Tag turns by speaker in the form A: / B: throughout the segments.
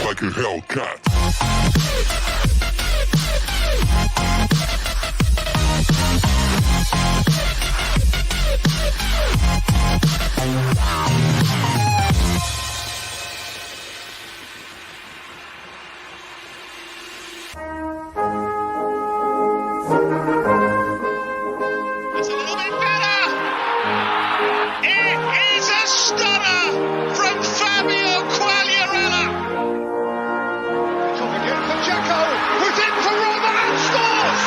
A: Like a Hellcat.
B: That's a little bit better. It is a stunner from Fabio Quagliarella. Coming in for Dzeko, who's in for Roma and scores.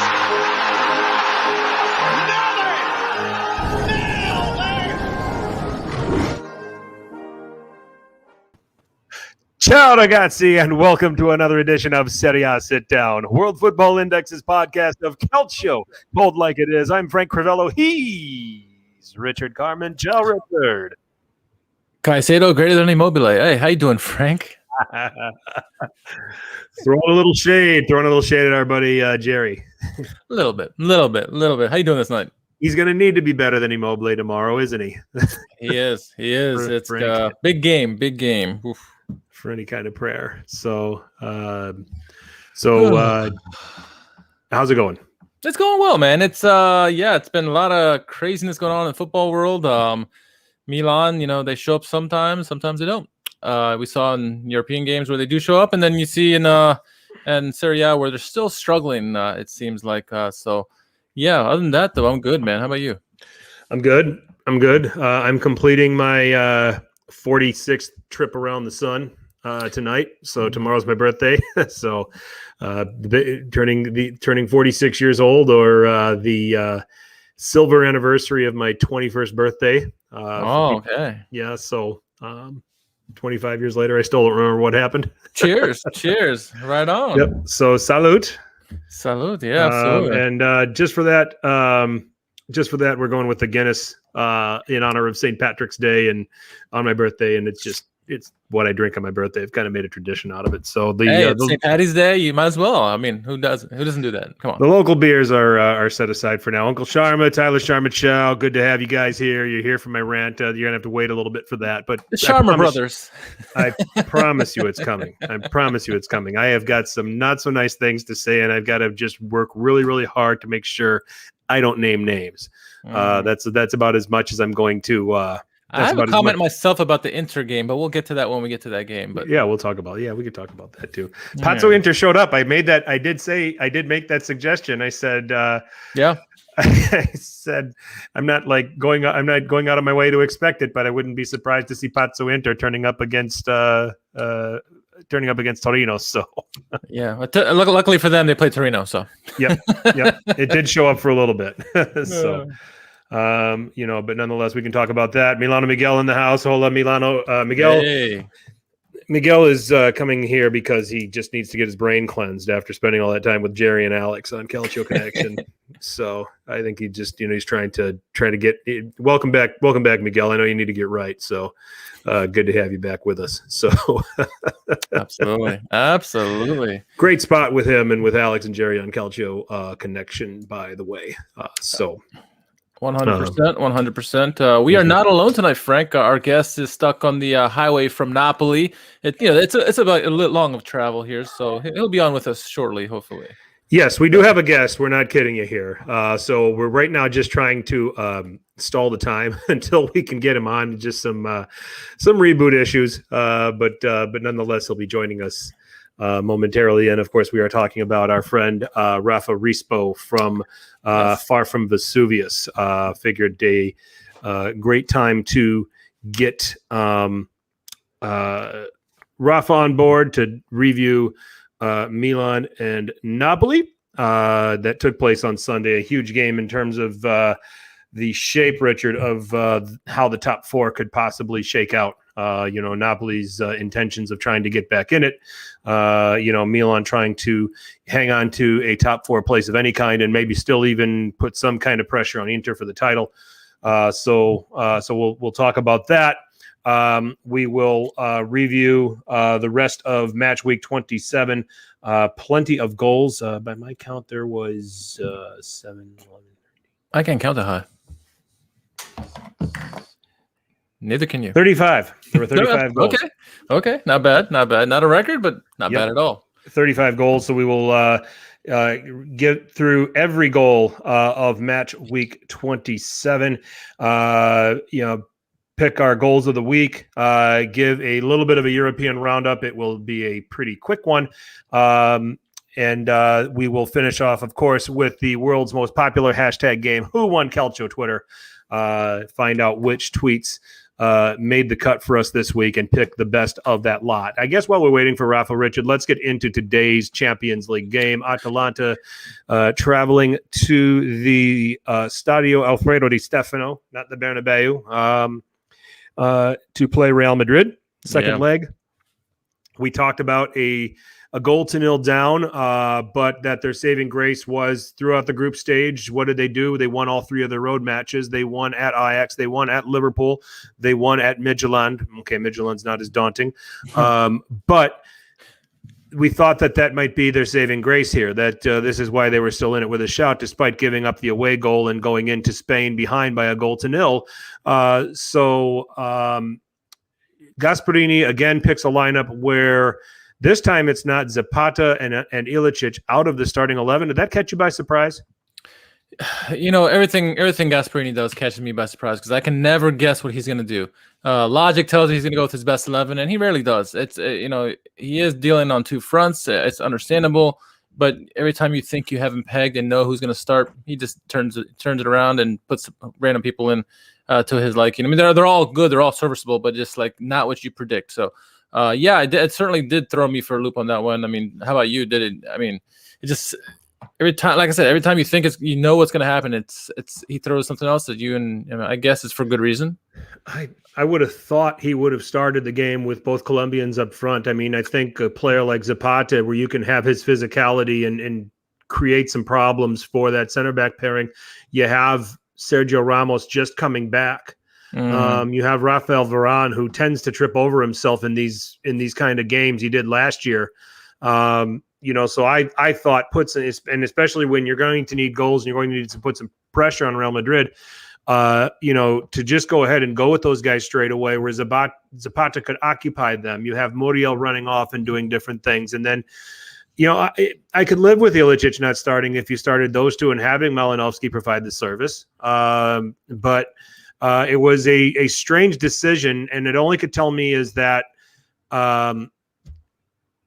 C: Ciao ragazzi, and welcome to another edition of Serie A Sitdown, World Football Index's podcast of Calcio, bold like it is. I'm Frank Crivello. He's Richard Carmen. Ciao, Richard.
D: Caicedo greater than Immobile. Hey, how you doing, Frank?
C: Throwing a little shade at our buddy Jerry.
D: A little bit. How you doing this night?
C: He's going to need to be better than Immobile tomorrow, isn't he?
D: He is. It's
C: Frank.
D: Big game. Oof.
C: For any kind of prayer. So how's it going?
D: It's going well, man. It's it's been a lot of craziness going on in the football world. Milan, they show up sometimes they don't. We saw in European games where they do show up, and then you see in Serie A where they're still struggling, it seems like. Other than that though, I'm good, man. How about you?
C: I'm good. I'm completing my 46th trip around the sun tonight. So tomorrow's my birthday. So turning 46 years old, or the silver anniversary of my 21st birthday.
D: Okay.
C: Yeah. So 25 years later, I still don't remember what happened.
D: Cheers. Right on.
C: Yep. So salute.
D: Yeah, absolutely.
C: And just for that, we're going with the Guinness in honor of St. Patrick's Day and on my birthday, and it's what I drink on my birthday. I've kind of made a tradition out of it. So
D: it's St. Patty's Day. You might as well. I mean, who doesn't do that? Come on.
C: The local beers are set aside for now. Uncle Sharma, Tyler Sharma, Chow. Good to have you guys here. You're here for my rant. You're gonna have to wait a little bit for that, but
D: the Sharma brothers.
C: I promise you, it's coming. I have got some not so nice things to say, and I've got to just work really, really hard to make sure I don't name names. That's about as much as I'm going to.
D: I have a comment myself about the Inter game, but we'll get to that when we get to that game. But
C: yeah, we could talk about that too. Pazzo Inter showed up. I did make that suggestion. I said, I said, I'm not going out of my way to expect it, but I wouldn't be surprised to see Pazzo Inter turning up against Torino. So
D: yeah, luckily for them, they played Torino. So
C: yep, it did show up for a little bit. So. But nonetheless, we can talk about that. Milano Miguel in the house. Hola, Milano. Miguel.
D: Hey.
C: Miguel is coming here because he just needs to get his brain cleansed after spending all that time with Jerry and Alex on Calcio Connection. So I think he just, he's trying to get. Welcome back, Miguel. I know you need to get right. So good to have you back with us. So
D: absolutely,
C: great spot with him and with Alex and Jerry on Calcio Connection. By the way,
D: 100%. We are not alone tonight, Frank. Our guest is stuck on the highway from Napoli. It's about a little long of travel here, so he'll be on with us shortly, hopefully.
C: Yes, we do have a guest. We're not kidding you here. So we're right now just trying to stall the time until we can get him on. Just some reboot issues, but nonetheless, he'll be joining us momentarily. And of course, we are talking about our friend Rafa Rispo from Far From Vesuvius. Figured a great time to get Rafa on board to review Milan and Napoli that took place on Sunday. A huge game in terms of the shape, Richard, of how the top four could possibly shake out Napoli's intentions of trying to get back in it. Milan trying to hang on to a top 4 place of any kind, and maybe still even put some kind of pressure on Inter for the title. So we'll talk about that. We will review the rest of match week 27. Plenty of goals. By my count, there was 7, 11.
D: I can't count that high. Neither can you.
C: 35. There were 35 goals.
D: Okay. Not bad. Not a record, but not bad at all.
C: 35 goals. So we will get through every goal of match week 27. Pick our goals of the week, give a little bit of a European roundup. It will be a pretty quick one. And we will finish off, of course, with the world's most popular hashtag game, Who Won Calcio Twitter. Find out which tweets made the cut for us this week and pick the best of that lot. I guess while we're waiting for Rafa Richard, let's get into today's Champions League game. Atalanta traveling to the Stadio Alfredo Di Stefano, not the Bernabeu, to play Real Madrid, second leg. We talked about a 0-0 down, but that their saving grace was throughout the group stage. What did they do? They won all 3 of their road matches. They won at Ajax. They won at Liverpool. They won at Midtjylland. Okay, Midtjylland's not as daunting. But we thought that might be their saving grace here, that this is why they were still in it with a shout, despite giving up the away goal and going into Spain behind by a 0-0. Gasperini again picks a lineup where this time it's not Zapata and Ilicic out of the starting 11. Did that catch you by surprise?
D: Everything Gasperini does catches me by surprise because I can never guess what he's going to do. Logic tells he's going to go with his best 11, and he rarely does. It's he is dealing on 2 fronts. It's understandable, but every time you think you have him pegged and know who's going to start, he just turns it around and puts random people in to his liking. I mean, they're all good, they're all serviceable, but just like not what you predict. So. It certainly did throw me for a loop on that one. I mean, how about you? Did it? I mean, it just every time, like I said, every time you think what's going to happen, it's he throws something else at you, and I guess it's for good reason.
C: I would have thought he would have started the game with both Colombians up front. I mean, I think a player like Zapata, where you can have his physicality and create some problems for that center back pairing. You have Sergio Ramos just coming back. You have Rafael Varane, who tends to trip over himself in these kind of games. He did last year. So I thought and especially when you're going to need goals and you're going to need to put some pressure on Real Madrid, to just go ahead and go with those guys straight away, where Zapata could occupy them. You have Muriel running off and doing different things. And then, I could live with Ilicic not starting if you started those 2 and having Malinovsky provide the service. But it was a strange decision, and it only could tell me is that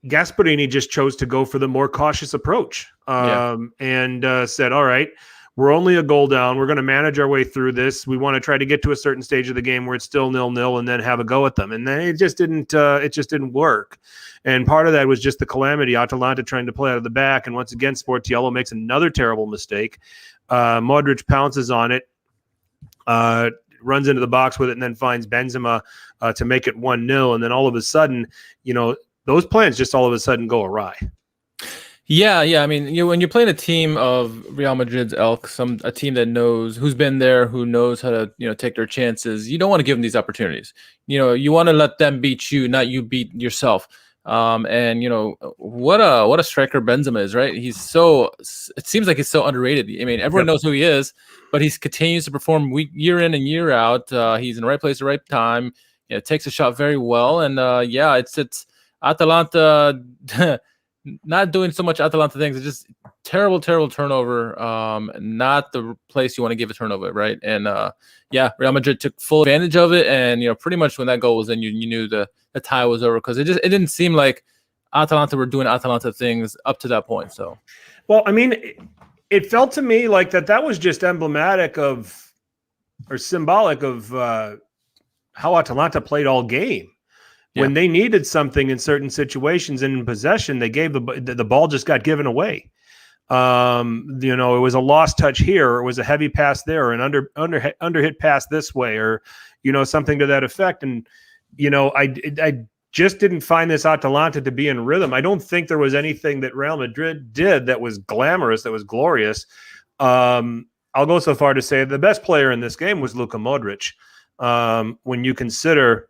C: Gasperini just chose to go for the more cautious approach and said, all right, we're only a goal down. We're going to manage our way through this. We want to try to get to a certain stage of the game where it's still 0-0 and then have a go at them. And then it just didn't work. And part of that was just the calamity. Atalanta trying to play out of the back. And once again, Sportiello makes another terrible mistake. Modric pounces on it. Runs into the box with it and then finds Benzema to make it 1-0. And then all of a sudden, those plans just all of a sudden go awry.
D: Yeah. I mean, when you're playing a team of Real Madrid's ilk, a team that knows who's been there, who knows how to take their chances, you don't want to give them these opportunities. You want to let them beat you, not you beat yourself. What a striker Benzema is, right? It seems like he's so underrated. I mean, everyone knows who he is, but he continues to perform year in and year out. He's in the right place at the right time. Takes a shot very well. And it's Atalanta not doing so much Atalanta things. It's just terrible turnover. Not the place you want to give a turnover, right? And Real Madrid took full advantage of it. And pretty much when that goal was in, you knew the tie was over, because it didn't seem like Atalanta were doing Atalanta things up to that point. So,
C: well, I mean, it felt to me like that was just emblematic of, or symbolic of how Atalanta played all game. When they needed something in certain situations and in possession, they gave the ball just got given away. It was a lost touch here, or it was a heavy pass there, or an under hit pass this way, or something to that effect. And I just didn't find this Atalanta to be in rhythm. I don't think there was anything that Real Madrid did that was glamorous, that was glorious. I'll go so far to say the best player in this game was Luka Modric. When you consider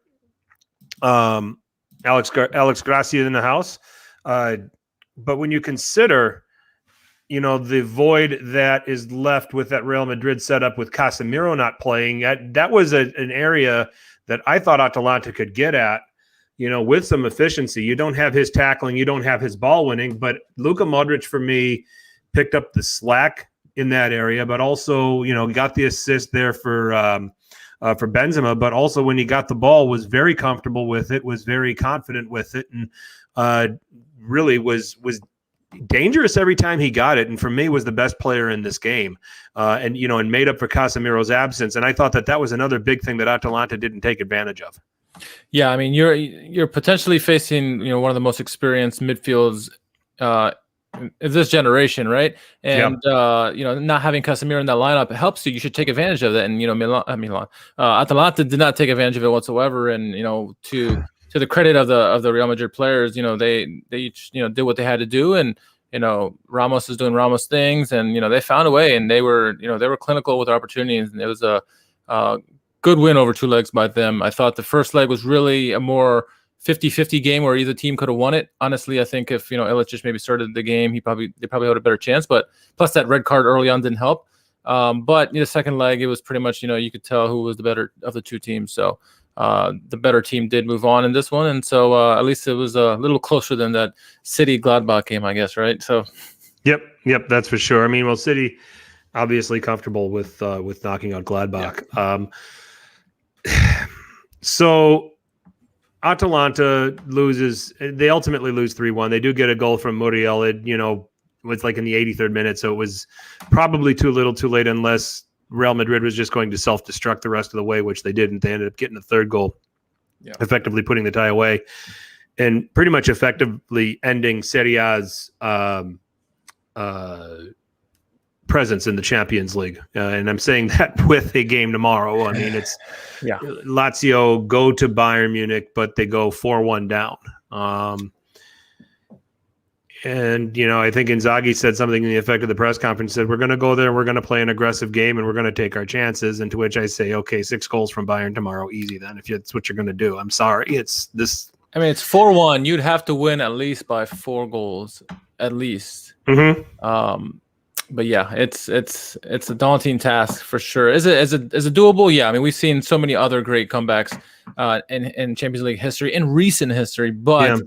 C: Alex Gracia in the house, but when you consider, the void that is left with that Real Madrid setup with Casemiro not playing, that was an area that I thought Atalanta could get at, with some efficiency. You don't have his tackling, you don't have his ball winning, but Luka Modric for me picked up the slack in that area, but also, got the assist there for Benzema, but also when he got the ball was very comfortable with it, was very confident with it, and really was dangerous every time he got it. And for me was the best player in this game, and made up for Casemiro's absence. And I thought that was another big thing that Atalanta didn't take advantage of.
D: Yeah, I mean, you're potentially facing one of the most experienced midfields in this generation, right? And not having Casemiro in that lineup, it helps you. You should take advantage of that. And Atalanta did not take advantage of it whatsoever. And to the credit of the Real Madrid players, they each did what they had to do. And Ramos is doing Ramos things, and they found a way, and they were clinical with their opportunities, and it was a good win over two legs by them. I thought the first leg was really a more 50-50 game where either team could have won it. Honestly, I think if Illich just maybe started the game, they probably had a better chance. But plus that red card early on didn't help. But the second leg, it was pretty much you could tell who was the better of the two teams. So the better team did move on in this one, and so at least it was a little closer than that City Gladbach game, I guess, right? So
C: yep, that's for sure. I mean, well, City obviously comfortable with knocking out Gladbach. Yeah. So Atalanta loses. They ultimately lose 3-1. They do get a goal from Muriel. It was like in the 83rd minute, so it was probably too little, too late, unless Real Madrid was just going to self-destruct the rest of the way, which they didn't. They ended up getting the third goal, effectively putting the tie away, and pretty much effectively ending Serie A's presence in the Champions League. And I'm saying that with a game tomorrow. I mean, it's Lazio go to Bayern Munich, but they go 4-1 down. And, I think Inzaghi said something in the effect of the press conference, said, we're going to go there, we're going to play an aggressive game, and we're going to take our chances. And to which I say, okay, 6 goals from Bayern tomorrow, easy then, if that's what you're going to do. I'm sorry. It's this. I
D: mean, it's 4-1. You'd have to win at least by 4 goals, at least. Mm-hmm. But yeah, it's a daunting task for sure. Is it doable? Yeah, I mean, we've seen so many other great comebacks in Champions League history, in recent history, but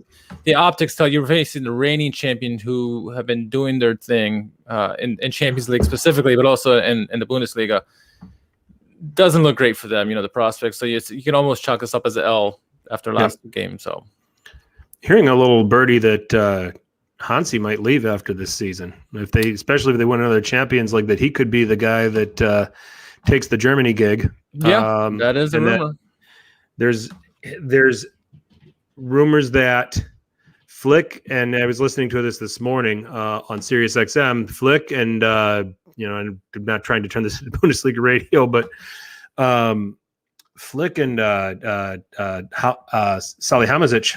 D: the optics tell you're facing the reigning champion who have been doing their thing in Champions League specifically, but also in the Bundesliga. Doesn't look great for them, the prospects. So you can almost chalk this up as an L after last game. So
C: hearing a little birdie that Hansi might leave after this season, especially if they win another Champions League, that he could be the guy that takes the Germany gig.
D: Yeah, that is a rumor.
C: There's rumors that Flick, and I was listening to this morning on Sirius XM. Flick and I'm not trying to turn this into Bundesliga radio, but Flick and Salihamidzic.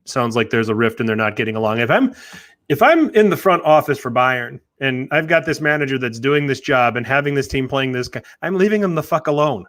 C: Sounds like there's a rift and they're not getting along. If I'm in the front office for Bayern and I've got this manager that's doing this job and having this team playing this guy, I'm leaving him the fuck alone.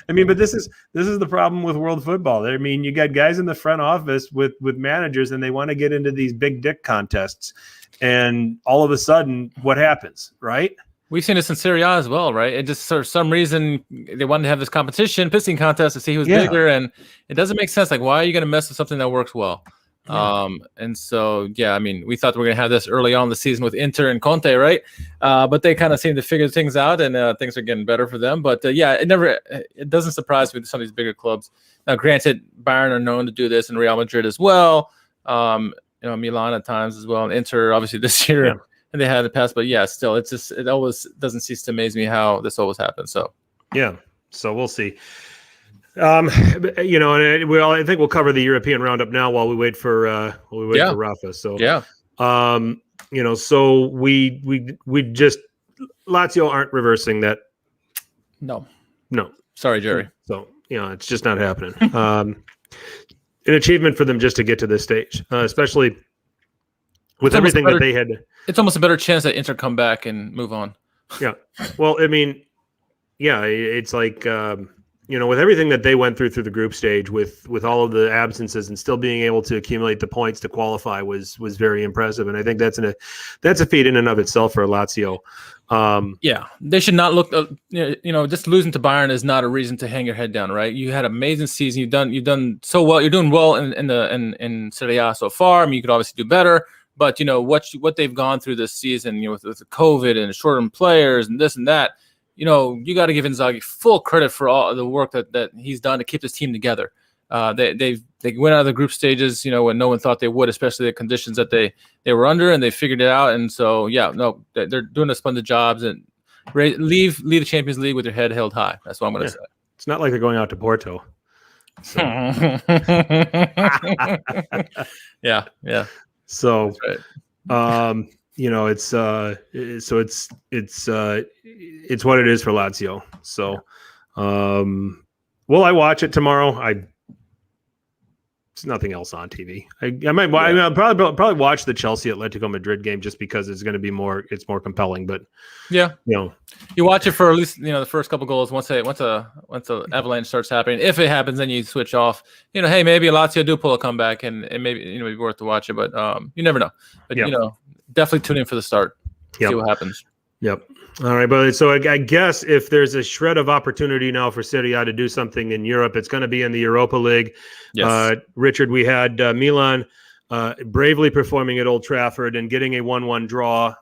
C: I mean, but this is the problem with world football. I mean, you got guys in the front office with managers and they want to get into these big dick contests, and all of a sudden, what happens, right?
D: We've seen this in Serie A as well, right? It just for some reason they wanted to have this pissing contest to see who's bigger, and it doesn't make sense. Like, why are you going to mess with something that works well? And so, I mean, we thought we were going to have this early on in the season with Inter and Conte, right? But they kind of seem to figure things out, and things are getting better for them. But it doesn't surprise me with some of these bigger clubs. Now, granted, Bayern are known to do this, and Real Madrid as well. Milan at times as well, and Inter obviously this year. Yeah. And they had in the past, but still, it always doesn't cease to amaze me how this always happens. So
C: so we'll see. I think we'll cover the European roundup now while we wait for for Rafa. So so we just Lazio aren't reversing that.
D: No.
C: No.
D: Sorry, Jerry.
C: So it's just not happening. An achievement for them just to get to this stage, especially with everything that they had.
D: It's almost a better chance that Inter come back and move on.
C: Yeah. Well, I mean, yeah, it's like, with everything that they went through the group stage with all of the absences and still being able to accumulate the points to qualify was very impressive. And I think that's a feat in and of itself for Lazio.
D: Yeah, they should not look. Just losing to Bayern is not a reason to hang your head down, right? You had an amazing season. You've done so well. You're doing well in Serie A so far. I mean, you could obviously do better, but what they've gone through this season, with the COVID and short-term players and this and that. You got to give Inzaghi full credit for all the work that he's done to keep this team together. They went out of the group stages, when no one thought they would, especially the conditions that they were under, and they figured it out. And so, they're doing a splendid jobs and leave the Champions League with your head held high. That's what I'm going to say.
C: It's not like they're going out to Porto. So.
D: Yeah.
C: So,
D: that's right.
C: It's what it is for Lazio. So, will I watch it tomorrow? There's nothing else on TV. I might. Yeah. I'll probably watch the Chelsea Atletico Madrid game just because it's going to be more. It's more compelling. But
D: you watch it for at least the first couple goals. Once a avalanche starts happening, if it happens, then you switch off. Hey, maybe Lazio do pull a comeback, and maybe it'd be worth to watch it. But you never know. But definitely tune in for the start. See what happens.
C: Yep. All right, but so I guess if there's a shred of opportunity now for Serie A to do something in Europe, it's going to be in the Europa League.
D: Yes.
C: Richard, we had Milan bravely performing at Old Trafford and getting a 1-1 draw,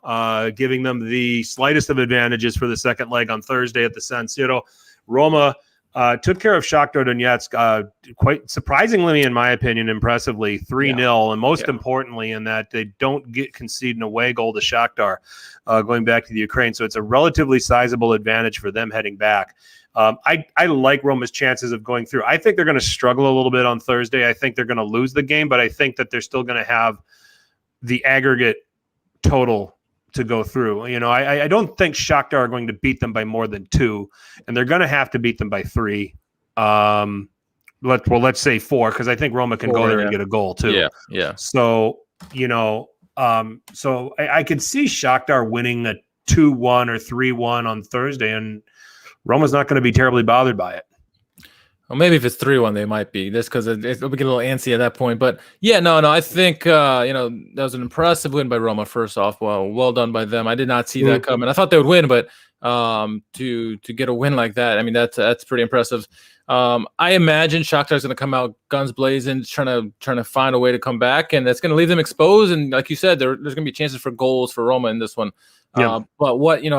C: giving them the slightest of advantages for the second leg on Thursday at the San Siro. Roma took care of Shakhtar Donetsk quite surprisingly, in my opinion, impressively, 3-0, and most importantly in that they don't concede an away goal to Shakhtar going back to the Ukraine. So it's a relatively sizable advantage for them heading back. I like Roma's chances of going through. I think they're going to struggle a little bit on Thursday. I think they're going to lose the game, but I think that they're still going to have the aggregate total to go through. I don't think Shakhtar are going to beat them by more than 2, and they're going to have to beat them by 3. Let's say 4, because I think Roma can go there and get a goal too.
D: Yeah.
C: So so I could see Shakhtar winning a 2-1 or 3-1 on Thursday, and Roma's not going to be terribly bothered by it.
D: Well, maybe if it's 3-1, they might be, just because it'll get a little antsy at that point. But I think that was an impressive win by Roma. First off, well done by them. I did not see that coming. I thought they would win, but to get a win like that, I mean that's pretty impressive. I imagine Shakhtar's going to come out guns blazing, trying to find a way to come back, and that's going to leave them exposed. And like you said, there's going to be chances for goals for Roma in this one. But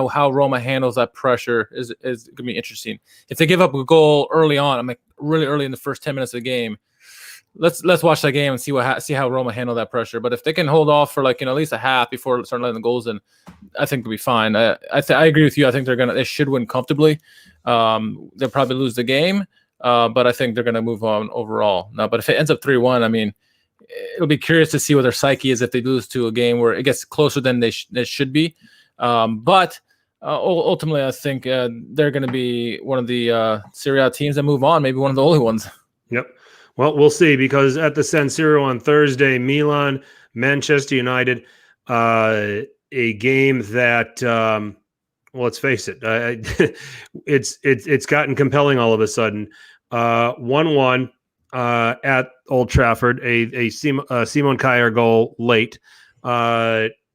D: how Roma handles that pressure is going to be interesting. If they give up a goal early on, I'm like really early in the first 10 minutes of the game, let's watch that game and see how Roma handle that pressure. But if they can hold off for at least a half before starting letting the goals in, I think they'll be fine. I agree with you. I think they should win comfortably. They'll probably lose the game, but I think they're going to move on overall. Now, but if it ends up 3-1, I mean, it'll be curious to see what their psyche is if they lose to a game where it gets closer than they should be. But ultimately, I think they're going to be one of the Serie A teams that move on, maybe one of the only ones. Yep.
C: Well, we'll see, because at the San Siro on Thursday, Milan, Manchester United, a game that, let's face it, it's gotten compelling all of a sudden. 1-1 at Old Trafford, a Simon Kjaer goal late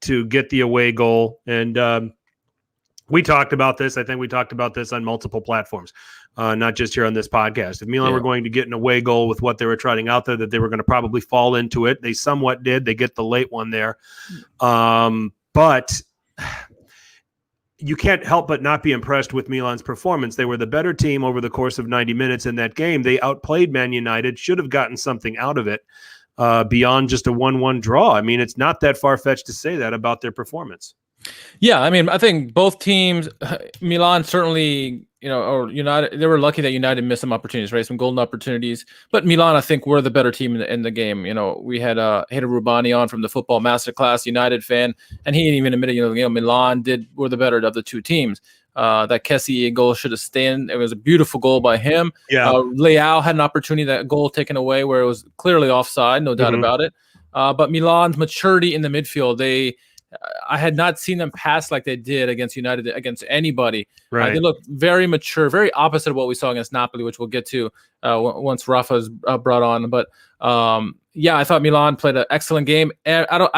C: to get the away goal. And we talked about this. I think we talked about this on multiple platforms, not just here on this podcast. If Milan were going to get an away goal with what they were trotting out there, that they were going to probably fall into it. They somewhat did. They get the late one there. But you can't help but not be impressed with Milan's performance. They were the better team over the course of 90 minutes in that game. They outplayed Man United, should have gotten something out of it beyond just a 1-1 draw. I mean, it's not that far-fetched to say that about their performance.
D: Yeah, I mean, I think both teams, Milan certainly, or United, they were lucky that United missed some opportunities, right? Some golden opportunities. But Milan, I think, were the better team in the game. We had Heda Rubani on from the Football Masterclass, United fan, and he even admitted, Milan were the better of the two teams. That Kessie goal should have stayed. It was a beautiful goal by him.
C: Yeah.
D: Leao had an opportunity, that goal taken away where it was clearly offside, no doubt about it. But Milan's maturity in the midfield, I had not seen them pass like they did against United, against anybody.
C: Right.
D: They looked very mature, very opposite of what we saw against Napoli, which we'll get to once Rafa's brought on. But I thought Milan played an excellent game. And I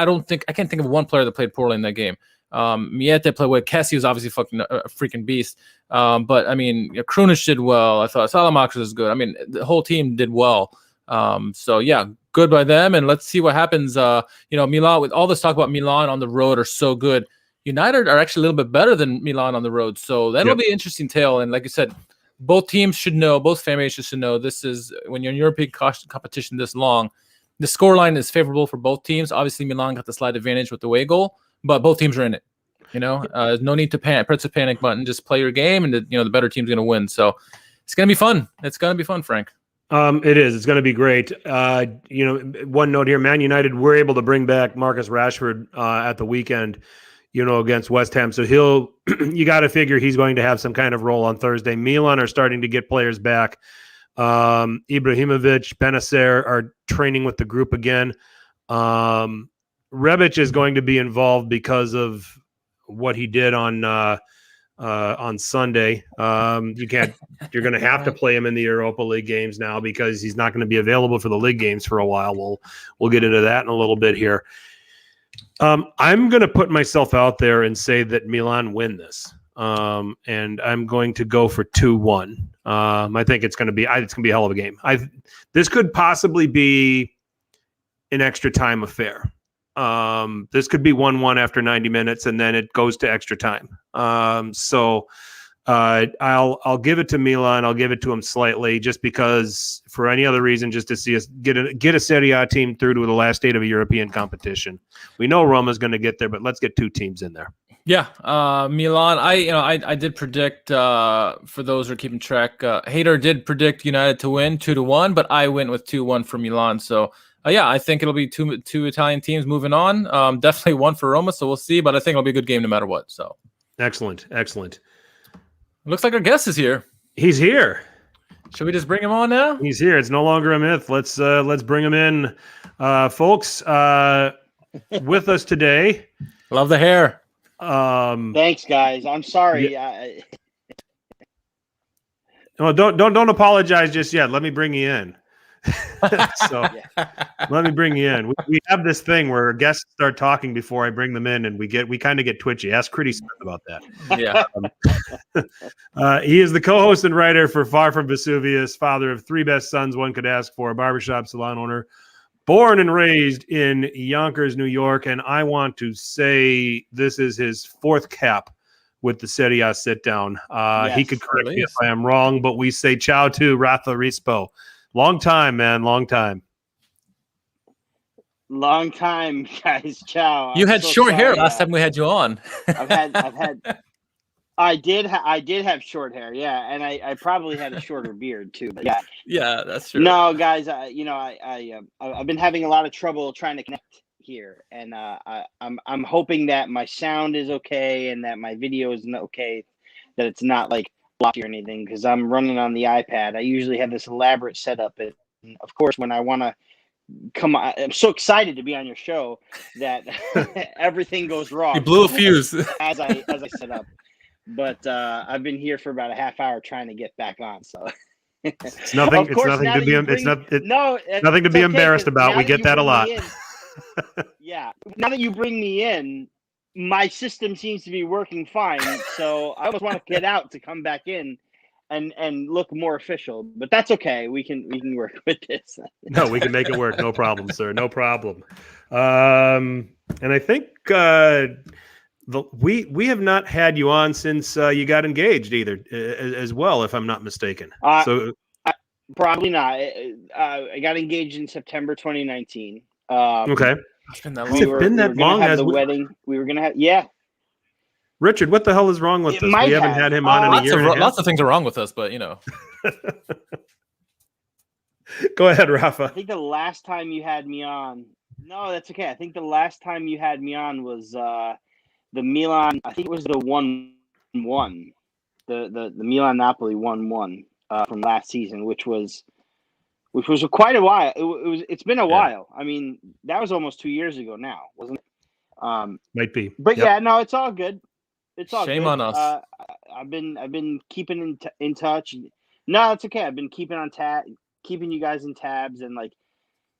D: can't think of one player that played poorly in that game. Miete played well. Kessie was obviously a freaking beast. But I mean, Krunic did well. I thought Salamakers was good. I mean, the whole team did well. Good by them, and let's see what happens. Milan, with all this talk about Milan on the road are so good. United are actually a little bit better than Milan on the road, so that'll be an interesting tale. And like you said, both teams should know, both fan bases should know, this is when you're in European competition this long, the scoreline is favorable for both teams. Obviously, Milan got the slight advantage with the away goal, but both teams are in it. No need to press the panic button. Just play your game, and the better team's going to win. So it's going to be fun. It's going to be fun, Frank.
C: It is. It's going to be great. One note here: Man United were able to bring back Marcus Rashford at the weekend, against West Ham. So you got to figure he's going to have some kind of role on Thursday. Milan are starting to get players back. Ibrahimovic, Benacer are training with the group again. Rebic is going to be involved because of what he did on Sunday. You're going to have to play him in the Europa League games now because he's not going to be available for the league games for a while. We'll get into that in a little bit here. I'm going to put myself out there and say that Milan win this. And I'm going to go for 2-1. I think it's going to be a hell of a game. This could possibly be an extra time affair. This could be 1-1 after 90 minutes, and then it goes to extra time. I'll give it to Milan. I'll give it to him slightly, just because, for any other reason, just to see us get a Serie A team through to the last state of a European competition. We know Roma's going to get there, but let's get two teams in there.
D: Yeah, Milan. I did predict, for those who are keeping track, Hader did predict United to win 2-1, but I went with 2-1 for Milan. So I think it'll be two Italian teams moving on. Definitely one for Roma, so we'll see. But I think it'll be a good game no matter what. So
C: excellent.
D: Looks like our guest is here.
C: He's here.
D: Should we just bring him on now?
C: He's here. It's no longer a myth. Let's bring him in, folks. With us today.
D: Love the hair.
E: Thanks, guys. I'm sorry.
C: Well, don't apologize just yet. Let me bring you in. Let me bring you in. We have this thing where guests start talking before I bring them in, and we kind of get twitchy. Ask Critty Smith about that.
D: Yeah.
C: He is the co-host and writer for Far From Vesuvius, father of three best sons one could ask for, a barbershop salon owner, born and raised in Yonkers, New York, and I want to say this is his fourth cap with the Serie A Sitdown.
E: Yes,
C: he could correct me if I am wrong, but we say ciao to Rafa Rispo. Long time, man. Long time.
E: Long time, guys. Ciao.
D: You had short hair last time we had you on.
E: I did have short hair, yeah, and I probably had a shorter beard too. But yeah.
D: Yeah, that's true.
E: No, guys, I've been having a lot of trouble trying to connect here, and I'm hoping that my sound is okay and that my video is okay, that it's not like blocky or anything, because I'm running on the iPad. I usually have this elaborate setup, and of course, when I want to come on, I'm so excited to be on your show that everything goes wrong.
D: You blew a fuse
E: as I set up. But I've been here for about a half hour trying to get back on. So
C: it's nothing. It's nothing to be embarrassed about. We get that a lot.
E: Yeah. Now that you bring me in, my system seems to be working fine. So I almost want to get out to come back in and look more official. But that's okay. We can work with this.
C: No, we can make it work. No problem, sir. No problem. And I think we have not had you on since you got engaged either, as well, if I'm not mistaken.
E: Probably not. I got engaged in September 2019.
C: Okay.
D: It's been that
C: Has it been that long?
E: As the wedding, we were gonna have. Yeah.
C: Richard, what the hell is wrong with us? We haven't had him on in a year.
D: Lots of things are wrong with us, but
C: Go ahead, Rafa.
E: I think the last time you had me on. No, that's okay. I think the last time you had me on was the Milan. I think it was the 1-1. the Milan Napoli 1-1 from last season, which was quite a while. It's been a while. I mean, that was almost 2 years ago now, wasn't it?
C: Might be.
E: But
C: Yep.
E: yeah, no, it's all good. It's all
D: Shame
E: good.
D: on us.
E: I've been keeping in touch. No, it's okay. I've been keeping you guys in tabs, and like,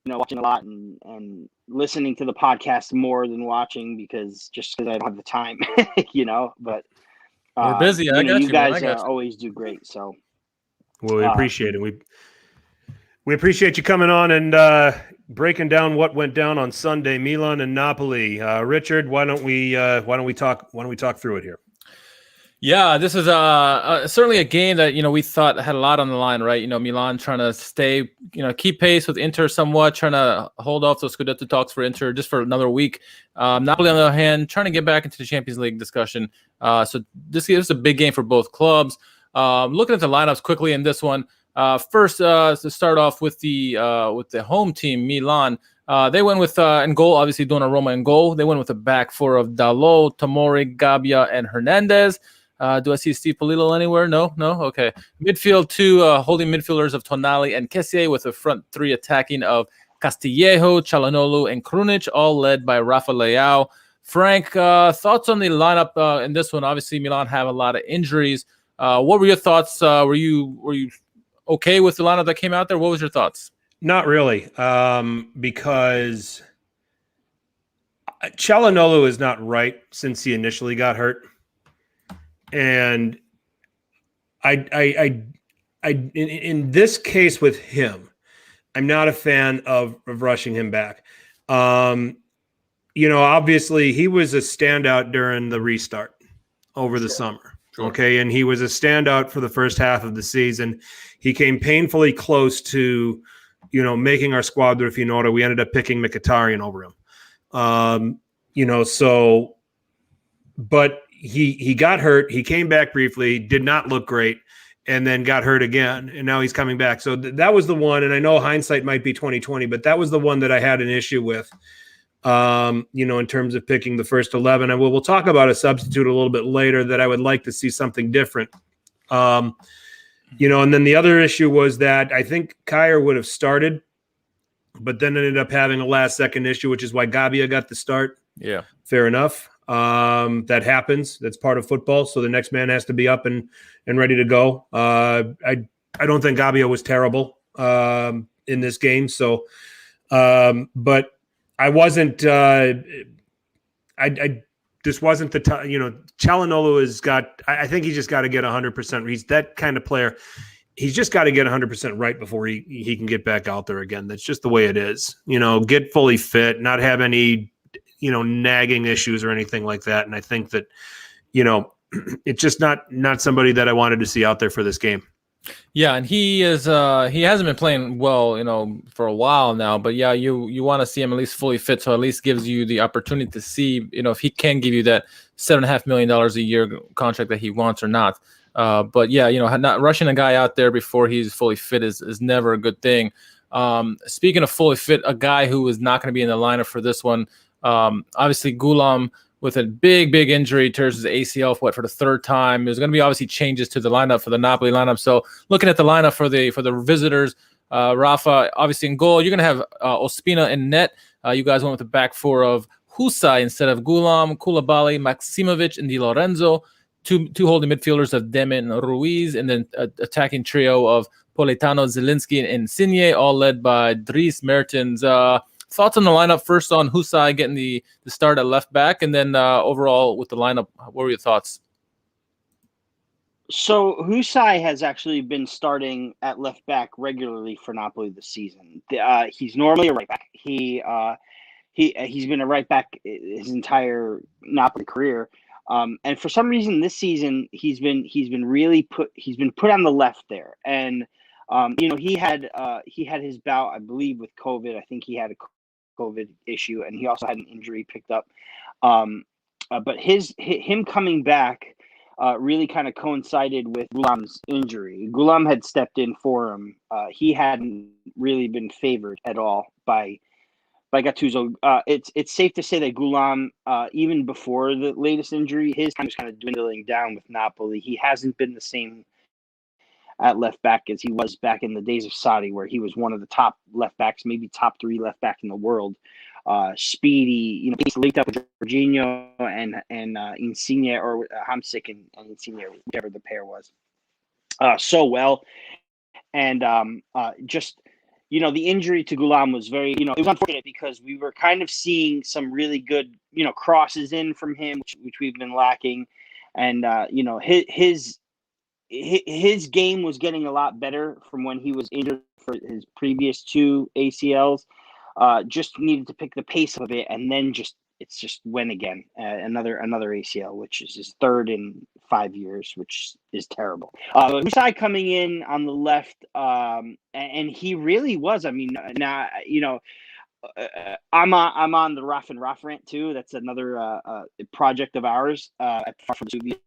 E: watching a lot and listening to the podcast more than watching because I don't have the time, But
D: We're busy. I got
E: you
D: you, man.
E: guys
D: I got you.
E: always do great. So
C: Well, we appreciate it. We appreciate you coming on and breaking down what went down on Sunday, Milan and Napoli. Richard, why don't we talk through it here?
D: Yeah, this is certainly a game that we thought had a lot on the line, right? Milan trying to stay, keep pace with Inter somewhat, trying to hold off those Scudetto talks for Inter just for another week. Napoli, on the other hand, trying to get back into the Champions League discussion. So this is a big game for both clubs. Looking at the lineups quickly in this one. First, to start off with the home team, Milan. They went with in goal, obviously Donnarumma in goal. They went with a back four of Dalot, Tomori, Gabbia, and Hernandez. Do I see Steve Polillo anywhere? No? Okay. Midfield, two holding midfielders of Tonali and Kessie, with a front three attacking of Castillejo, Çalhanoğlu, and Krunic, all led by Rafa Leao. Frank, thoughts on the lineup in this one? Obviously, Milan have a lot of injuries. What were your thoughts? Were you okay with the lineup that came out there? What was your thoughts?
C: Not really, because Çalhanoğlu is not right since he initially got hurt. And I in this case with him, I'm not a fan of rushing him back. Obviously he was a standout during the restart over the summer. Sure. Okay. And he was a standout for the first half of the season. He came painfully close to, making our squadra finora. We ended up picking Mkhitaryan over him. But he got hurt. He came back briefly, did not look great, and then got hurt again. And now he's coming back. So that was the one. And I know hindsight might be 20/20, but that was the one that I had an issue with, in terms of picking the first 11. And we'll talk about a substitute a little bit later that I would like to see something different. And then the other issue was that I think Kyer would have started, but then ended up having a last-second issue, which is why Gabbia got the start. Yeah. Fair enough. That happens. That's part of football. So the next man has to be up and ready to go. I don't think Gabbia was terrible in this game. So, but I wasn't. I just wasn't the time. Çalhanoğlu has got. I think he just got to get 100%. He's that kind of player. He's just got to get 100% right before he can get back out there again. That's just the way it is. Get fully fit, not have any nagging issues or anything like that. And I think that, it's just not somebody that I wanted to see out there for this game.
D: Yeah, and he hasn't been playing well, for a while now. But yeah, you want to see him at least fully fit, so at least gives you the opportunity to see, if he can give you that $7.5 million a year contract that he wants or not. But yeah, not rushing a guy out there before he's fully fit is never a good thing. Speaking of fully fit, a guy who is not going to be in the lineup for this one. Obviously Gulam with a big injury, tears his ACL for the third time. There's going to be obviously changes to the lineup for the Napoli lineup. So looking at the lineup for the visitors, Rafa obviously in goal. You're going to have Ospina in net. You guys went with the back four of Husay instead of Gulam, Koulibaly, Maksimovic, and Di Lorenzo. Two holding midfielders of Deme and Ruiz, and then attacking trio of Politano, Zielinski, and Insigne, all led by Dries Mertens. Thoughts on the lineup first on Husay getting the start at left back, and then overall with the lineup, what were your thoughts?
E: So Husay has actually been starting at left back regularly for Napoli this season. He's normally a right back. He's been a right back his entire Napoli career. And for some reason this season he's been put on the left there. And he had his bout, I believe, with COVID. I think he had a COVID issue, and he also had an injury picked up. But him coming back really kind of coincided with Gulam's injury. Gulam had stepped in for him. He hadn't really been favored at all by by Gattuso. It's safe to say that Gulam, even before the latest injury, his time was kind of dwindling down with Napoli. He hasn't been the same at left back as he was back in the days of Sarri, where he was one of the top left backs, maybe top 3 left back in the world. Speedy, he's linked up with Jorginho and Insigne, or Hamsik and Insigne, whatever the pair was, so well. And just, the injury to Gulam was very, it was unfortunate because we were kind of seeing some really good, crosses in from him, which we've been lacking. And, his game was getting a lot better from when he was injured for his previous 2 ACLs. Just needed to pick the pace of it, and then it's just went again. Another ACL, which is his 3rd in 5 years, which is terrible. Husai coming in on the left, and he really was. I mean, now I'm on the Raff and Raff rant too. That's another project of ours at Far From Vesuvius,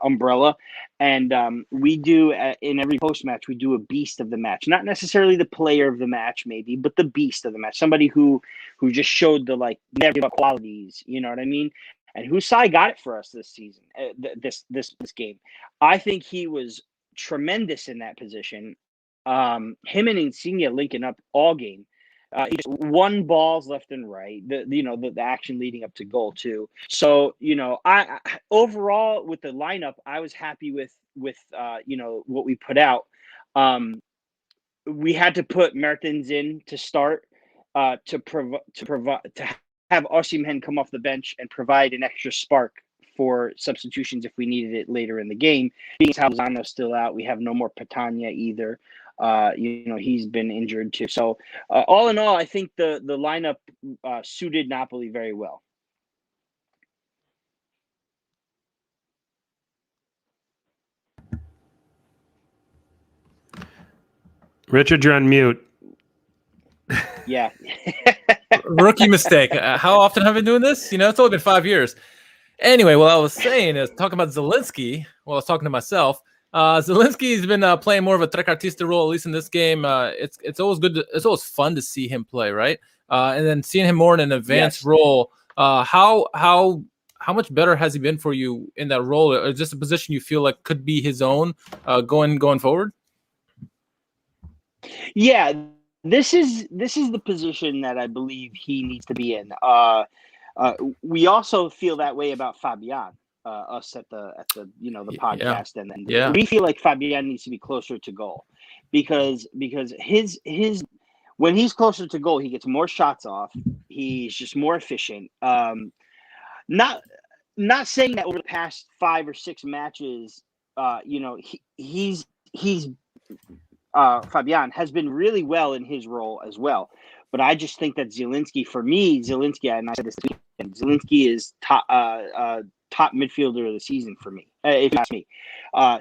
E: umbrella, and we do in every post match we do a beast of the match, not necessarily the player of the match maybe, but the beast of the match, somebody who just showed the never give up qualities, you know what I mean? And Husai got it for us this season, this game. I think he was tremendous in that position. Him and Insigne linking up all game. He just won balls left and right. The action leading up to goal too. So I overall with the lineup, I was happy with what we put out. We had to put Mertens in to start to have Osimhen come off the bench and provide an extra spark for substitutions if we needed it later in the game. Being Lozano's still out, we have no more Patania either. He's been injured too. So all in all, I think the lineup suited Napoli very well.
C: Richard, you're on mute.
E: Yeah.
D: Rookie mistake. How often have I been doing this? It's only been 5 years. Anyway, what I was saying is talking about Zielinski. Well, I was talking to myself. Zielinski's been playing more of a trequartista role, at least in this game. It's always good. It's always fun to see him play, right? And then seeing him more in an advanced role. How much better has he been for you in that role? Or just a position you feel like could be his own going forward?
E: Yeah, this is the position that I believe he needs to be in. We also feel that way about Fabian. Us at the podcast, and we feel like Fabian needs to be closer to goal because his when he's closer to goal, he gets more shots off. He's just more efficient. Not saying that over the past 5 or 6 matches, he's Fabian has been really well in his role as well. But I just think that Zielinski, and I said this weekend, Zielinski is top midfielder of the season for me, if you ask me.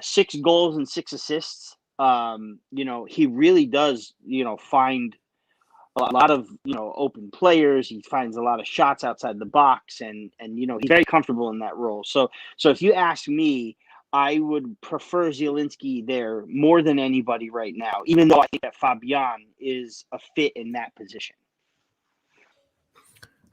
E: 6 goals and 6 assists. He really does, find a lot of, open players. He finds a lot of shots outside the box, and he's very comfortable in that role. So if you ask me, I would prefer Zielinski there more than anybody right now, even though I think that Fabian is a fit in that position.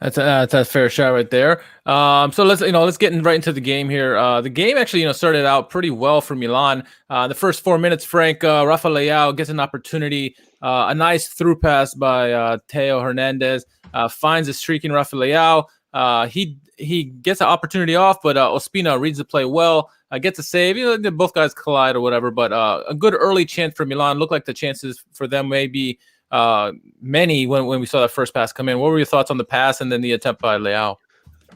D: That's a fair shot right there. So let's get right into the game here. The game actually, started out pretty well for Milan. The first 4 minutes, Frank, Rafa Leao gets an opportunity, a nice through pass by Theo Hernandez, finds a streaking Rafa Leao. He gets an opportunity off, but Ospina reads the play well, gets a save. Both guys collide or whatever, but a good early chance for Milan. Looked like the chances for them may be many when we saw that first pass come in. What were your thoughts on the pass and then the attempt by Leao?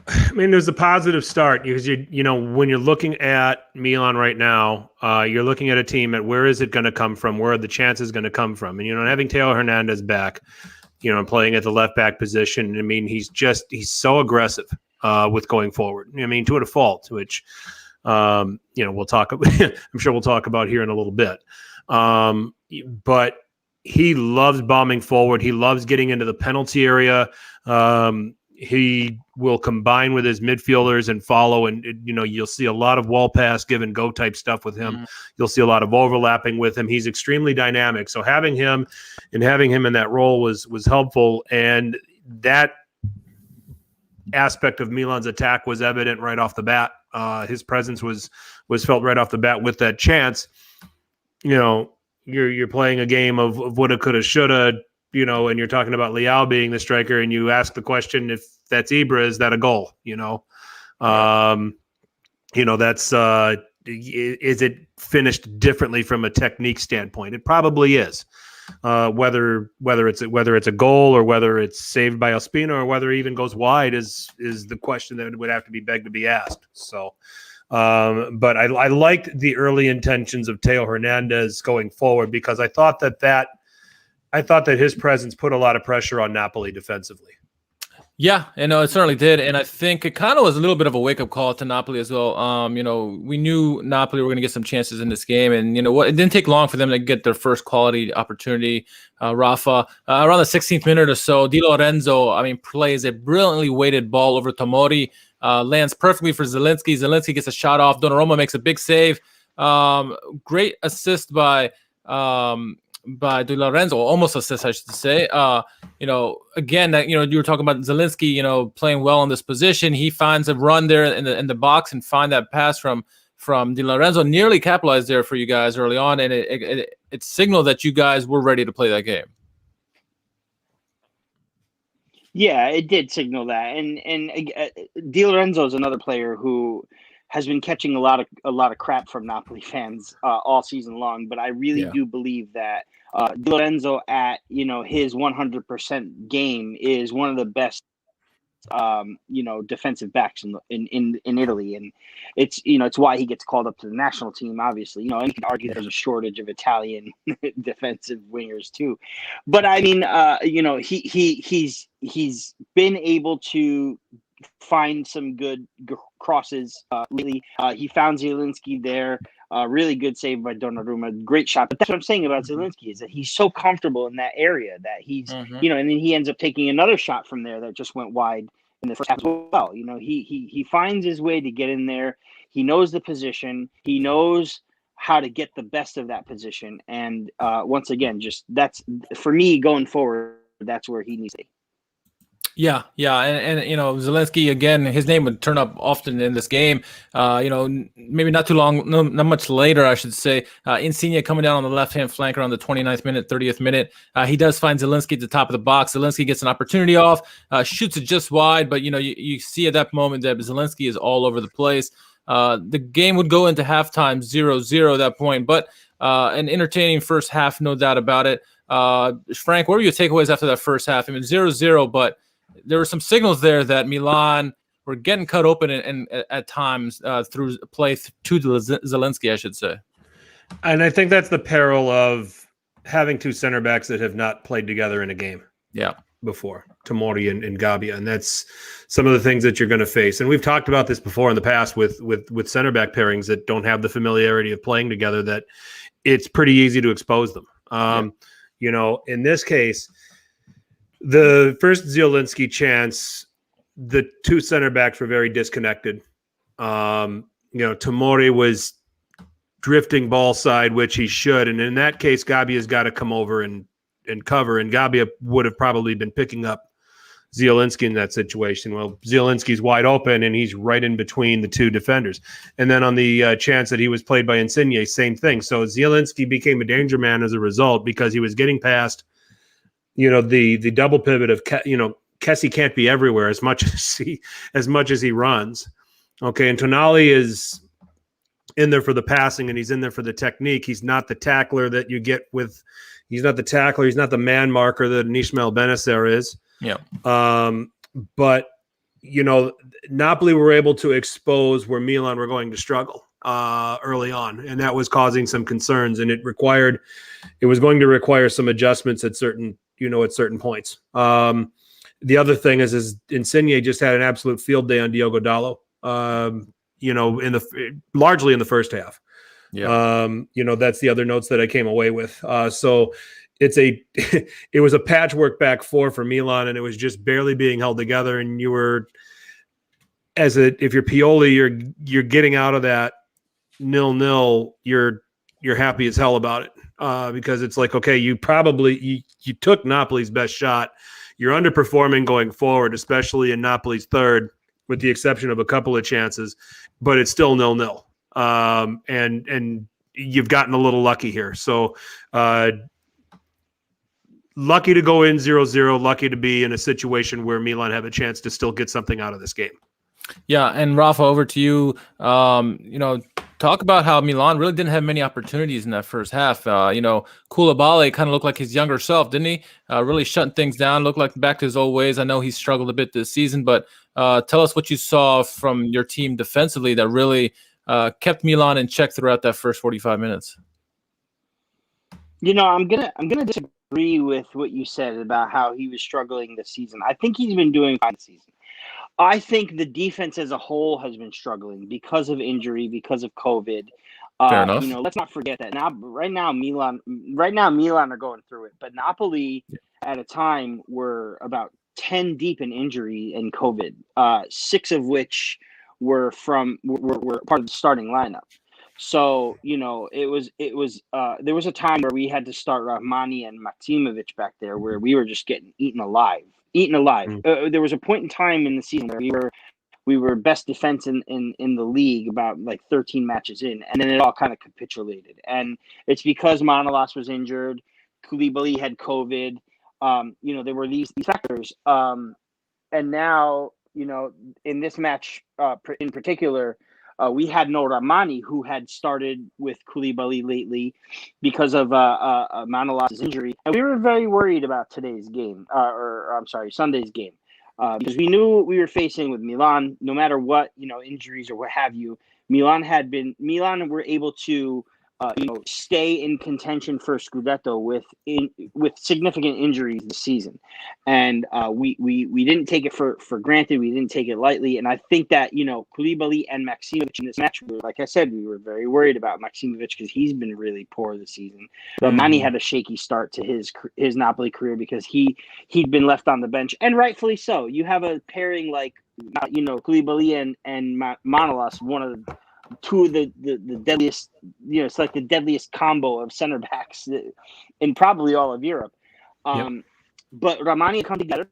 C: I mean, there's a positive start because when you're looking at Milan right now, you're looking at a team at where is it going to come from? Where are the chances going to come from? And having Theo Hernandez back, playing at the left back position. I mean, he's so aggressive with going forward. I mean, to a fault, which we'll talk. I'm sure we'll talk about here in a little bit. But he loves bombing forward. He loves getting into the penalty area. He will combine with his midfielders and follow, and you'll see a lot of wall pass, give and go type stuff with him. You'll see a lot of overlapping with him. He's extremely dynamic. So having him in that role was helpful, and that aspect of Milan's attack was evident right off the bat. His presence was felt right off the bat with that chance. You're playing a game of woulda, coulda, shoulda, and you're talking about Leao being the striker, and you ask the question, if that's Ibra, is that a goal? That's is it finished differently from a technique standpoint? It probably is. Whether it's a goal or whether it's saved by Ospina or whether it even goes wide is the question that would have to be begged to be asked. So, but I liked the early intentions of Theo Hernandez going forward, because I thought that his presence put a lot of pressure on Napoli defensively.
D: Yeah, and it certainly did, and I think it kind of was a little bit of a wake-up call to Napoli as well. We knew Napoli were going to get some chances in this game, and it didn't take long for them to get their first quality opportunity. Rafa, around the 16th minute or so, Di Lorenzo, plays a brilliantly weighted ball over Tomori, lands perfectly for Zielinski. Zielinski gets a shot off. Donnarumma makes a big save. Great assist by Di Lorenzo, almost assist, I should say. Again, that you were talking about Zielinski, playing well in this position. He finds a run there in the box and find that pass from Di Lorenzo, nearly capitalized there for you guys early on, and it signaled that you guys were ready to play that game.
E: Yeah, it did signal that, and Di Lorenzo is another player who has been catching a lot of crap from Napoli fans all season long. But I really do believe that Di Lorenzo at his 100% game is one of the best defensive backs in Italy, and it's why he gets called up to the national team. Obviously, and you can argue there's a shortage of Italian defensive wingers too. But he's been able to find some good crosses lately. He found Zielinski there. Really good save by Donnarumma. Great shot. But that's what I'm saying about Zielinski, is that he's so comfortable in that area that he's, and then he ends up taking another shot from there that just went wide in the first half as well. He finds his way to get in there. He knows the position. He knows how to get the best of that position. And once again, that's for me going forward. That's where he needs to be.
D: Yeah, and Zielinski, again, his name would turn up often in this game. Maybe not too long, not much later, I should say. Insigne coming down on the left-hand flank around the 29th minute, 30th minute. He does find Zielinski at the top of the box. Zielinski gets an opportunity off, shoots it just wide, but you see at that moment that Zielinski is all over the place. The game would go into halftime 0-0 at that point, but an entertaining first half, no doubt about it. Frank, what were your takeaways after that first half? 0-0, but there were some signals there that Milan were getting cut open and at times through play to Zielinski, I should say.
C: And I think that's the peril of having two center backs that have not played together in a game before, Tomori and Gabbia. And that's some of the things that you're going to face. And we've talked about this before in the past with center back pairings that don't have the familiarity of playing together, that it's pretty easy to expose them. In this case, the first Zielinski chance, the two center backs were very disconnected. Tomori was drifting ball side, which he should. And in that case, Gabbia's got to come over and cover. And Gabbia would have probably been picking up Zielinski in that situation. Well, Zielinski's wide open, and he's right in between the two defenders. And then on the chance that he was played by Insigne, same thing. So Zielinski became a danger man as a result, because he was getting past the double pivot of Kessie can't be everywhere as much as he runs. Okay, and Tonali is in there for the passing, and he's in there for the technique. He's not the tackler that you get with. He's not the tackler. He's not the man marker that Ismail Benacer is.
D: Yeah.
C: But Napoli were able to expose where Milan were going to struggle early on, and that was causing some concerns, and it was going to require some adjustments at certain points. The other thing is Insigne just had an absolute field day on Diogo Dallo, largely in the first half. Yeah. That's the other notes that I came away with. So it was a patchwork back four for Milan, and it was just barely being held together. And you were, if you're Pioli, you're getting out of that 0-0. You're happy as hell about it because it's like, okay, you took Napoli's best shot. You're underperforming going forward, especially in Napoli's third, with the exception of a couple of chances, but it's still 0-0. And you've gotten a little lucky here. So lucky to go in 0-0, lucky to be in a situation where Milan have a chance to still get something out of this game.
D: Yeah, and Rafa, over to you. Talk about how Milan really didn't have many opportunities in that first half. Koulibaly kind of looked like his younger self, didn't he? Really shutting things down, looked like back to his old ways. I know he's struggled a bit this season, but tell us what you saw from your team defensively that really kept Milan in check throughout that first 45 minutes.
E: I'm gonna disagree with what you said about how he was struggling this season. I think he's been doing fine this season. I think the defense as a whole has been struggling because of injury, because of COVID.
D: Fair enough.
E: Let's not forget that. Now, right now, Milan are going through it, but Napoli at a time were about 10 deep in injury and COVID, 6 of which were part of the starting lineup. So, there was a time where we had to start Rahmani and Maksimovic back there where we were just getting eaten alive. There was a point in time in the season where we were best defense in the league about like 13 matches in, and then it all kind of capitulated. And it's because Manolas was injured, Koulibaly had COVID. There were these factors. And now, in this match in particular, we had no Rahmani, who had started with Koulibaly lately because of Manolas' injury. And we were very worried about today's game, Sunday's game, because we knew we were facing with Milan, no matter what, injuries or what have you. Milan were able to stay in contention for Scudetto with significant injuries this season, and we didn't take it for granted. We didn't take it lightly, and I think that Koulibaly and Maksimovic in this match, like I said, we were very worried about Maksimovic because he's been really poor this season. Rahmani had a shaky start to his Napoli career because he'd been left on the bench, and rightfully so. You have a pairing like Koulibaly and Manolas, one of the two of the deadliest, it's like the deadliest combo of center backs in probably all of Europe. But Rahmani come together.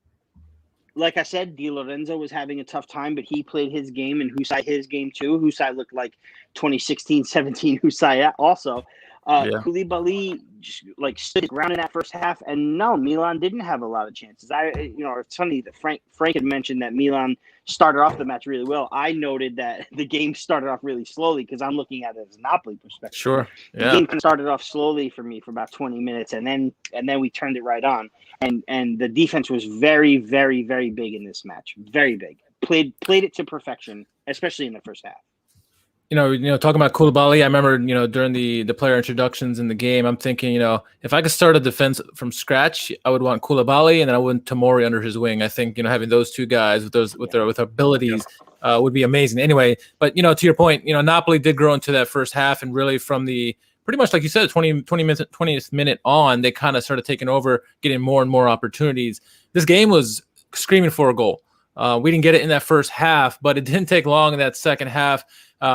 E: Like I said, Di Lorenzo was having a tough time, but he played his game, and Husai his game too. Husai looked like 2016-17 Husai also. Koulibaly stood his ground in that first half, and no, Milan didn't have a lot of chances. It's funny that Frank had mentioned that Milan started off the match really well. I noted that the game started off really slowly because I'm looking at it as a Napoli perspective.
D: Sure, yeah.
E: The game started off slowly for me for about 20 minutes, and then we turned it right on. And the defense was very, very, very big in this match. Very big. Played it to perfection, especially in the first half.
D: Talking about Koulibaly, I remember, during the player introductions in the game, I'm thinking, if I could start a defense from scratch, I would want Koulibaly, and then I would want Tomori under his wing. I think, having those two guys with their abilities would be amazing. Anyway, but to your point, Napoli did grow into that first half, and really from the pretty much like you said, 20th minute on, they kind of started taking over, getting more and more opportunities. This game was screaming for a goal. We didn't get it in that first half, but it didn't take long in that second half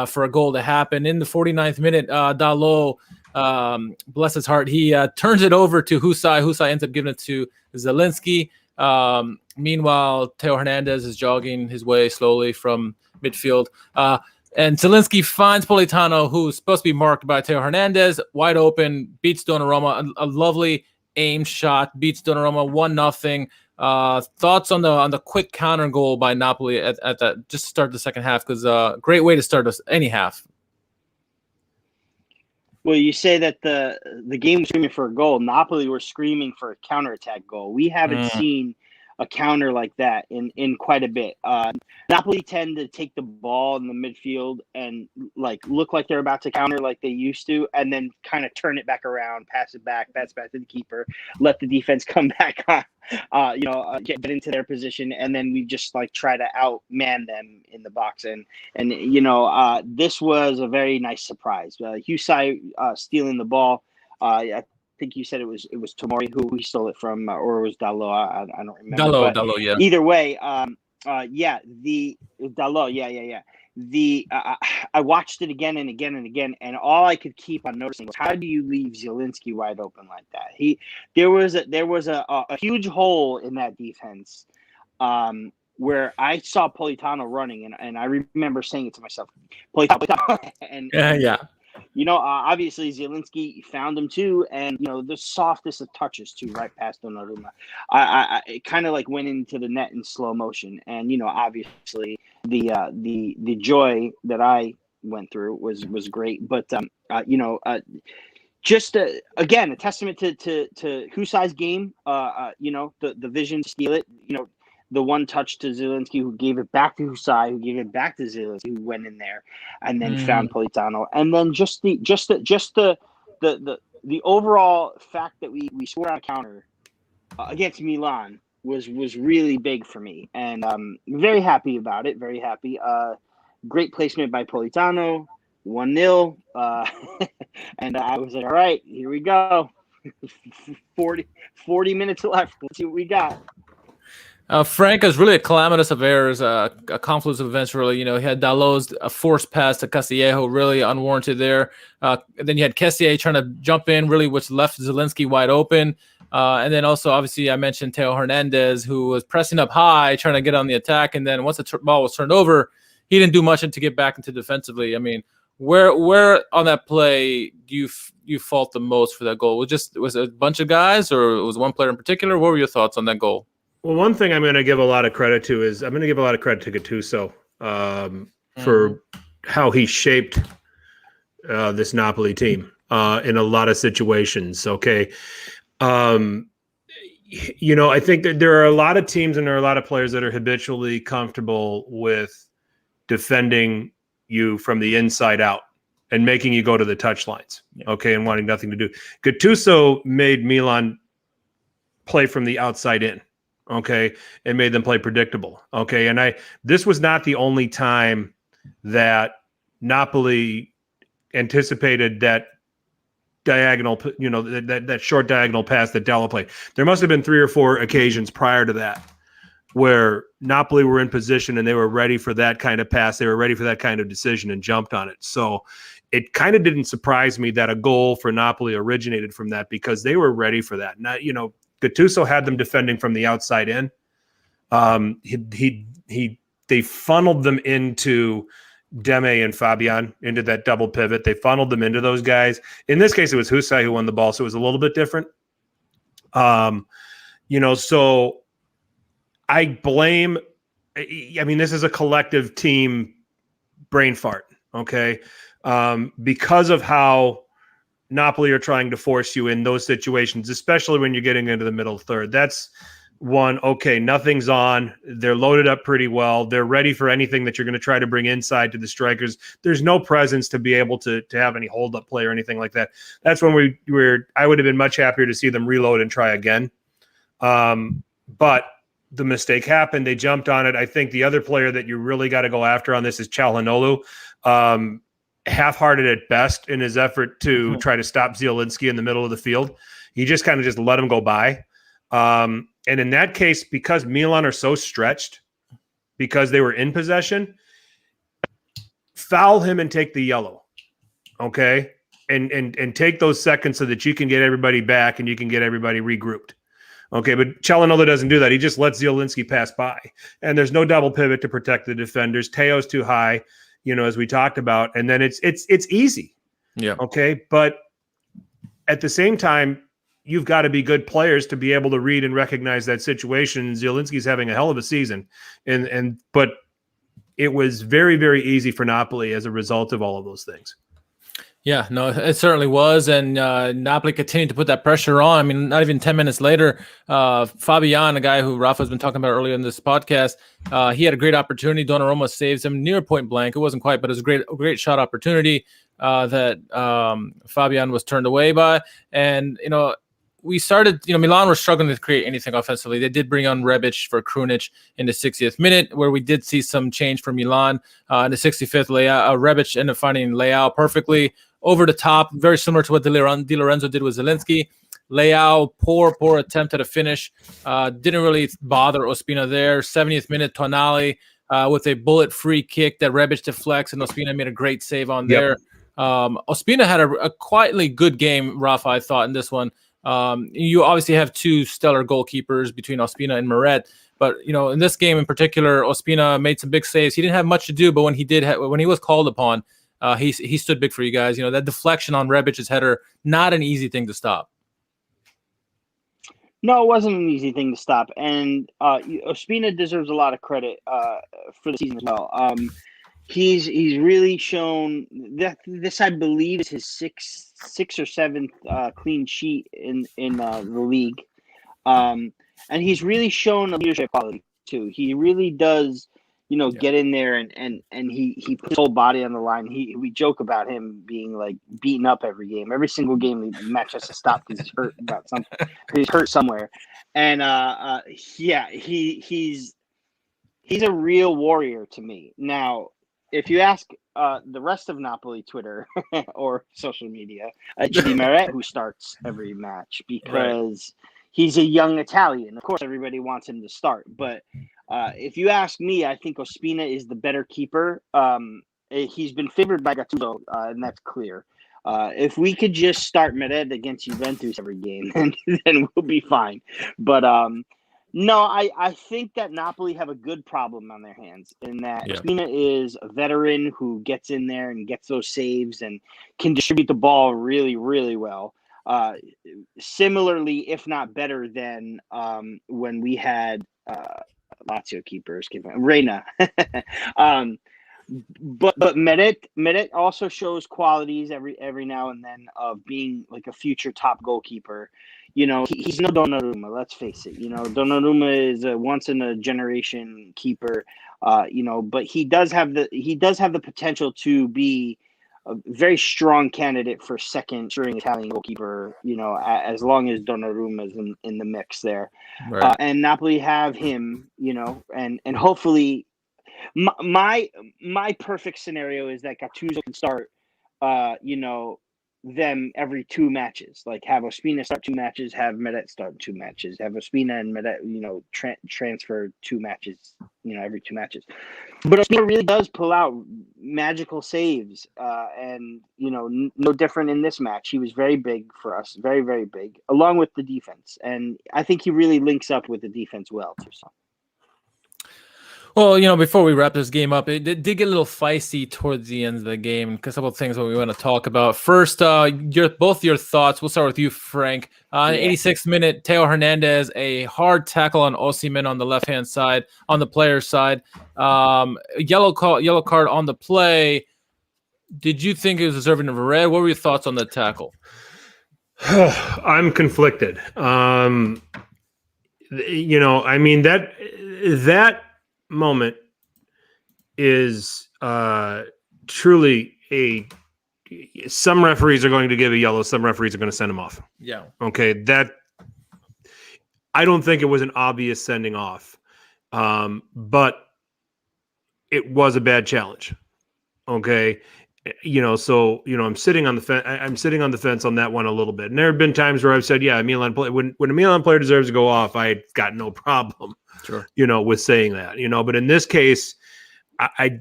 D: for a goal to happen. In the 49th minute, Dalot, bless his heart, he turns it over to Husai. Husai ends up giving it to Zielinski. Meanwhile, Theo Hernandez is jogging his way slowly from midfield. And Zielinski finds Politano, who's supposed to be marked by Theo Hernandez, wide open, beats Donnarumma. A lovely aimed shot, beats Donnarumma 1-0. Thoughts on the quick counter goal by Napoli at that just to start the second half, because great way to start any half.
E: Well, you say that the game was screaming for a goal. Napoli were screaming for a counterattack goal. We haven't seen a counter like that in quite a bit. Napoli tend to take the ball in the midfield and look like they're about to counter like they used to, and then kind of turn it back around, pass it back to the keeper, let the defense come back on, get into their position, and then we just try to outman them in the box. And this was a very nice surprise. Husai stealing the ball. I think you said it was Tomori who he stole it from, or it was Dalot. I don't remember.
D: Dalot, yeah.
E: Either way, the Dalot, yeah. I watched it again and again and again, and all I could keep on noticing was, how do you leave Zielinski wide open like that? There was a huge hole in that defense, where I saw Politano running, and I remember saying it to myself, Politano, and
D: Yeah.
E: Obviously Zielinski found him too, and the softest of touches too, right past Donnarumma. It kind of like went into the net in slow motion, and obviously the joy that I went through was great. But just again, a testament to Husai's game. The vision to steal it. The one touch to Zielinski, who gave it back to Husai, who gave it back to Zielinski, who went in there and then found Politano, and then just the overall fact that we scored on a counter against Milan was really big for me, and very happy about it. Very happy. Great placement by Politano, 1-0, and I was like, all right, here we go. 40 minutes left. Let's see what we got.
D: Frank is really a calamitous of errors, a confluence of events, really. He had Dalot's forced pass to Castillejo, really unwarranted there. Then you had Kessié trying to jump in, really, which left Zielinski wide open. And then also, obviously, I mentioned Theo Hernandez, who was pressing up high, trying to get on the attack. And then once the ball was turned over, he didn't do much to get back into defensively. I mean, where on that play do you fault the most for that goal? Was it a bunch of guys, or was one player in particular? What were your thoughts on that goal?
C: Well, one thing I'm going to give a lot of credit to is Gattuso for how he shaped this Napoli team in a lot of situations. Okay. I think that there are a lot of teams and there are a lot of players that are habitually comfortable with defending you from the inside out and making you go to the touchlines. Okay. And wanting nothing to do. Gattuso made Milan play from the outside in. Okay, and made them play predictable. Okay, and this was not the only time that Napoli anticipated that diagonal, that short diagonal pass that Dalla played. There must have been 3 or 4 occasions prior to that where Napoli were in position and they were ready for that kind of pass. They were ready for that kind of decision and jumped on it. So it kind of didn't surprise me that a goal for Napoli originated from that, because they were ready for that. Now, Gattuso had them defending from the outside in. They funneled them into Deme and Fabian, into that double pivot. They funneled them into those guys. In this case, it was Husai who won the ball, so it was a little bit different. So I blame. I mean, this is a collective team brain fart. Okay, because of how Napoli are trying to force you in those situations, especially when you're getting into the middle third. That's one. Okay, nothing's on. They're loaded up pretty well. They're ready for anything that you're going to try to bring inside to the strikers. There's no presence to be able to have any hold-up play or anything like that. That's when I would have been much happier to see them reload and try again. But the mistake happened. They jumped on it. I think the other player that you really got to go after on this is Calhanoglu. Half-hearted at best in his effort to try to stop Zielinski in the middle of the field. He just kind of just let him go by. And in that case, because Milan are so stretched, because they were in possession, foul him and take the yellow. Okay? And take those seconds so that you can get everybody back and you can get everybody regrouped. Okay, but Calhanoglu doesn't do that. He just lets Zielinski pass by. And there's no double pivot to protect the defenders. Teo's too high. As we talked about, and then it's easy. Yeah. Okay. But at the same time, you've got to be good players to be able to read and recognize that situation. Zielinski's having a hell of a season. But it was very, very easy for Napoli as a result of all of those things.
D: Yeah, no, it certainly was. And Napoli continued to put that pressure on. I mean, not even 10 minutes later, Fabian, a guy who Rafa's been talking about earlier in this podcast, he had a great opportunity. Donnarumma saves him near point blank. It wasn't quite, but it was a great shot opportunity that Fabian was turned away by. And, we started, Milan were struggling to create anything offensively. They did bring on Rebic for Krunic in the 60th minute, where we did see some change for Milan. In the 65th, Rebic ended up finding Leao perfectly over the top, very similar to what Di Lorenzo did with Zielinski. Leao, poor attempt at a finish. Didn't really bother Ospina there. 70th minute, Tonali with a bullet free kick that Rebic deflects, and Ospina made a great save on there. Ospina had a quietly good game, Rafa, I thought, in this one. You obviously have two stellar goalkeepers between Ospina and Meret, but in this game in particular, Ospina made some big saves. He didn't have much to do, but when he was called upon, he stood big for you guys. That deflection on Rebic's header, not an easy thing to stop.
E: No, it wasn't an easy thing to stop, and Ospina deserves a lot of credit for the season as well. He's really shown that this, I believe, is his sixth or seventh clean sheet in the league, and he's really shown a leadership quality too. He really does, get in there and he puts his whole body on the line. We joke about him being like beaten up every game. Every single game the match has to stop because he's hurt about something. He's hurt somewhere, and he's a real warrior to me. Now, if you ask the rest of Napoli Twitter or social media, it should be Meret who starts every match because he's a young Italian. Of course, everybody wants him to start, but if you ask me, I think Ospina is the better keeper. He's been favored by Gattuso, and that's clear. If we could just start Meret against Juventus every game, then we'll be fine. But no, I think that Napoli have a good problem on their hands in that Ospina is a veteran who gets in there and gets those saves and can distribute the ball really, really well. Similarly, if not better than when we had Lazio keepers, Reina. But Meret also shows qualities every now and then of being like a future top goalkeeper. He's no Donnarumma. Let's face it. Donnarumma is a once in a generation keeper. But he does have the potential to be a very strong candidate for second string Italian goalkeeper, as long as Donnarumma is in the mix there. Right. And Napoli have him, and hopefully my perfect scenario is that Gattuso can start, them every 2 matches. Like have Ospina start 2 matches, have Meret start 2 matches, have Ospina and Meret, transfer 2 matches, every 2 matches. But Ospina really does pull out magical saves, and no different in this match. He was very big for us, very, very big, along with the defense, and I think he really links up with the defense well too. So.
D: Well, before we wrap this game up, it did get a little feisty towards the end of the game. A couple of things that we want to talk about. First, both your thoughts. We'll start with you, Frank. 86th minute, Theo Hernandez, a hard tackle on Osimhen on the left-hand side, on the player's side. Yellow card on the play. Did you think it was deserving of a red? What were your thoughts on the tackle?
C: I'm conflicted. That moment is truly some referees are going to give a yellow, some referees are going to send him off.
D: Yeah.
C: Okay, that I don't think it was an obvious sending off, but it was a bad challenge. Okay, I'm sitting on the fence. I'm sitting on the fence on that one a little bit. And there have been times where I've said, yeah, when a Milan player deserves to go off, I got no problem. Sure. With saying that, but in this case, I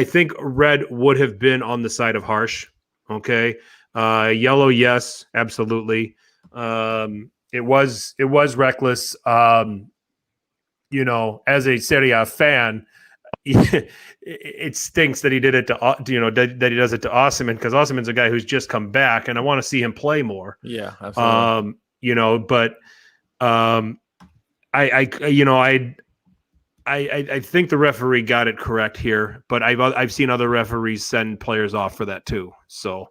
C: think red would have been on the side of harsh. Okay. Yellow. Yes, absolutely. It was reckless. As a Serie A fan, it stinks that he did it that he does it to Osimhen, because Osimhen's a guy who's just come back and I want to see him play more.
D: Yeah. Absolutely.
C: I think the referee got it correct here, but I've seen other referees send players off for that too. So,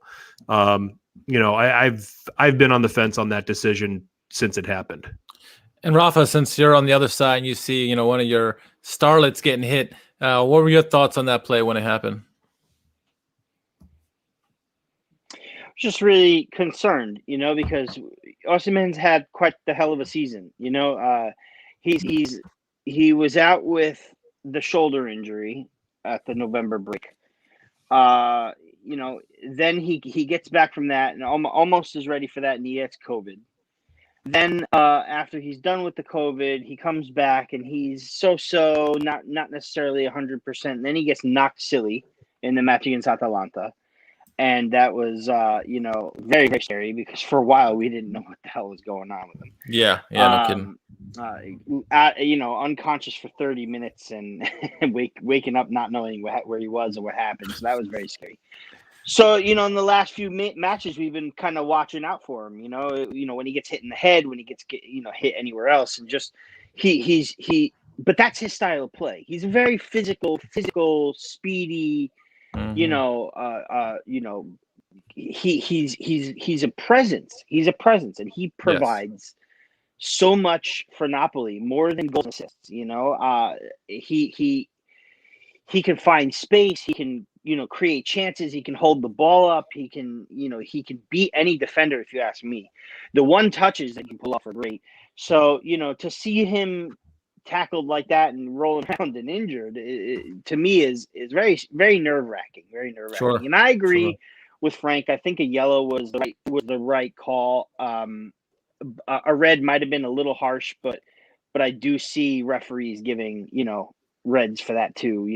C: I've been on the fence on that decision since it happened.
D: And Rafa, since you're on the other side and you see, one of your starlets getting hit, what were your thoughts on that play when it happened?
E: Just really concerned, because Osimhen's had quite the hell of a season. He was out with the shoulder injury at the November break. then he gets back from that and almost is ready for that, and he gets COVID. Then after he's done with the COVID, he comes back and he's so not necessarily 100%. Then he gets knocked silly in the match against Atalanta, and that was very, very scary because for a while we didn't know what the hell was going on with him.
D: Yeah, no kidding.
E: Unconscious for 30 minutes and waking up not knowing where he was or what happened. So that was very scary. So, in the last few matches, we've been kind of watching out for him, when he gets hit in the head, when he gets, hit anywhere else, and just but that's his style of play. He's a very physical, speedy, he's a presence. He's a presence, and he provides so much for Napoli, more than goals and assists. He can find space. He can, create chances. He can hold the ball up. He can beat any defender, if you ask me. The one touches that he can pull off are great. So, to see him tackled like that and rolling around and injured, to me is very, very nerve-wracking. Very nerve-wracking.
D: Sure.
E: And I agree with Frank. I think a yellow was the right call. A red might have been a little harsh, but I do see referees giving, reds for that too.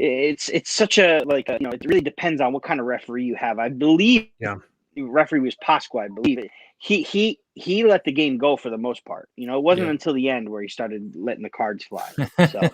E: It's such a it really depends on what kind of referee you have. I believe the referee was Pasqua. I believe it. He let the game go for the most part. It wasn't until the end where he started letting the cards fly. So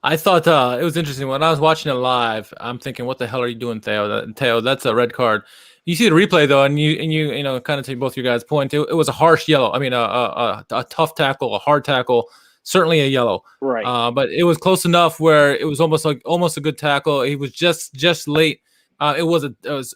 D: I thought it was interesting when I was watching it live. I'm thinking, what the hell are you doing, Theo? Theo, that's a red card. You see the replay though, and you kind of to both your guys' point, it was a harsh yellow. I mean, a tough tackle, a hard tackle. Certainly a yellow,
E: right?
D: But it was close enough where it was almost a good tackle. He was just late. It was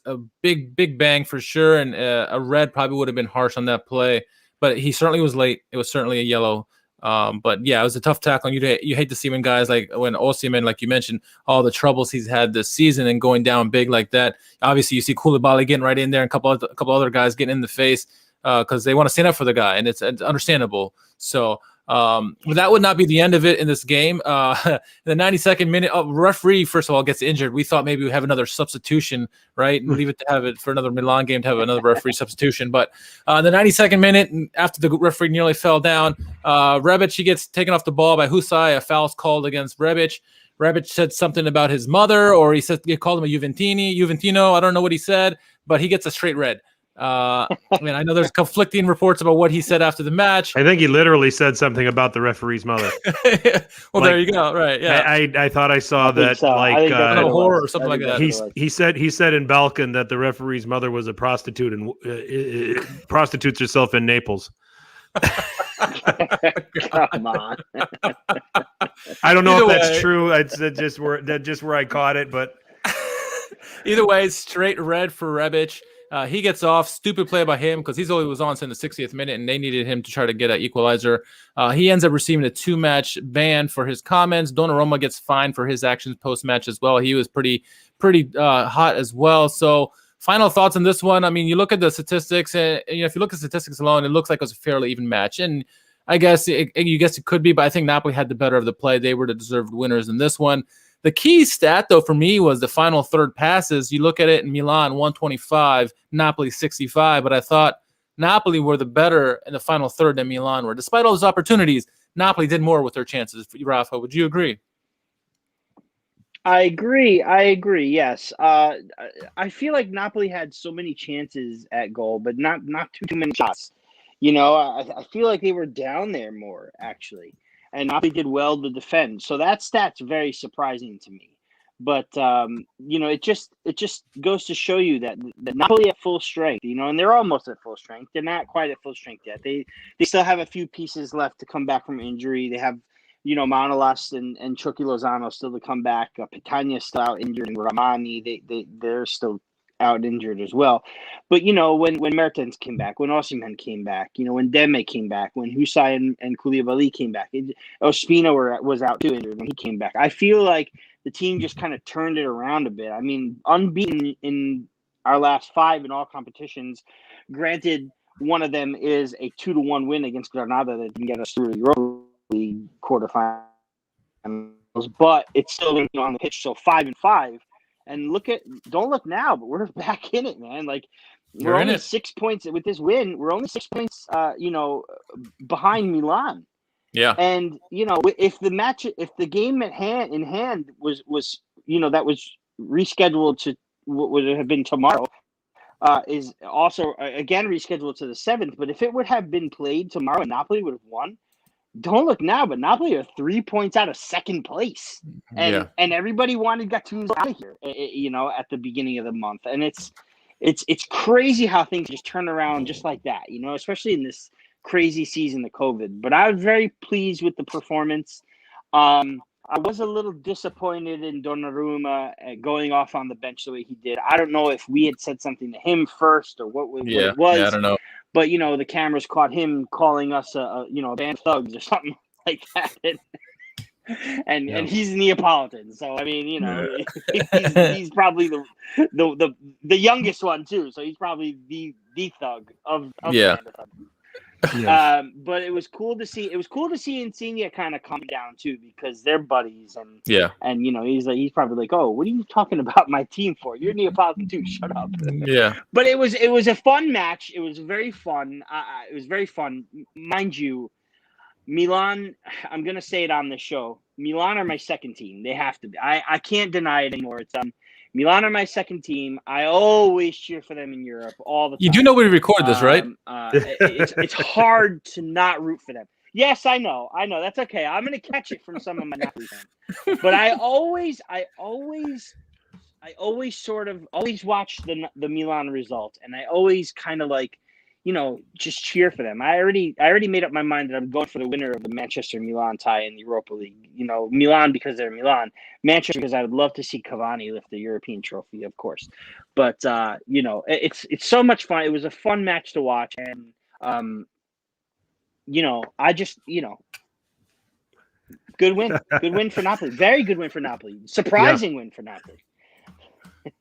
D: a big bang for sure, and a red probably would have been harsh on that play. But he certainly was late. It was certainly a yellow. But yeah, it was a tough tackle. And you hate to see when guys like when Osimhen, like you mentioned, all the troubles he's had this season and going down big like that. Obviously, you see Koulibaly getting right in there, and a couple other guys getting in the face because they want to stand up for the guy, and it's understandable. So. But that would not be the end of it in this game. In the 92nd minute, referee first of all gets injured. We thought maybe we have another substitution, right? And leave it to have it for another Milan game to have another referee substitution. But the 92nd minute, after the referee nearly fell down, Rebic, he gets taken off the ball by Husay. A foul's called against Rebic. Rebic said something about his mother, or he called him a Juventino. I don't know what he said, but he gets a straight red. I know there's conflicting reports about what he said after the match.
C: I think he literally said something about the referee's mother.
D: Well, there you go. Right. Yeah.
C: I thought I saw that
D: horror or something like that.
C: He said in Balkan that the referee's mother was a prostitute and prostitutes herself in Naples.
E: Come on.
C: I don't know if that's true. It's just where I caught it, but
D: either way, straight red for Rebic. He gets off. Stupid play by him because he's only was on in the 60th minute, and they needed him to try to get an equalizer. He ends up receiving a 2-match ban for his comments. Donnarumma gets fined for his actions post-match as well. He was pretty hot as well. So final thoughts on this one. I mean, you look at the statistics, and if you look at statistics alone, it looks like it was a fairly even match. And I guess it could be, but I think Napoli had the better of the play. They were the deserved winners in this one. The key stat, though, for me was the final third passes. You look at it in Milan, 125, Napoli 65, but I thought Napoli were the better in the final third than Milan were. Despite all those opportunities, Napoli did more with their chances. Rafa, would you agree?
E: I agree. Yes. I feel like Napoli had so many chances at goal, but not too many shots. I feel like they were down there more, actually. And Napoli did well to defend. So that stat's very surprising to me. But, it just goes to show you that Napoli at full strength, and they're almost at full strength. They're not quite at full strength yet. They still have a few pieces left to come back from injury. They have, Manolas and Chucky Lozano still to come back. Petagna's still out injured. And Ramani, they're still out injured as well. But, when Mertens came back, when Osimhen came back, when Demme came back, when Husay and Koulibaly came back, Ospina was out too injured when he came back. I feel like the team just kind of turned it around a bit. I mean, unbeaten in our last 5 in all competitions. Granted, one of them is a 2-1 win against Granada that didn't get us through the Europa League quarterfinals, but it's still on the pitch. So 5-5. And don't look now, but we're back in it, man. Like we're
D: You're in
E: only
D: it.
E: 6 points with this win. We're only 6 points, behind Milan.
D: Yeah.
E: And if the game in hand was that was rescheduled to what would have been tomorrow, is also again rescheduled to the 7th. But if it would have been played tomorrow and Napoli would have won, don't look now, but Napoli are 3 points out of second place, and everybody wanted Gattuso out of here, at the beginning of the month, and it's crazy how things just turn around just like that, especially in this crazy season of COVID. But I was very pleased with the performance. I was a little disappointed in Donnarumma going off on the bench the way he did. I don't know if we had said something to him first or what it was.
D: Yeah, I don't know.
E: But, the cameras caught him calling us a band of thugs or something like that. And he's Neapolitan. So, I mean, he's probably the youngest one, too. So he's probably the thug of band of thugs.
C: Yeah.
E: But it was cool to see. Insigne kind of come down too, because they're buddies, and he's probably like, oh, what are you talking about my team for? You're Neapolitan too. Shut up.
D: Yeah.
E: But it was a fun match. It was very fun. It was very fun, mind you. Milan, I'm gonna say it on the show. Milan are my second team. They have to be. I can't deny it anymore. It's Milan are my second team. I always cheer for them in Europe all the time.
D: You do know we record this, right?
E: It's hard to not root for them. Yes, I know. That's okay. I'm going to catch it from some of my Napoli fans. But I always sort of watch the Milan result, and I always kind of like, just cheer for them. I already made up my mind that I'm going for the winner of the Manchester-Milan tie in the Europa League. Milan because they're Milan. Manchester because I would love to see Cavani lift the European trophy, of course. But, it's so much fun. It was a fun match to watch. And, I just, good win. Good win for Napoli. Very good win for Napoli. Surprising win for Napoli. You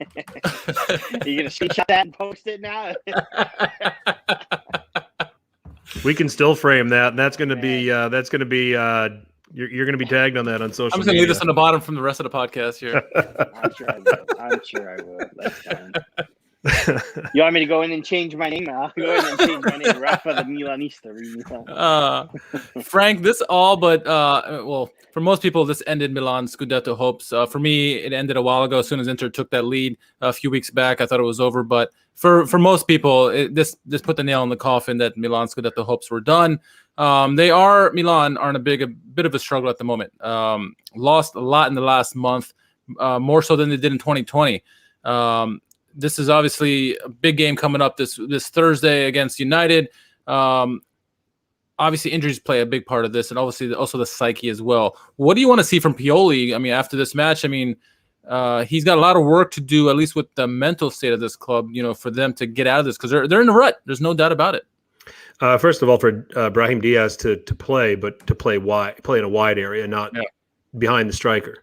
E: gonna screenshot that and post it now?
C: We can still frame that, and that's gonna be you're gonna be tagged on that on social.
D: I'm just gonna leave this on the bottom from the rest of the podcast here.
E: I'm sure I will. That's fine. You want me to go in and change my name? I'll go in and change my name. Rafa the Milanista.
D: Frank, this all but for most people, this ended Milan's Scudetto hopes. For me, it ended a while ago. As soon as Inter took that lead a few weeks back, I thought it was over. But for most people, this put the nail in the coffin that Milan's Scudetto hopes were done. Milan are in a bit of a struggle at the moment. Lost a lot in the last month, more so than they did in 2020. This is obviously a big game coming up this Thursday against United. Obviously, injuries play a big part of this, and obviously also the psyche as well. What do you want to see from Pioli? I mean, after this match, he's got a lot of work to do, at least with the mental state of this club, for them to get out of this, because they're in a rut. There's no doubt about it.
C: First of all, for Brahim Diaz to play, but to play in a wide area, not behind the striker.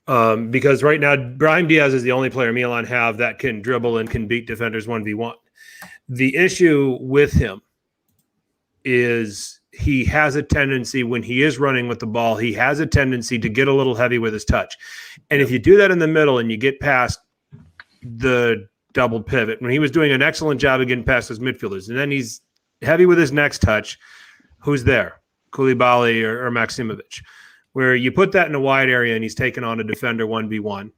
C: Because right now, Brahim Diaz is the only player Milan have that can dribble and can beat defenders 1v1. The issue with him is he has a tendency, when he is running with the ball, he has a tendency to get a little heavy with his touch. And if you do that in the middle and you get past the double pivot, when he was doing an excellent job of getting past his midfielders, and then he's heavy with his next touch, who's there? Koulibaly or Maximovic. Where you put that in a wide area and he's taking on a defender 1v1,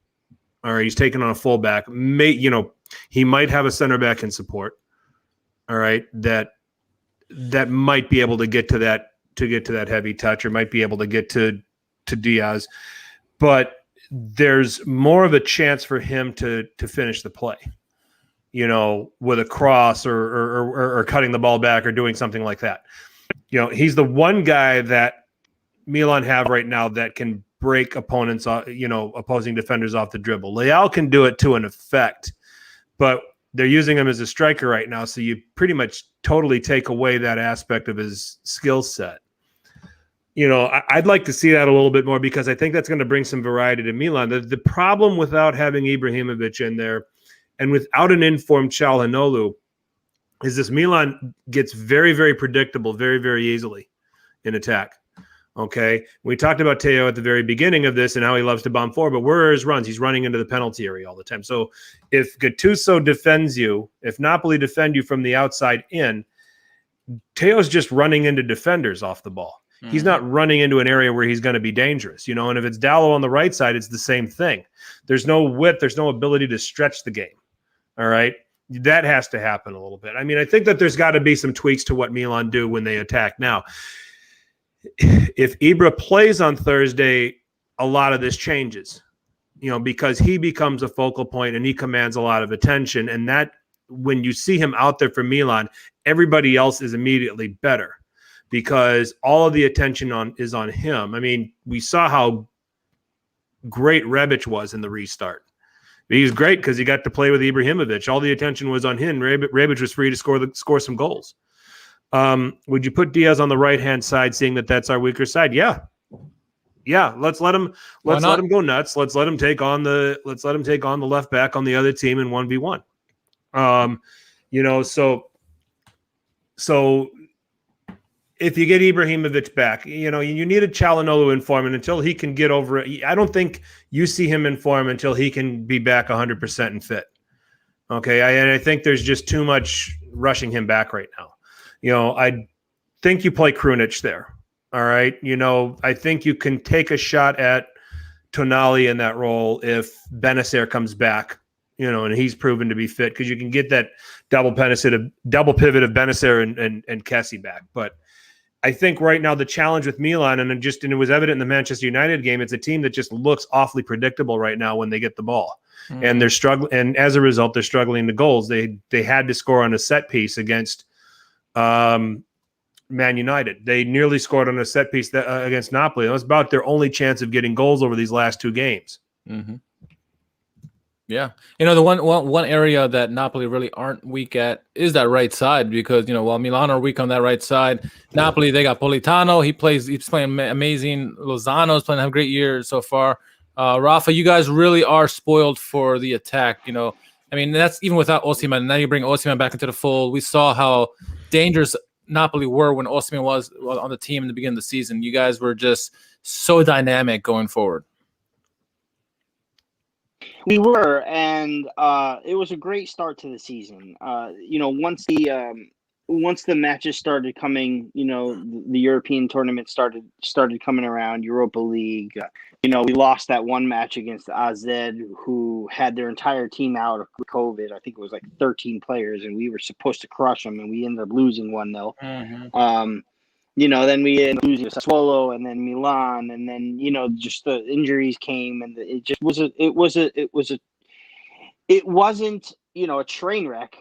C: or he's taking on a fullback, he might have a center back in support. All right, that might be able to get to that heavy touch, or might be able to get to Diaz, but there's more of a chance for him to finish the play, with a cross or cutting the ball back or doing something like that. He's the one guy that Milan have right now that can break opponents, opposing defenders off the dribble. Leao can do it to an effect, but they're using him as a striker right now, so you pretty much totally take away that aspect of his skill set. I'd like to see that a little bit more, because I think that's going to bring some variety to Milan. The problem without having Ibrahimovic in there and without an informed Çalhanoğlu is this: Milan gets very, very predictable very, very easily in attack. Okay, we talked about Teo at the very beginning of this and how he loves to bomb forward, but where are his runs? He's running into the penalty area all the time. So if Gattuso defends you, if Napoli defend you from the outside in, Teo's just running into defenders off the ball. He's not running into an area where he's going to be dangerous, and if it's Dallo on the right side, it's the same thing. There's no width. There's no ability to stretch the game. All right. That has to happen a little bit. I mean, I think that there's got to be some tweaks to what Milan do when they attack. Now, if Ibra plays on Thursday, a lot of this changes, because he becomes a focal point and he commands a lot of attention. And that when you see him out there for Milan, everybody else is immediately better because all of the attention is on him. I mean, we saw how great Rebic was in the restart. He was great because he got to play with Ibrahimovic. All the attention was on him. Rebic was free to score some goals. Would you put Diaz on the right-hand side, seeing that that's our weaker side? Yeah. Let's let him go nuts. Let's let him take on the left back on the other team in 1v1. So if you get Ibrahimovic back, you need a Çalhanoğlu in form, and until he can get over it, I don't think you see him in form until he can be back 100% and fit. Okay, and I think there's just too much rushing him back right now. I think you play Krunic there. All right, I think you can take a shot at Tonali in that role if Benacer comes back. And he's proven to be fit because you can get that double pivot of Benacer and Kessie back, but. I think right now the challenge with Milan, and it was evident in the Manchester United game, it's a team that just looks awfully predictable right now when they get the ball. And they're struggling, and as a result, they're struggling to goals. They had to score on a set piece against Man United. They nearly scored on a set piece against Napoli. That was about their only chance of getting goals over these last two games.
D: Mm-hmm. Yeah. The one area that Napoli really aren't weak at is that right side because, while Milan are weak on that right side, Napoli, they got Politano. He's playing amazing. Lozano's playing a great year so far. Rafa, you guys really are spoiled for the attack. I mean, that's even without Osimhen. Now you bring Osimhen back into the fold. We saw how dangerous Napoli were when Osimhen was on the team in the beginning of the season. You guys were just so dynamic going forward.
E: We were, and it was a great start to the season. Once the matches started coming, the European tournament started coming around, Europa League. We lost that one match against AZ, who had their entire team out of COVID. I think it was like 13 players, and we were supposed to crush them, and we ended up losing 1-0. Mm-hmm. Then we ended up losing to Sassuolo and then Milan, and then just the injuries came, and it wasn't a train wreck,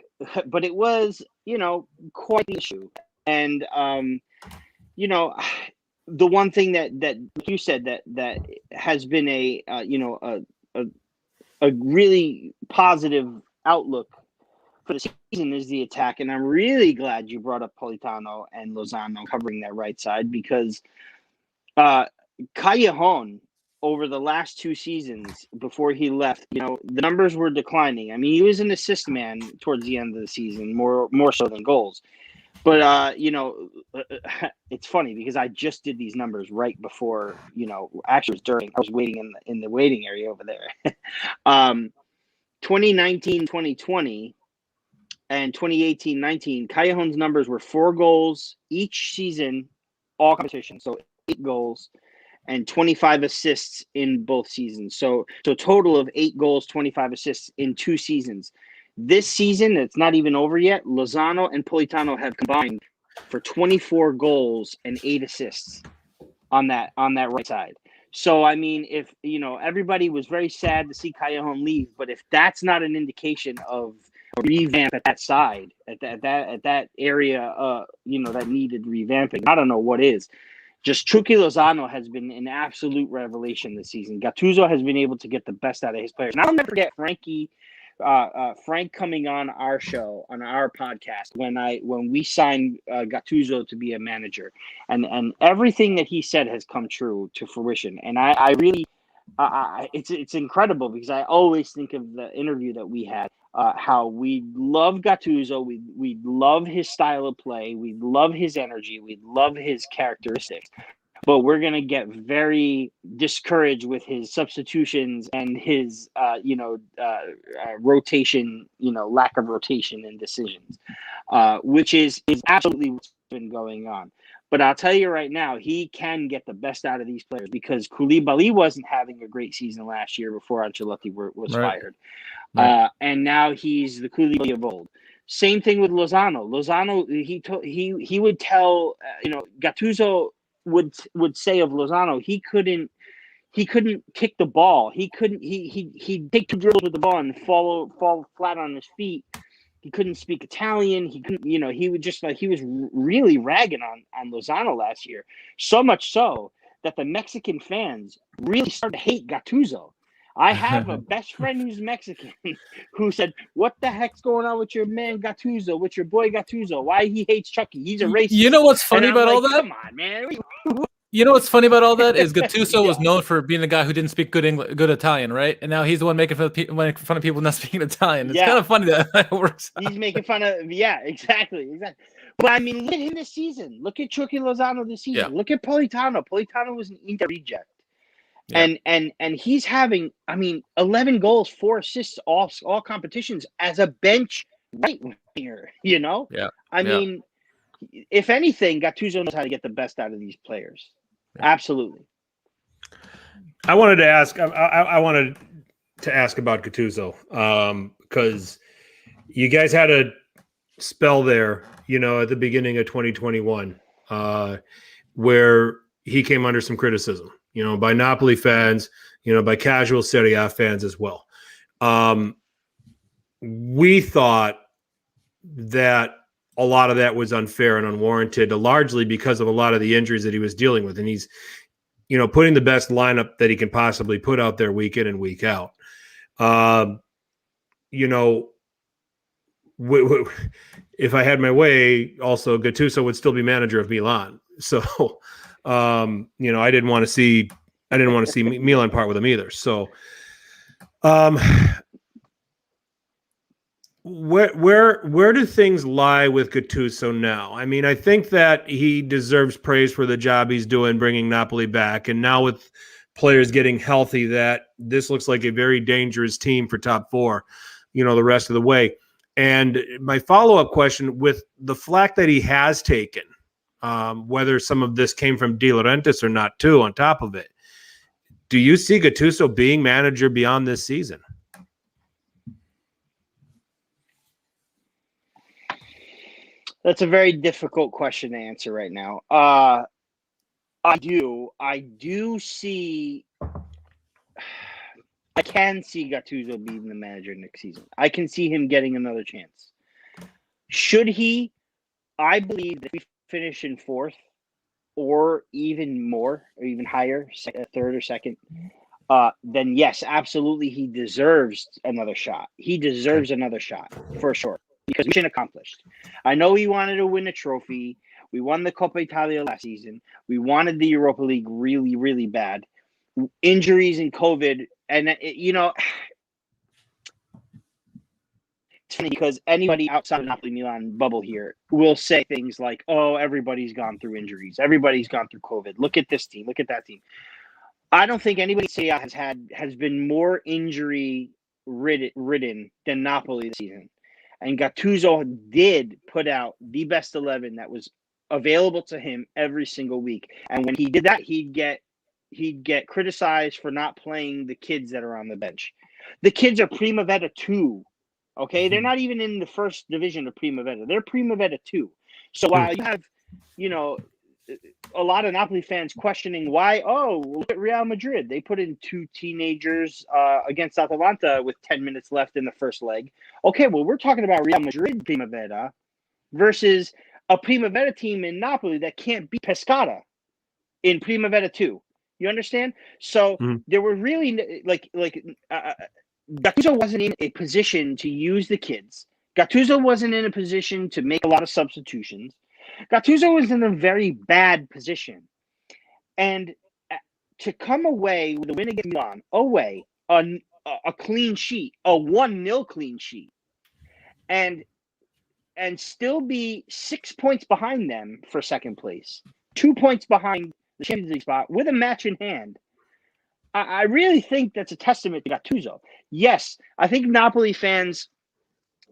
E: but it was quite an issue. And the one thing that you said that has been a really positive outlook for the season is the attack, and I'm really glad you brought up Politano and Lozano covering that right side because Callejon over the last two seasons before he left, the numbers were declining. I mean, he was an assist man towards the end of the season, more so than goals. But it's funny because I just did these numbers right before, actually it was during. I was waiting in the waiting area over there. 2019, 2020. And 2018-19, Callejon's numbers were 4 goals each season, all competitions. So 8 goals and 25 assists in both seasons. So total of 8 goals, 25 assists in 2 seasons. This season, it's not even over yet. Lozano and Politano have combined for 24 goals and 8 assists on that right side. So, I mean, if, everybody was very sad to see Callejon leave, but if that's not an indication of revamp at that side, at that area, that needed revamping, I don't know what is. Just Chucky Lozano has been an absolute revelation this season. Gattuso has been able to get the best out of his players. And I'll never forget Frank coming on our show, on our podcast, when we signed Gattuso to be a manager, and everything that he said has come true to fruition. And I really, it's incredible because I always think of the interview that we had, how we love Gattuso, we love his style of play, we love his energy, we love his characteristics. but we're going to get very discouraged with his substitutions and his, rotation, lack of rotation and decisions, which is absolutely what's been going on. But I'll tell you right now, he can get the best out of these players because Koulibaly wasn't having a great season last year before Ancelotti was fired.
D: Right.
E: And now he's the Koulibaly of old. Same thing with Lozano. Lozano, he would tell, Gattuso would say of Lozano, he couldn't kick the ball. He'd take 2 dribbles with the ball and fall flat on his feet. He couldn't speak Italian. He couldn't, he would just he was really ragging on Lozano last year. So much so that the Mexican fans really started to hate Gattuso. I have a best friend who's Mexican who said, "What the heck's going on with your man Gattuso, with your boy Gattuso? Why he hates Chucky? He's a racist."
D: You know what's funny about all that?
E: Come on, man.
D: You know what's funny about all that is Gattuso was known for being the guy who didn't speak good Italian, right? And now he's the one making fun of people not speaking Italian. It's kind of funny that it works.
E: He's making fun of, exactly. But I mean, look at him this season. Look at Chucky Lozano this season. Look at Politano. Politano was an Inter reject. Yeah. And he's having, 11 goals, 4 assists, all competitions as a bench right winger,
D: Yeah.
E: I mean, if anything, Gattuso knows how to get the best out of these players. Yeah. Absolutely.
C: I wanted to ask about Gattuso because you guys had a spell there, at the beginning of 2021 where he came under some criticism. By Napoli fans, by casual Serie A fans as well. We thought that a lot of that was unfair and unwarranted, largely because of a lot of the injuries that he was dealing with. And he's, putting the best lineup that he can possibly put out there week in and week out. If I had my way, also Gattuso would still be manager of Milan. So, I didn't want to see Milan part with him either. So, where do things lie with Gattuso now? I mean, I think that he deserves praise for the job he's doing, bringing Napoli back, and now with players getting healthy, that this looks like a very dangerous team for top 4, the rest of the way. And my follow-up question, with the flack that he has taken, whether some of this came from De Laurentiis or not, too, on top of it, do you see Gattuso being manager beyond this season?
E: That's a very difficult question to answer right now. I do see. I can see Gattuso being the manager next season. I can see him getting another chance. Should he? I believe that if we finish in 4th, or even more, or even higher, 3rd or 2nd, then yes, absolutely, he deserves another shot. He deserves another shot for sure, because mission accomplished. I know he wanted to win a trophy. We won the Coppa Italia last season. We wanted the Europa League really, really bad. Injuries and COVID, and it's funny because anybody outside of Napoli Milan bubble here will say things like, "Oh, everybody's gone through injuries. Everybody's gone through COVID. Look at this team. Look at that team." I don't think anybody has been more injury ridden than Napoli this season. And Gattuso did put out the best 11 that was available to him every single week. And when he did that, he'd get criticized for not playing the kids that are on the bench. The kids are Primavera 2. Okay, they're not even in the first division of Primavera. They're Primavera 2. So while you have, a lot of Napoli fans questioning why, look at Real Madrid. They put in 2 teenagers against Atalanta with 10 minutes left in the first leg. Okay, well, we're talking about Real Madrid Primavera versus a Primavera team in Napoli that can't beat Pescara in Primavera 2. You understand? So there were really Gattuso wasn't in a position to use the kids. Gattuso wasn't in a position to make a lot of substitutions. Gattuso was in a very bad position. And to come away with a win against Milan, a clean sheet, a 1-0 clean sheet, and still be 6 points behind them for second place, 2 points behind the Champions League spot with a match in hand. I really think that's a testament to Gattuso. Yes, I think Napoli fans,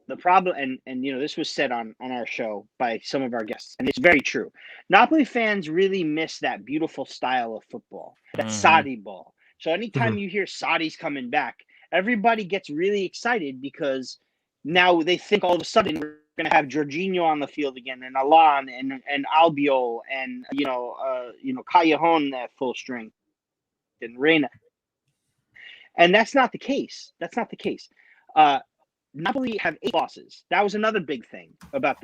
E: the problem, and this was said on our show by some of our guests, and it's very true. Napoli fans really miss that beautiful style of football, that Sarri ball. So anytime you hear Sarri's coming back, everybody gets really excited because now they think all of a sudden we're going to have Jorginho on the field again, and Alan and Albiol and Callejon at full strength and Reina. And that's not the case. Napoli have 8 losses. That was another big thing about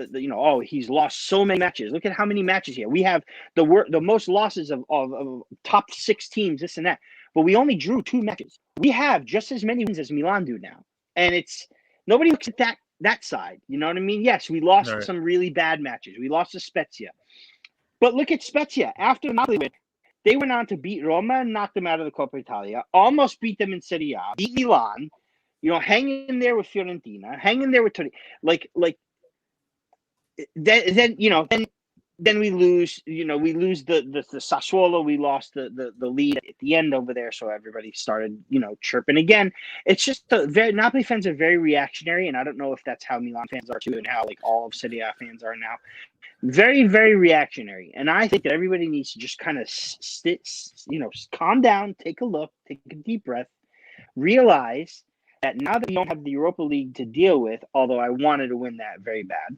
E: he's lost so many matches. Look at how many matches here. We have the most losses of top 6 teams, this and that. But we only drew 2 matches. We have just as many wins as Milan do now. And nobody looks at that side. You know what I mean? Yes, we lost some really bad matches. We lost to Spezia. But look at Spezia. After the Napoli win, they went on to beat Roma and knock them out of the Coppa Italia, almost beat them in Serie A, beat Milan, hang in there with Fiorentina, hang in there with Torino. Then we lose, we lose the Sassuolo. We lost the lead at the end over there. So everybody started, chirping again. It's just Napoli fans are very reactionary. And I don't know if that's how Milan fans are too, and how all of Serie A fans are now. Very, very reactionary. And I think that everybody needs to just kind of calm down, take a look, take a deep breath, realize that now that we don't have the Europa League to deal with, although I wanted to win that very bad,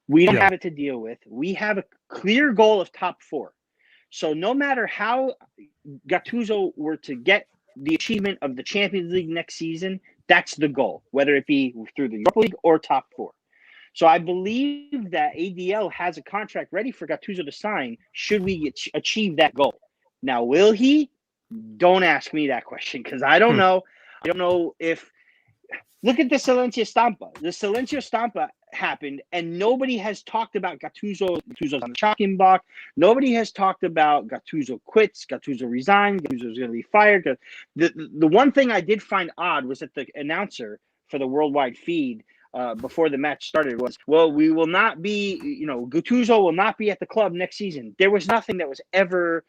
E: we don't have it to deal with. We have a clear goal of top 4. So no matter how Gattuso were to get the achievement of the Champions League next season, that's the goal, whether it be through the Europa League or top 4. So I believe that ADL has a contract ready for Gattuso to sign should we achieve that goal. Now, will he? Don't ask me that question because I don't know. I don't know if – look at the Silencio Stampa. The Silencio Stampa happened, and nobody has talked about Gattuso. Gattuso's on the chopping block. Nobody has talked about Gattuso quits, Gattuso resigns, Gattuso's going to be fired. The one thing I did find odd was that the announcer for the worldwide feed before the match started was, well, we will not be, Gattuso will not be at the club next season. There was nothing that was ever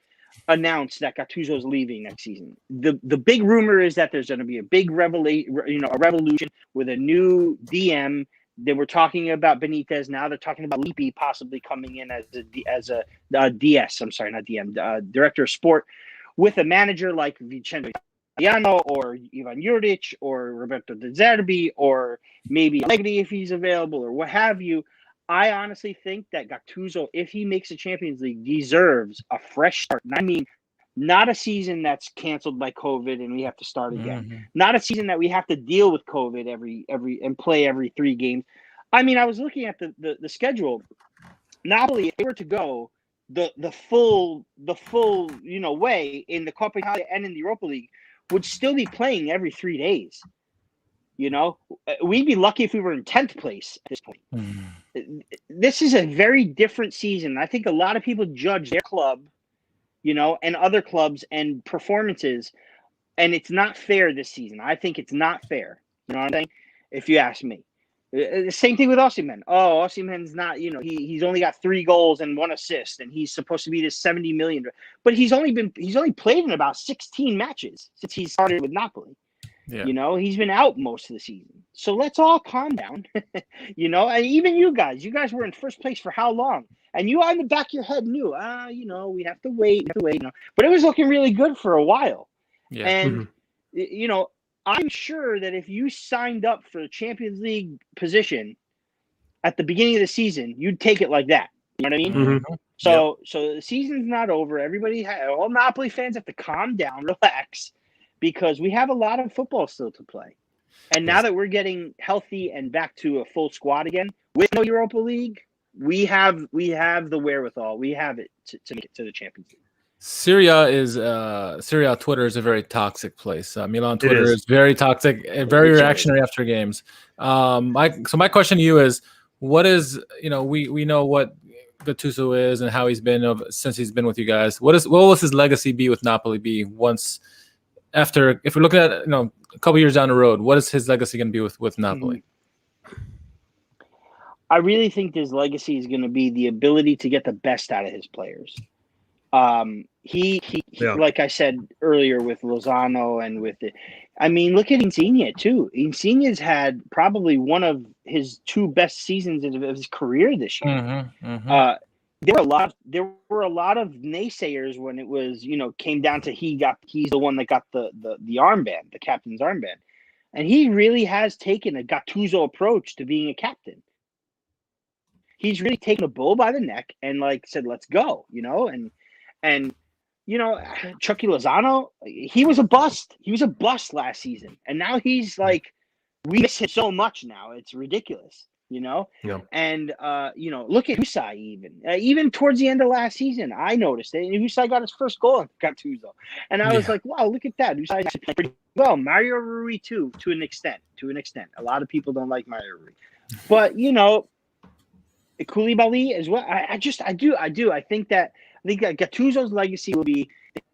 E: announced that Gattuso is leaving next season. The big rumor is that there's going to be a big revolution with a new DM. They were talking about Benitez. Now they're talking about Lippi possibly coming in as a DS. I'm sorry, not DM, director of sport, with a manager like Vincenzo Italiano or Ivan Juric or Roberto De Zerbi or maybe Allegri if he's available or what have you. I honestly think that Gattuso, if he makes the Champions League, deserves a fresh start. And I mean, not a season that's canceled by COVID and we have to start again. Mm-hmm. Not a season that we have to deal with COVID every and play every 3 games. I mean, I was looking at the schedule. Napoli, if they were to go the full way in the Coppa Italia and in the Europa League, would still be playing every 3 days. We'd be lucky if we were in 10th place at this point. This is a very different season. I think a lot of people judge their club, and other clubs and performances, and it's not fair this season. I think it's not fair. You know what I'm saying? If you ask me. The same thing with Osimhen. Oh, Osimhen's not, he's only got 3 goals and 1 assist, and he's supposed to be this 70 million. But he's only played in about 16 matches since he started with Napoli. Yeah. He's been out most of the season. So let's all calm down. And even you guys were in first place for how long? And you on the back of your head knew, we have to wait. But it was looking really good for a while. Yeah. And, I'm sure that if you signed up for a Champions League position at the beginning of the season, you'd take it like that. You know what I mean? Mm-hmm. So the season's not over. All Napoli fans have to calm down, relax, because we have a lot of football still to play. And now that we're getting healthy and back to a full squad again with no Europa League, we have the wherewithal. We have it to make it to the Champions League.
D: Serie A Twitter is a very toxic place. Milan Twitter is very toxic and very reactionary after games. So my question to you is, what is, we know what Gattuso is and how he's been since he's been with you guys. What will his legacy be with Napoli be once after, if we're looking at, a couple years down the road, what is his legacy going to be with Napoli?
E: I really think his legacy is going to be the ability to get the best out of his players. He like I said earlier with Lozano and with it. I mean, look at Insigne too. Insigne's had probably one of his 2 best seasons of his career this year. There were a lot of naysayers when it was, came down to he's the one that got the armband, the captain's armband. And he really has taken a Gattuso approach to being a captain. He's really taken a bull by the neck and said, let's go, and Chucky Lozano, he was a bust. He was a bust last season. And now he's we miss him so much now. It's ridiculous, Yeah. And, look at Husai even towards the end of last season, I noticed it. And Husai got his first goal and Gattuso. And I was like, wow, look at that. Husai played pretty well. Mario Rui too, to an extent. A lot of people don't like Mario Rui. But, Koulibaly as well. I do. I think that Gattuso's legacy will be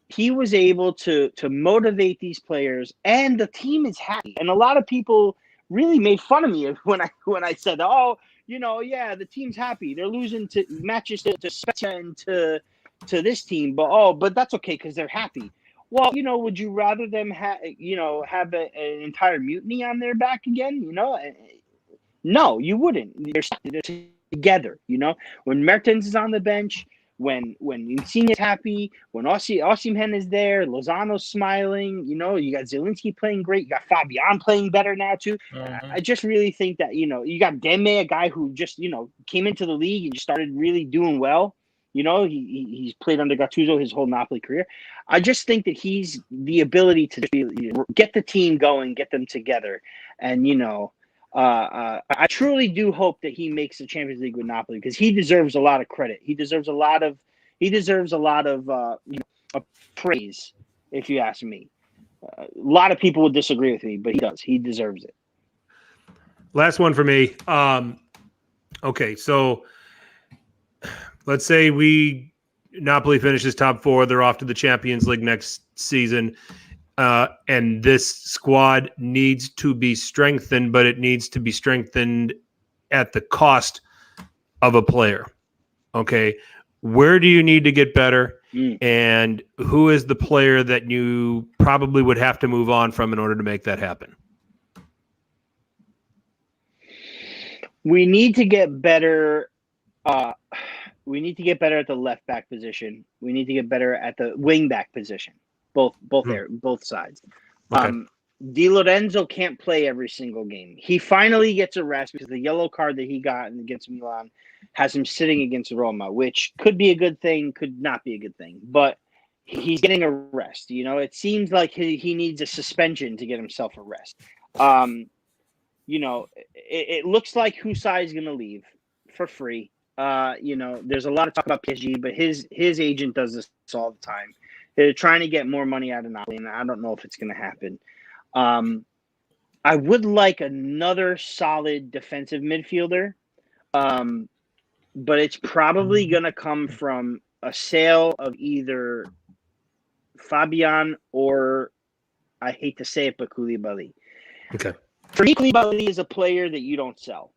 E: he was able to motivate these players, and the team is happy. And a lot of people really made fun of me when I said, the team's happy. They're losing to matches to Spezia and to this team, but that's okay because they're happy. Well, would you rather them have an entire mutiny on their back again? No, you wouldn't. They're together, when Mertens is on the bench, when Insigne is happy, when Osimhen is there, Lozano's smiling, you got Zielinski playing great, you got Fabian playing better now too. I just really think that, you got Demme, a guy who just, came into the league and just started really doing well. He's played under Gattuso his whole Napoli career. I just think that he's the ability to get the team going, get them together. And, I truly do hope that he makes the Champions League with Napoli because he deserves a lot of credit. He deserves a lot of praise, if you ask me. A lot of people would disagree with me, but he does. He deserves it.
C: Last one for me. Okay, so let's say Napoli finishes top 4. They're off to the Champions League next season. And this squad needs to be strengthened, but it needs to be strengthened at the cost of a player. Okay. Where do you need to get better? And who is the player that you probably would have to move on from in order to make that happen?
E: We need to get better. We need to get better at the left back position. We need to get better at the wing back position. Both sides.
C: Okay.
E: Di Lorenzo can't play every single game. He finally gets a rest because the yellow card that he got against Milan has him sitting against Roma, which could be a good thing, could not be a good thing. But he's getting a rest. It seems like he needs a suspension to get himself a rest. It looks like Husai is going to leave for free. There's a lot of talk about PSG, but his agent does this all the time. They're trying to get more money out of Napoli, and I don't know if it's going to happen. I would like another solid defensive midfielder, but it's probably going to come from a sale of either Fabian or, I hate to say it, but Koulibaly.
C: Okay.
E: For me, Koulibaly is a player that you don't sell.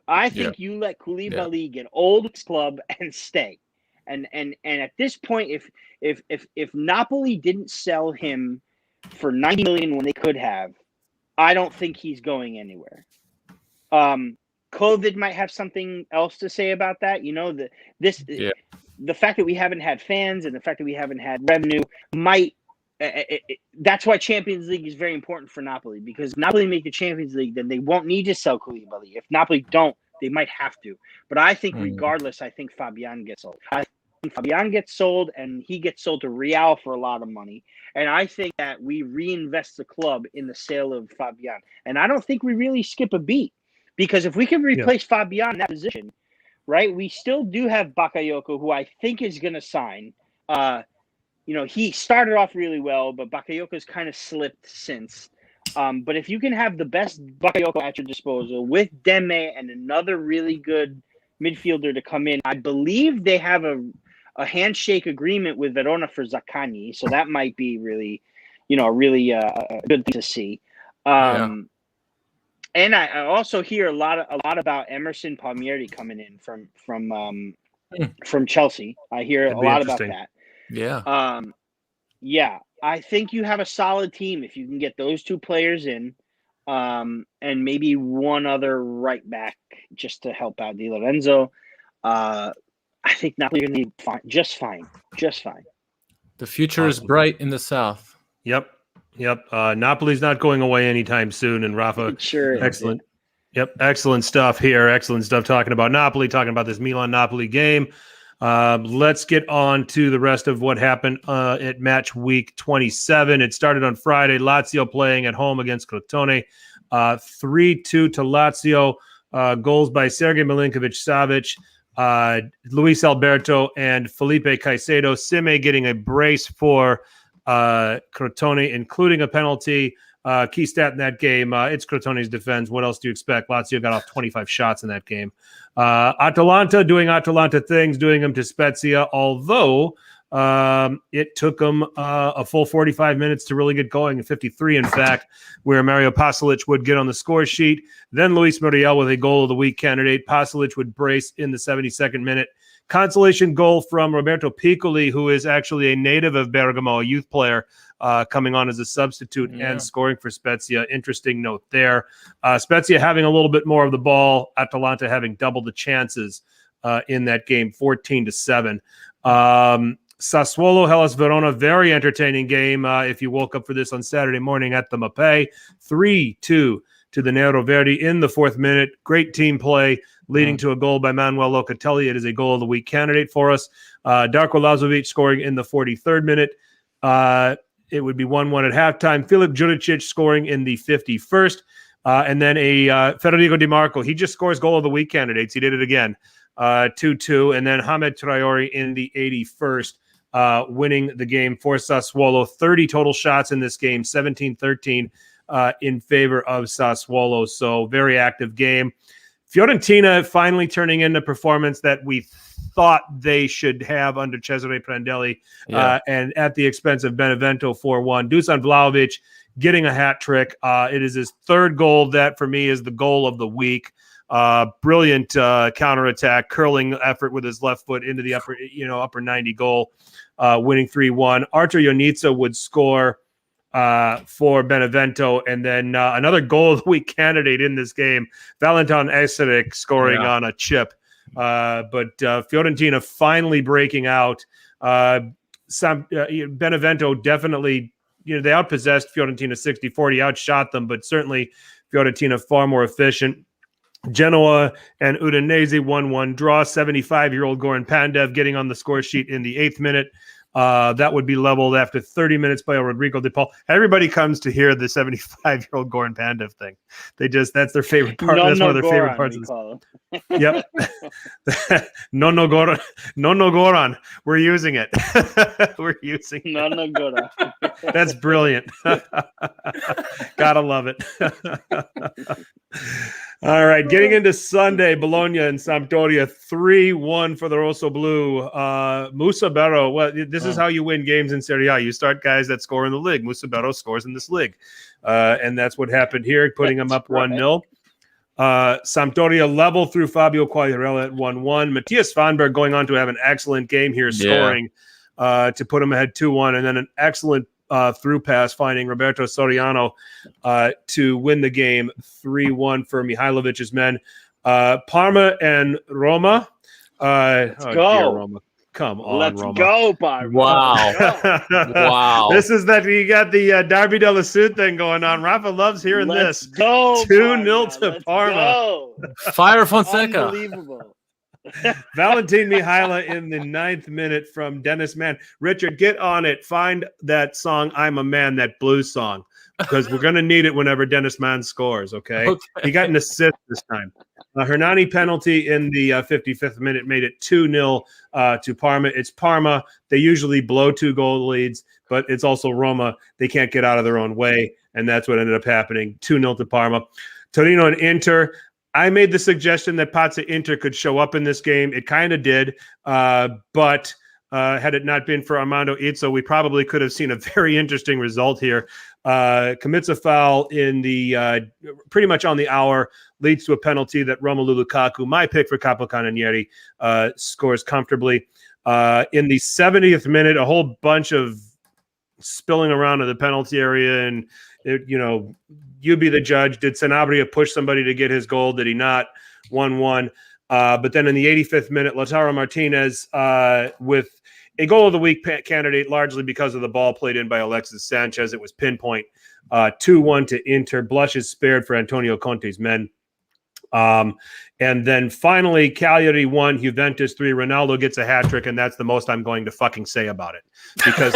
E: I think you let Koulibaly get old with club and stay. And at this point, if Napoli didn't sell him for 90 million when they could have, I don't think he's going anywhere. COVID might have something else to say about that. The fact that we haven't had fans and the fact that we haven't had revenue might. That's why Champions League is very important for Napoli, because if Napoli make the Champions League, then they won't need to sell Koulibaly. If Napoli don't, they might have to. But I think regardless, I think Fabian gets sold. I think Fabian gets sold, and he gets sold to Real for a lot of money. And I think that we reinvest the club in the sale of Fabian. And I don't think we really skip a beat, because if we can replace Fabian in that position, right, we still do have Bakayoko, who I think is going to sign. He started off really well, but Bakayoko's kind of slipped since. But if you can have the best Bakayoko at your disposal with Demme and another really good midfielder to come in, I believe they have a handshake agreement with Verona for Zaccagni, so that might be really, a good thing to see. And I also hear a lot about Emerson Palmieri coming in from Chelsea. I hear a lot about that.
D: Yeah.
E: Yeah, I think you have a solid team if you can get those two players in, and maybe one other right back just to help out Di Lorenzo. I think Napoli are going to be fine, just fine.
D: The future is
C: Awesome.
D: bright in the South.
C: Yep. Napoli's not going away anytime soon. And Rafa,
E: It sure is.
C: excellent. Yep, excellent stuff here. Excellent stuff talking about Napoli, talking about this Milan-Napoli game. Let's get on to the rest of what happened at match week 27. It started on Friday. Lazio playing at home against Crotone. 3-2 to Lazio. Goals by Sergej Milinkovic-Savic, Luis Alberto, and Felipe Caicedo. Sime getting a brace for Crotone, including a penalty. Key stat in that game, it's Crotone's defense. What else do you expect? Lazio got off 25 shots in that game. Atalanta doing Atalanta things, doing them to Spezia, although it took them a full 45 minutes to really get going, 53 in fact, where Mario Pasalic would get on the score sheet. Then Luis Muriel with a goal of the week candidate. Pasalic would brace in the 72nd minute. Consolation goal from Roberto Piccoli, who is actually a native of Bergamo, a youth player, coming on as a substitute and scoring for Spezia. Interesting note there. Spezia having a little bit more of the ball. Atalanta having double the chances in that game, 14-7. Sassuolo, Hellas Verona, very entertaining game. If you woke up for this on Saturday morning at the Mapei, 3-2 to the Nero Verdi in the 4th minute. Great team play, leading to a goal by Manuel Locatelli. It is a goal of the week candidate for us. Darko Lazovic scoring in the 43rd minute. It would be 1-1 at halftime. Filip Juricic scoring in the 51st. And then Federico Di Marco. He just scores goal of the week candidates. He did it again. 2-2. And then Hamed Traore in the 81st, winning the game for Sassuolo. 30 total shots in this game, 17-13 in favor of Sassuolo. So very active game. Fiorentina finally turning in a performance that we thought they should have under Cesare Prandelli, and at the expense of Benevento 4-1. Dusan Vlahovic getting a hat trick. It is his 3rd goal. That for me is the goal of the week. Brilliant counterattack, curling effort with his left foot into the upper 90 goal, winning 3-1. Artur Ionita would score for Benevento, and then another goal of the week candidate in this game, Valentin Eseric scoring on a chip. But Fiorentina finally breaking out. Benevento definitely, they outpossessed Fiorentina 60-40, outshot them, but certainly Fiorentina far more efficient. Genoa and Udinese 1-1 draw. 75-year-old Goran Pandev getting on the score sheet in the 8th minute. That would be leveled after 30 minutes by Rodrigo De Paul. Everybody comes to hear the 75-year-old Goran Pandev thing. That's their favorite part. That's one of their favorite parts. Yep. No Goran. We're using it. We're using it.
E: No Goran.
C: That's brilliant. Gotta love it. All right, getting into Sunday, Bologna and Sampdoria, 3-1 for the Rosso Blu. Musa Barrow, well, this is how you win games in Serie A. You start guys that score in the league. Musa Barrow scores in this league. And that's what happened here, putting them up 1-0. Sampdoria level through Fabio Quagliarella at 1-1. Matthias Svanberg going on to have an excellent game here, scoring to put them ahead 2-1. And then an excellent through pass, finding Roberto Soriano to win the game 3-1 for Mihailovic's men. Parma and Roma.
E: Let's go.
C: Roma. Come on,
E: Let's
C: Roma.
E: go, Parma.
D: Wow. Wow.
C: This is that you got the Derby della Sud thing going on. Rafa loves hearing
E: Let's
C: this.
E: Go,
C: 2-0 to
E: Let's
C: Parma.
E: Go.
D: Fire Fonseca.
E: Unbelievable.
C: Valentin Mihaila in the 9th minute from Dennis Mann. Richard, get on it. Find that song, I'm a Man, that blues song, because we're going to need it whenever Dennis Mann scores, okay? He got an assist this time. Hernani penalty in the 55th minute made it 2-0 to Parma. It's Parma. They usually blow 2-goal leads, but it's also Roma. They can't get out of their own way, and that's what ended up happening. 2-0 to Parma. Torino and Inter. I made the suggestion that Pazza Inter could show up in this game. It kind of did, but had it not been for Armando Izzo, we probably could have seen a very interesting result here. Commits a foul in the pretty much on the hour, leads to a penalty that Romelu Lukaku, my pick for Capocannonieri, scores comfortably. In the 70th minute, a whole bunch of spilling around in the penalty area, and you be the judge. Did Sanabria push somebody to get his goal? Did he not? 1-1. But then in the 85th minute, Lautaro Martinez with a goal of the week candidate, largely because of the ball played in by Alexis Sanchez. It was pinpoint. 2-1 to Inter. Blushes spared for Antonio Conte's men. And then finally, Cagliari 1, Juventus 3. Ronaldo gets a hat trick, and that's the most I'm going to fucking say about it. Because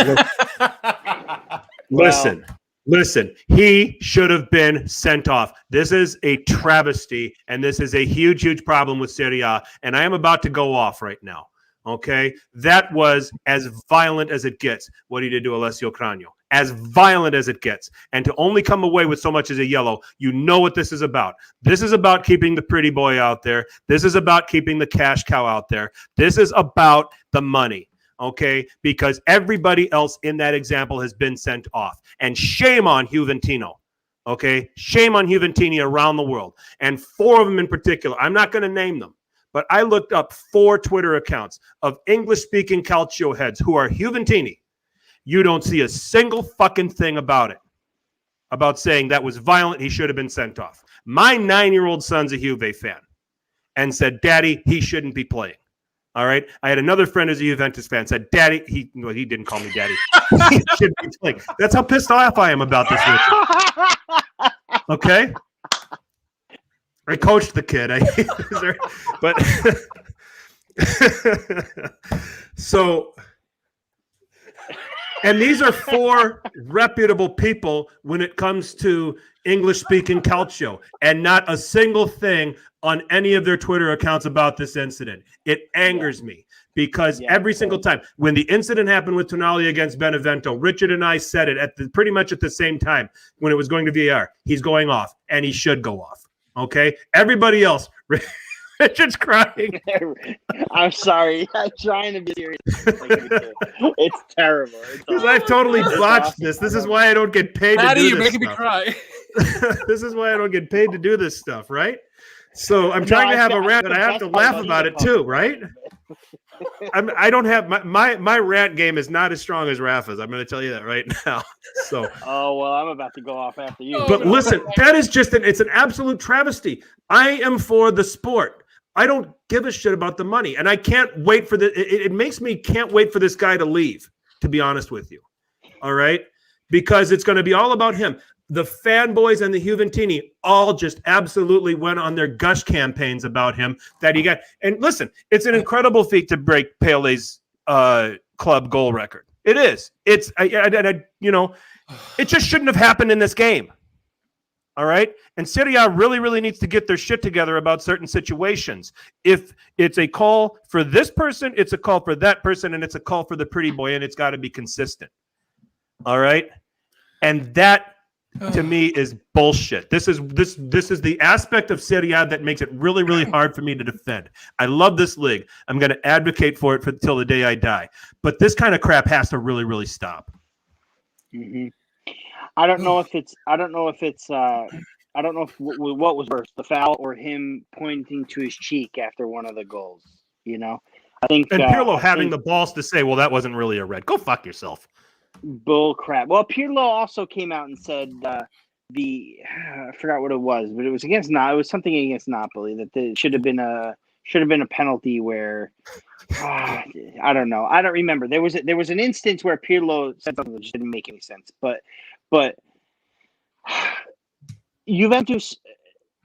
C: listen, he should have been sent off. This is a travesty, and this is a huge, huge problem with Serie A, and I am about to go off right now. Okay? That was as violent as it gets, what he did to Alessio Cranio. As violent as it gets. And to only come away with so much as a yellow, you know what this is about. This is about keeping the pretty boy out there. This is about keeping the cash cow out there. This is about the money. Okay, because everybody else in that example has been sent off. And shame on Juventino. Okay, shame on Juventini around the world. And 4 of them in particular. I'm not going to name them, but I looked up 4 Twitter accounts of English-speaking calcio heads who are Juventini. You don't see a single fucking thing about it, about saying that was violent, he should have been sent off. My 9-year-old son's a Juve fan and said, Daddy, he shouldn't be playing. All right. I had another friend who's a Juventus fan said, Daddy, he didn't call me Daddy. He should be playing. That's how pissed off I am about this, Richard. Okay. I coached the kid. So, and these are 4 reputable people when it comes to English-speaking calcio, and not a single thing on any of their Twitter accounts about this incident. It angers me because every single time when the incident happened with Tonali against Benevento, Richard and I said it pretty much at the same time when it was going to VAR. He's going off, and he should go off. Okay? Everybody else, Richard's crying.
E: I'm sorry. I'm trying to be serious. It's terrible.
C: Because I've totally botched this. This is why I don't get paid to do this.
D: You're making me cry.
C: This is why I don't get paid to do this stuff, right? So I'm trying to have a rant, but I have to laugh about it too, right? I don't have my rant game is not as strong as Rafa's. I'm going to tell you that right now. So.
E: Oh well, I'm about to go off after you.
C: But listen, that is it's an absolute travesty. I am for the sport. I don't give a shit about the money, and I can't wait for it makes me can't wait for this guy to leave, to be honest with you. All right? Because it's going to be all about him. The fanboys and the Juventini all just absolutely went on their gush campaigns about him that he got. And listen, it's an incredible feat to break Pele's club goal record. It is. It just shouldn't have happened in this game. All right. And Serie A really, really needs to get their shit together about certain situations. If it's a call for this person, it's a call for that person, and it's a call for the pretty boy, and it's got to be consistent. All right. And that, to me, is bullshit. This is the aspect of Serie A that makes it really, really hard for me to defend. I love this league. I'm going to advocate for it until the day I die. But this kind of crap has to really, really stop.
E: Mm-hmm. I don't know if what was worse, the foul or him pointing to his cheek after one of the goals. I think.
C: And Pirlo having the balls to say, "Well, that wasn't really a red." Go fuck yourself.
E: Bull crap. Well, Pirlo also came out and said I forgot what it was, but it was against it was something against Napoli that it should have been a penalty where I don't know. I don't remember. There was an instance where Pirlo said something that just didn't make any sense. But Juventus,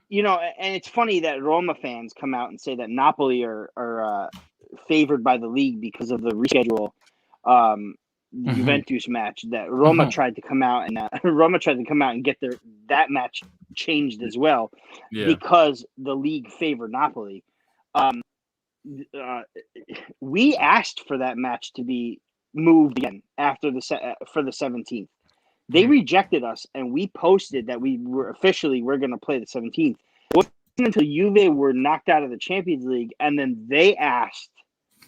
E: and it's funny that Roma fans come out and say that Napoli are favored by the league because of the reschedule. Juventus match that Roma tried to come out and get that match changed as well because the league favored Napoli. We asked for that match to be moved again after for the 17th. They rejected us, and we posted that we're going to play the 17th. It wasn't until Juve were knocked out of the Champions League, and then they asked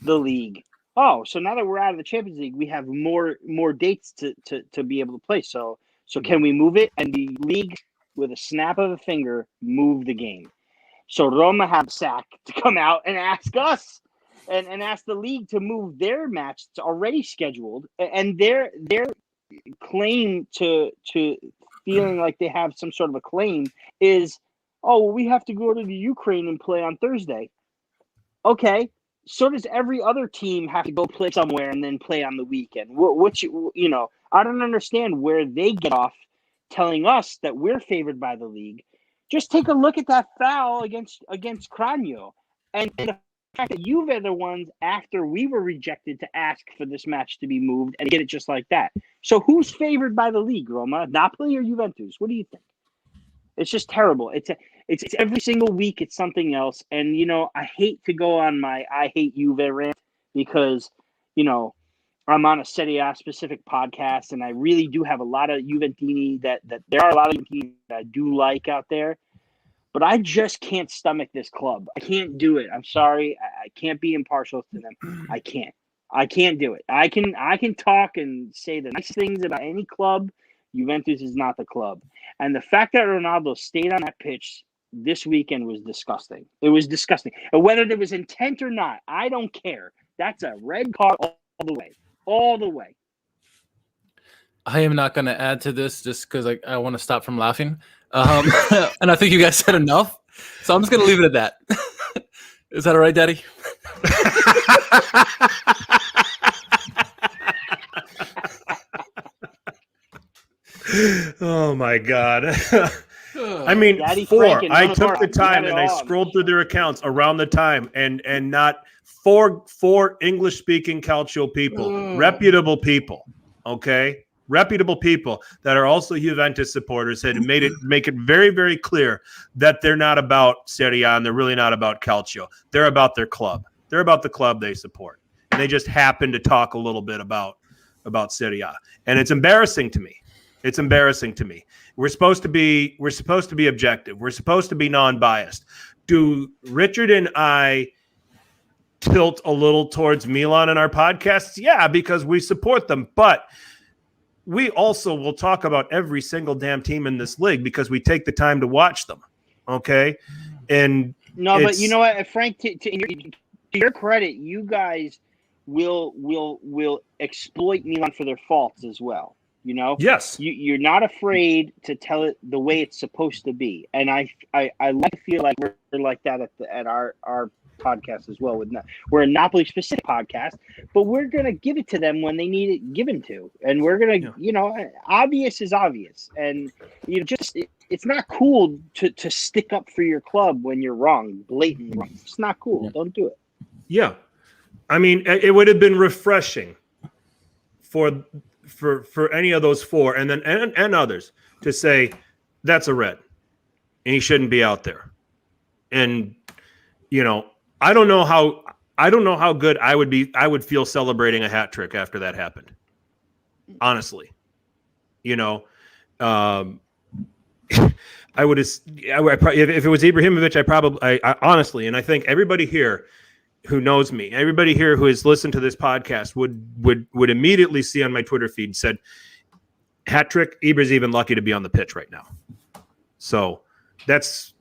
E: the league, oh, so now that we're out of the Champions League, we have more dates to be able to play. So can we move it? And the league, with a snap of a finger, moved the game. So Roma have sack to come out and ask us and ask the league to move their match that's already scheduled, and their claim to feeling like they have some sort of a claim is, oh, well, we have to go to the Ukraine and play on Thursday. Okay, so does every other team have to go play somewhere and then play on the weekend? I don't understand where they get off telling us that we're favored by the league. Just take a look at that foul against Cranio, and the fact that Juve are the ones after we were rejected to ask for this match to be moved and get it just like that. So who's favored by the league, Roma? Napoli or Juventus? What do you think? It's just terrible. It's every single week it's something else. And, I hate to go on my I hate Juve rant because, I'm on a Serie A specific podcast, and I really do have a lot of Juventini that there are a lot of Juventini that I do like out there. But I just can't stomach this club. I can't do it. I'm sorry. I can't be impartial to them. I can't do it. I can talk and say the nice things about any club. Juventus is not the club. And the fact that Ronaldo stayed on that pitch this weekend was disgusting. It was disgusting. And whether there was intent or not, I don't care. That's a red card all the way. All the way.
D: I am not going to add to this just because I want to stop from laughing. And I think you guys said enough. So I'm just going to leave it at that. Is that all right, Daddy?
C: Oh my God. I mean,
E: Daddy
C: four.
E: Frank and
C: I
E: Noah
C: took
E: Farah,
C: the time and I scrolled through their accounts around the time, and not four English-speaking Calcio people, reputable people, okay? Reputable people that are also Juventus supporters had make it very, very clear that they're not about Serie A and they're really not about Calcio. They're about their club. They're about the club they support. And they just happen to talk a little bit about Serie A. And it's embarrassing to me. It's embarrassing to me. We're supposed to be objective. We're supposed to be non-biased. Do Richard and I tilt a little towards Milan in our podcasts? Yeah, because we support them. But we also will talk about every single damn team in this league because we take the time to watch them. Okay? And
E: no, but you know what, Frank, to your credit, you guys will exploit Milan for their faults as well.
C: Yes,
E: you're not afraid to tell it the way it's supposed to be, and I like to feel like we're like that at our podcast as well. We're a Napoli specific podcast, but we're gonna give it to them when they need it given to, and we're gonna obvious is obvious, and it's not cool to stick up for your club when you're wrong, blatantly wrong. It's not cool. Don't do it.
C: Yeah, I mean, it would have been refreshing for any of those four and then and others to say that's a red and he shouldn't be out there. And I don't know how good I would feel celebrating a hat trick after that happened. Honestly. I would if it was Ibrahimovic, I honestly, and I think everybody here who knows me, everybody here who has listened to this podcast would immediately see on my Twitter feed said, hat trick, Ibra's even lucky to be on the pitch right now. So that's,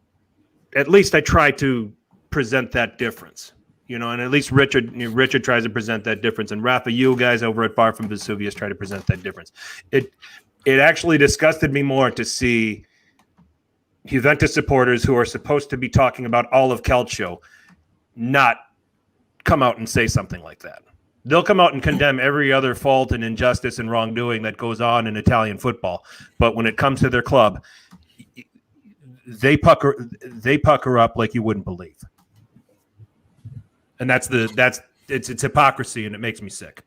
C: at least I try to present that difference, and at least Richard tries to present that difference. And Rafa, you guys over at Far From Vesuvius try to present that difference. It actually disgusted me more to see Juventus supporters who are supposed to be talking about all of Calcio not come out and say something like that. They'll come out and condemn every other fault and injustice and wrongdoing that goes on in Italian football, but when it comes to their club, they pucker up like you wouldn't believe. And it's hypocrisy, and it makes me sick.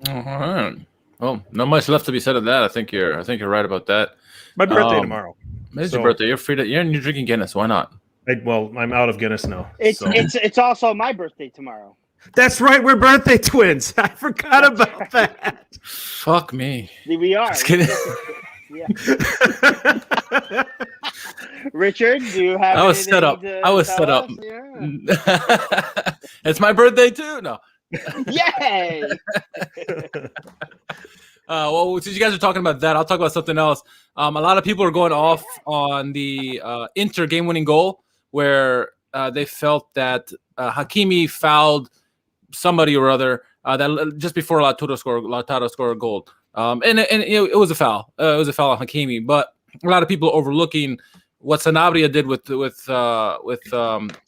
D: All right. Well, not much left to be said of that. I think you're right about that.
C: My birthday tomorrow.
D: It's your birthday. You're free to. You're drinking Guinness. Why not?
C: I'm out of Guinness now.
E: It's also my birthday tomorrow.
C: That's right. We're birthday twins. I forgot about that.
D: Fuck me.
E: We are.
D: Just kidding.
E: Yeah. Richard, do you have?
D: I was set up.
E: Yeah.
D: It's my birthday too. No.
E: Yay!
D: Well, since you guys are talking about that, I'll talk about something else. A lot of people are going off on the Inter game-winning goal where they felt that Hakimi fouled somebody or other that just before Lautaro scored a goal. And it was a foul. It was a foul on Hakimi, but a lot of people overlooking what Sanabria did with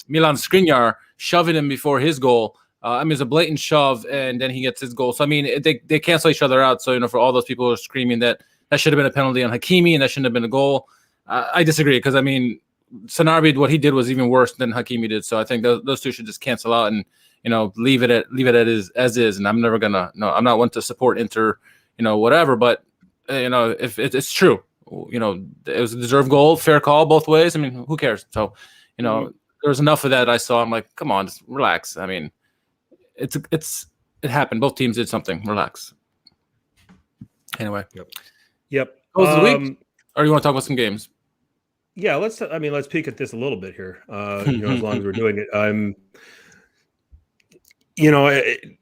D: Milan Skriniar, shoving him before his goal. I mean, it's a blatant shove, and then he gets his goal. So I mean, they cancel each other out. So for all those people who are screaming that should have been a penalty on Hakimi and that shouldn't have been a goal, I disagree, because I mean, Sanabria, what he did was even worse than Hakimi did. So I think those two should just cancel out and leave it as is. And I'm never gonna I'm not one to support Inter. Whatever, but if it's true, it was a deserved goal, fair call both ways. I mean, who cares? So, there was enough of that I saw. I'm like, come on, just relax. I mean, it happened. Both teams did something. Relax. Anyway.
C: Yep.
D: Goals of the week? Or you want to talk about some games?
C: Yeah, let's peek at this a little bit here. As long as we're doing it.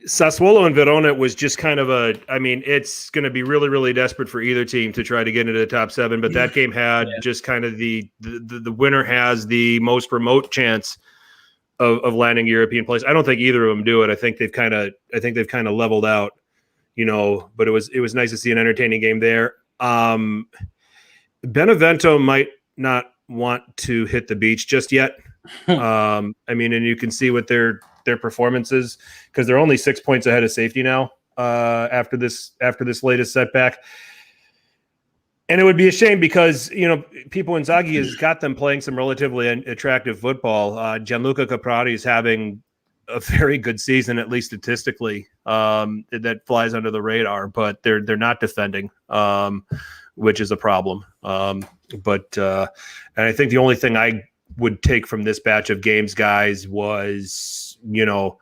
C: Sassuolo and Verona was just kind of it's going to be really, really desperate for either team to try to get into the top 7. But that game had just kind of the winner has the most remote chance of landing European place. I don't think either of them do it. I think they've kind of leveled out, but it was nice to see an entertaining game there. Benevento might not want to hit the beach just yet. And you can see what their performances, because they're only 6 points ahead of safety now after this latest setback. And it would be a shame because Pippo Inzaghi has got them playing some relatively attractive football. Gianluca Caprari is having a very good season, at least statistically, that flies under the radar, but they're not defending, which is a problem. And I think the only thing I would take from this batch of games, guys, was Udinese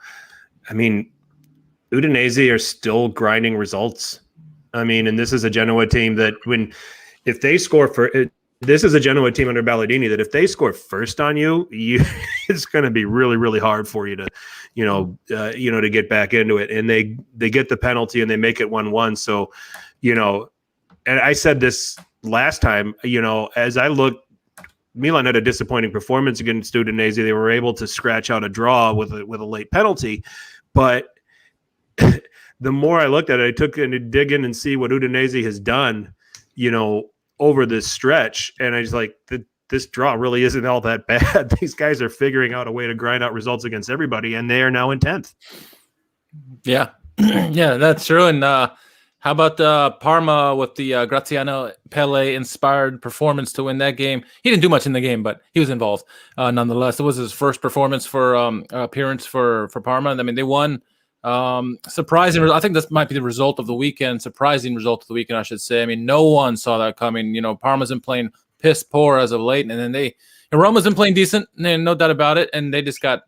C: are still grinding results. And this is a Genoa team that this is a Genoa team under Ballardini that if they score first on you, it's going to be really, really hard for you to, to get back into it. And they get the penalty and they make it 1-1. So, and I said this last time, as I look, Milan had a disappointing performance against Udinese. They were able to scratch out a draw with a late penalty, but the more I looked at it, I took in to dig in and see what Udinese has done, over this stretch, and I was like, this draw really isn't all that bad. These guys are figuring out a way to grind out results against everybody, and they are now in 10th. Yeah,
D: yeah, that's true. And how about Parma with the Graziano Pelle inspired performance to win that game? He didn't do much in the game, but he was involved nonetheless. It was his first performance for appearance for Parma. I mean, they won. Surprising. I think this might be the result of the weekend. Surprising result of the weekend, I should say. I mean, no one saw that coming. Parma's been playing piss poor as of late, and then Roma's been playing decent, no doubt about it. And they just got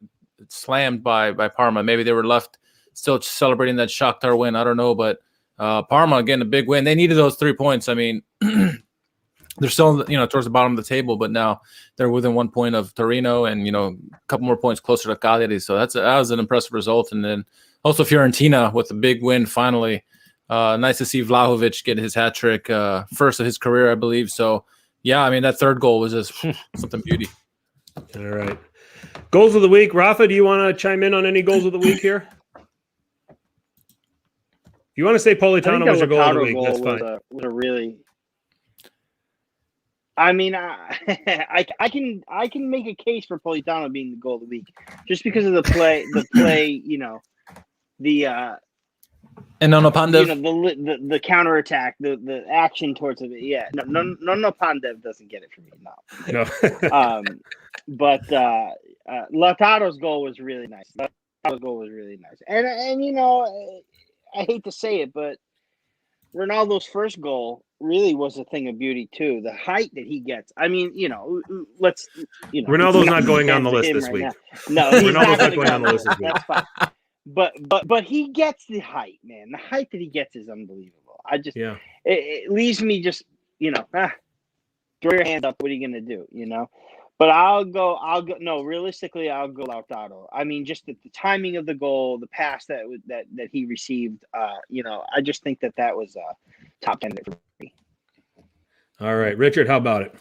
D: slammed by Parma. Maybe they were left still celebrating that Shakhtar win. I don't know, but. Parma getting a big win. They needed those 3 points. I mean, they're still, towards the bottom of the table, but now they're within 1 point of Torino and, a couple more points closer to Cagliari. So that was an impressive result. And then also Fiorentina with a big win finally. Nice to see Vlahovic get his hat trick, first of his career, I believe. So, yeah, I mean, that third goal was just something beauty.
C: All right. Goals of the week. Rafa, do you want to chime in on any goals of the week here? If you want to say Politano was your goal of the week, that's fine.
E: Was a really. I mean, I can make a case for Politano being the goal of the week just because of the play,
D: and Nono Pandev,
E: the counterattack, the action towards it. Yeah, no, Pandev doesn't get it from me. No. But Lautaro's goal was really nice. And I hate to say it, but Ronaldo's first goal really was a thing of beauty too. The height that he gets. I mean,
C: Ronaldo's not going on the list this week.
E: No, Ronaldo's not going on the list this week. That's fine. But he gets the height, man. The height that he gets is unbelievable. It leaves me just, throw your hands up. What are you gonna do? But I'll go. No, realistically, I'll go Lautaro. I mean, just the timing of the goal, the pass that he received. I just think that was top 10 for me.
C: All right, Richard, how about it?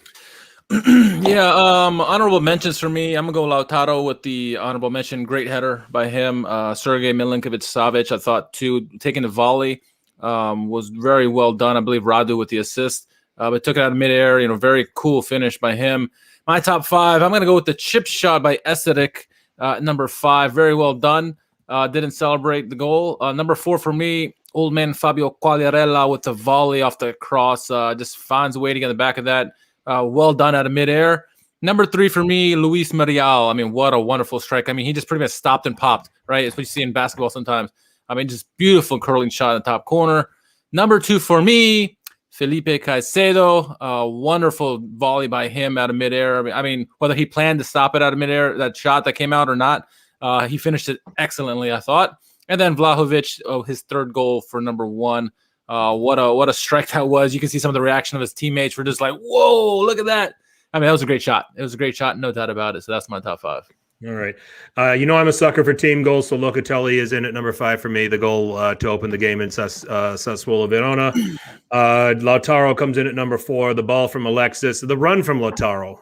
D: Yeah, honorable mentions for me. I'm gonna go Lautaro with the honorable mention. Great header by him. Sergei Milinkovic-Savic, I thought too, taking the volley was very well done. I believe Radu with the assist, but took it out of midair. Very cool finish by him. My top 5. I'm gonna go with the chip shot by Eseric, number 5. Very well done. Didn't celebrate the goal. Number 4 for me, old man Fabio Quagliarella with the volley off the cross. Just finds a way to get in the back of that. Well done out of midair. Number 3 for me, Luis Marial. I mean, what a wonderful strike. I mean, he just pretty much stopped and popped, right? It's what you see in basketball sometimes. I mean, just beautiful curling shot in the top corner. Number 2 for me, Felipe Caicedo. Wonderful volley by him out of midair. I mean, whether he planned to stop it out of midair, that shot that came out or not, he finished it excellently, I thought. And then Vlahovic, his 3rd goal for number 1. What a strike that was. You can see some of the reaction of his teammates were just like, whoa, look at that. I mean, that was a great shot. It was a great shot, no doubt about it. So that's my top 5.
C: All right. I'm a sucker for team goals, so Locatelli is in at number 5 for me, the goal to open the game in Sassuolo Verona. Lautaro comes in at number 4, the ball from Alexis, the run from Lautaro.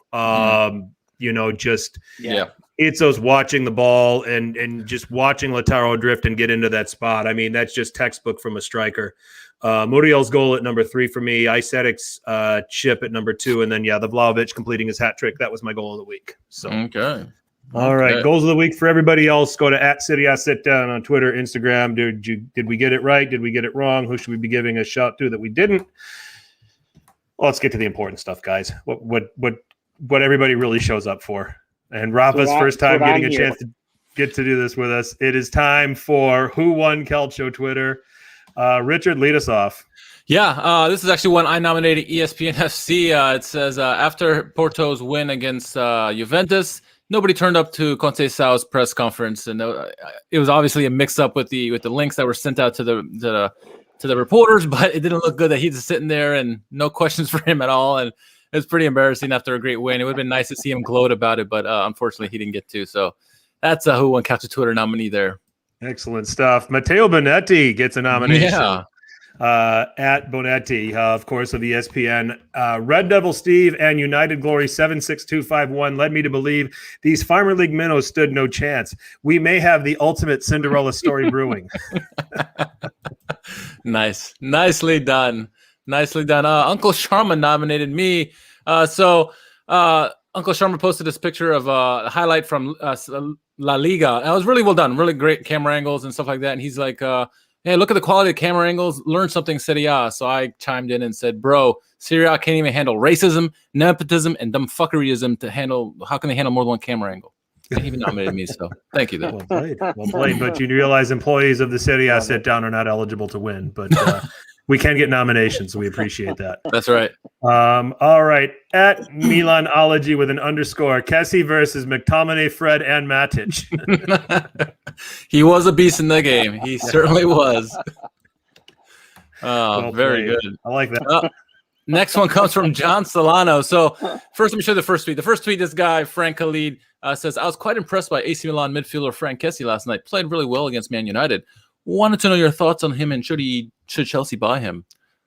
C: It's those watching the ball and just watching Lautaro drift and get into that spot. I mean, that's just textbook from a striker. Muriel's goal at number 3 for me, Isetic's chip at number 2, and then, the Vlahovic completing his hat trick. That was my goal of the week. So,
D: okay.
C: All right. Goals of the week for everybody else. Go to @Serie A Sitdown on Twitter, Instagram. Did we get it right? Did we get it wrong? Who should we be giving a shout to that we didn't? Well, let's get to the important stuff, guys. What everybody really shows up for. And Rafa's first time getting a chance to get to do this with us. It is time for Who Won Calcio Twitter. Richard, lead us off.
D: Yeah, this is actually one I nominated ESPN FC. It says, after Porto's win against Juventus, nobody turned up to Conceição's press conference, and it was obviously a mix-up with the links that were sent out to the reporters. But it didn't look good that he's just sitting there and no questions for him at all. And it's pretty embarrassing after a great win. It would have been nice to see him gloat about it, but unfortunately he didn't get to. So that's a Who Won Calcio Twitter nominee there.
C: Excellent stuff. Matteo Bonetti gets a nomination.
D: Yeah.
C: At Bonetti, of course, of ESPN. Red Devil Steve and United Glory 76251 led me to believe these Farmer League minnows stood no chance. We may have the ultimate Cinderella story brewing.
D: Nice. Nicely done. Nicely done. Uncle Sharma nominated me. So Uncle Sharma posted this picture of a highlight from La Liga. And it was really well done. Really great camera angles and stuff like that. And he's like, hey, look at the quality of camera angles. Learn something Serie A. So I chimed in and said, bro, Serie A can't even handle racism, nepotism, and dumb fuckeryism to handle. How can they handle more than one camera angle? He even nominated me, so thank you.
C: Well played. Well played. But you realize employees of the Serie A Sit-Down are not eligible to win. But we can get nominations, so we appreciate that.
D: That's right.
C: All right. At Milanology with an underscore, Kessie versus McTominay, Fred, and Matic.
D: He was a beast in the game. He certainly was.
C: Well
D: very
C: played.
D: good.
C: I like that.
D: Next one comes from John Solano. So first, let me show you the first tweet. The first tweet, this guy, Frank Khalid, says, I was quite impressed by AC Milan midfielder Frank Kessie last night. Played really well against Man United. Wanted to know your thoughts on him and should Chelsea buy him?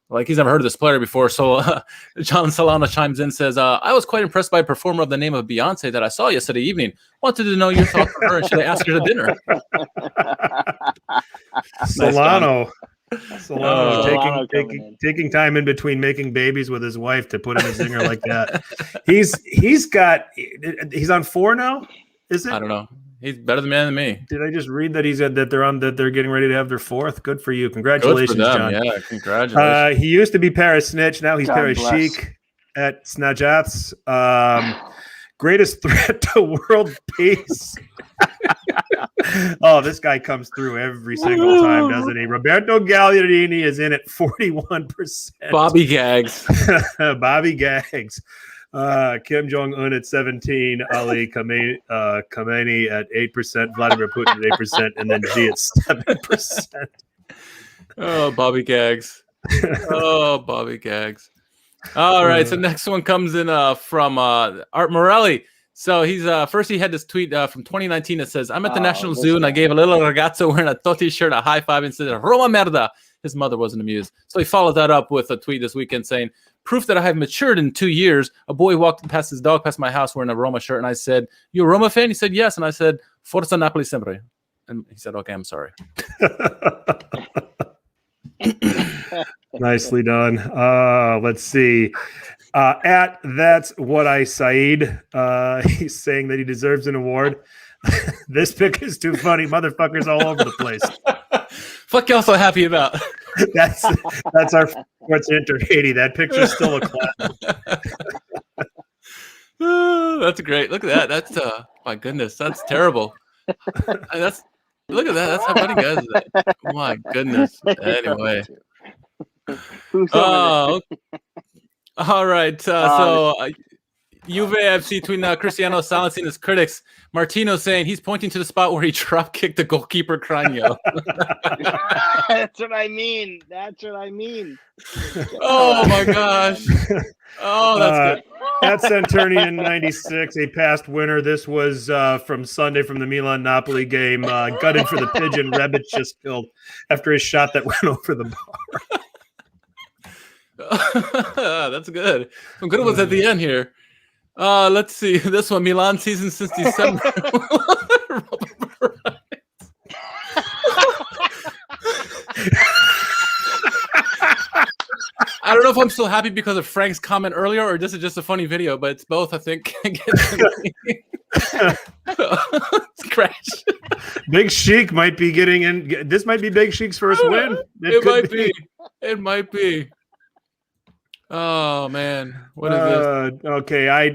D: Like, he's never heard of this player before. So John Solano chimes in, says, I was quite impressed by a performer of the name of Beyonce that I saw yesterday evening. Wanted to know your thoughts on her and should I ask her to dinner?
C: Solano taking time in between making babies with his wife to put in a zinger like that. He's on 4 now. Is it?
D: I don't know. He's better than me.
C: Did I just read that they're getting ready to have their 4th? Good for you. Congratulations,
D: Good for them.
C: John.
D: Yeah, congratulations.
C: He used to be Paris Snitch. Now he's
E: God
C: Paris
E: bless.
C: Chic at Snajats. Greatest threat to world peace. Oh, this guy comes through every single time, doesn't he? Roberto Gagliardini is in at 41%.
D: Bobby Gags.
C: Bobby Gags. Kim Jong-un at 17, Ali Khamenei at 8%, Vladimir Putin at 8%, and then Xi at 7%.
D: Oh, Bobby Gags. Oh, Bobby Gags. All right, so next one comes in from Art Morelli. So he's first he had this tweet from 2019 that says, I'm at the National Zoo and I gave a little ragazzo wearing a Totti shirt a high five and said, Roma merda. His mother wasn't amused. So he followed that up with a tweet this weekend saying, proof that I have matured in 2 years. A boy walked past his dog past my house wearing a Roma shirt, and I said, "You a Roma fan?" He said, "Yes." And I said, "Forza Napoli sempre." And he said, "Okay, I'm sorry."
C: Nicely done. Let's see. At That's What I Said, he's saying that he deserves an award. This pick is too funny. Motherfuckers all over the place.
D: Fuck y'all so happy about.
C: That's our Sports Inter 80. That picture's still a classic.
D: That's great. Look at that. That's my goodness. That's terrible. Look at that. That's how funny, guys. My goodness. Anyway. All right. Juve FC tweeting Cristiano silencing his critics. Martino saying he's pointing to the spot where he drop kicked the goalkeeper Cranio.
E: That's what I mean.
D: Oh my gosh. Oh, that's good.
C: At Centurion in 96, a past winner. This was from Sunday from the Milan Napoli game. Gutted for the pigeon Rebic just killed after his shot that went over the bar.
D: That's good. Some good ones at the end here. Let's see. This one, Milan season since December. I don't know if I'm still happy because of Frank's comment earlier or this is just a funny video, but it's both, I think. Crash.
C: Big Sheik might be getting in. This might be Big Sheik's first win.
D: It might be. It might be. Oh man, what is this?
C: Okay, I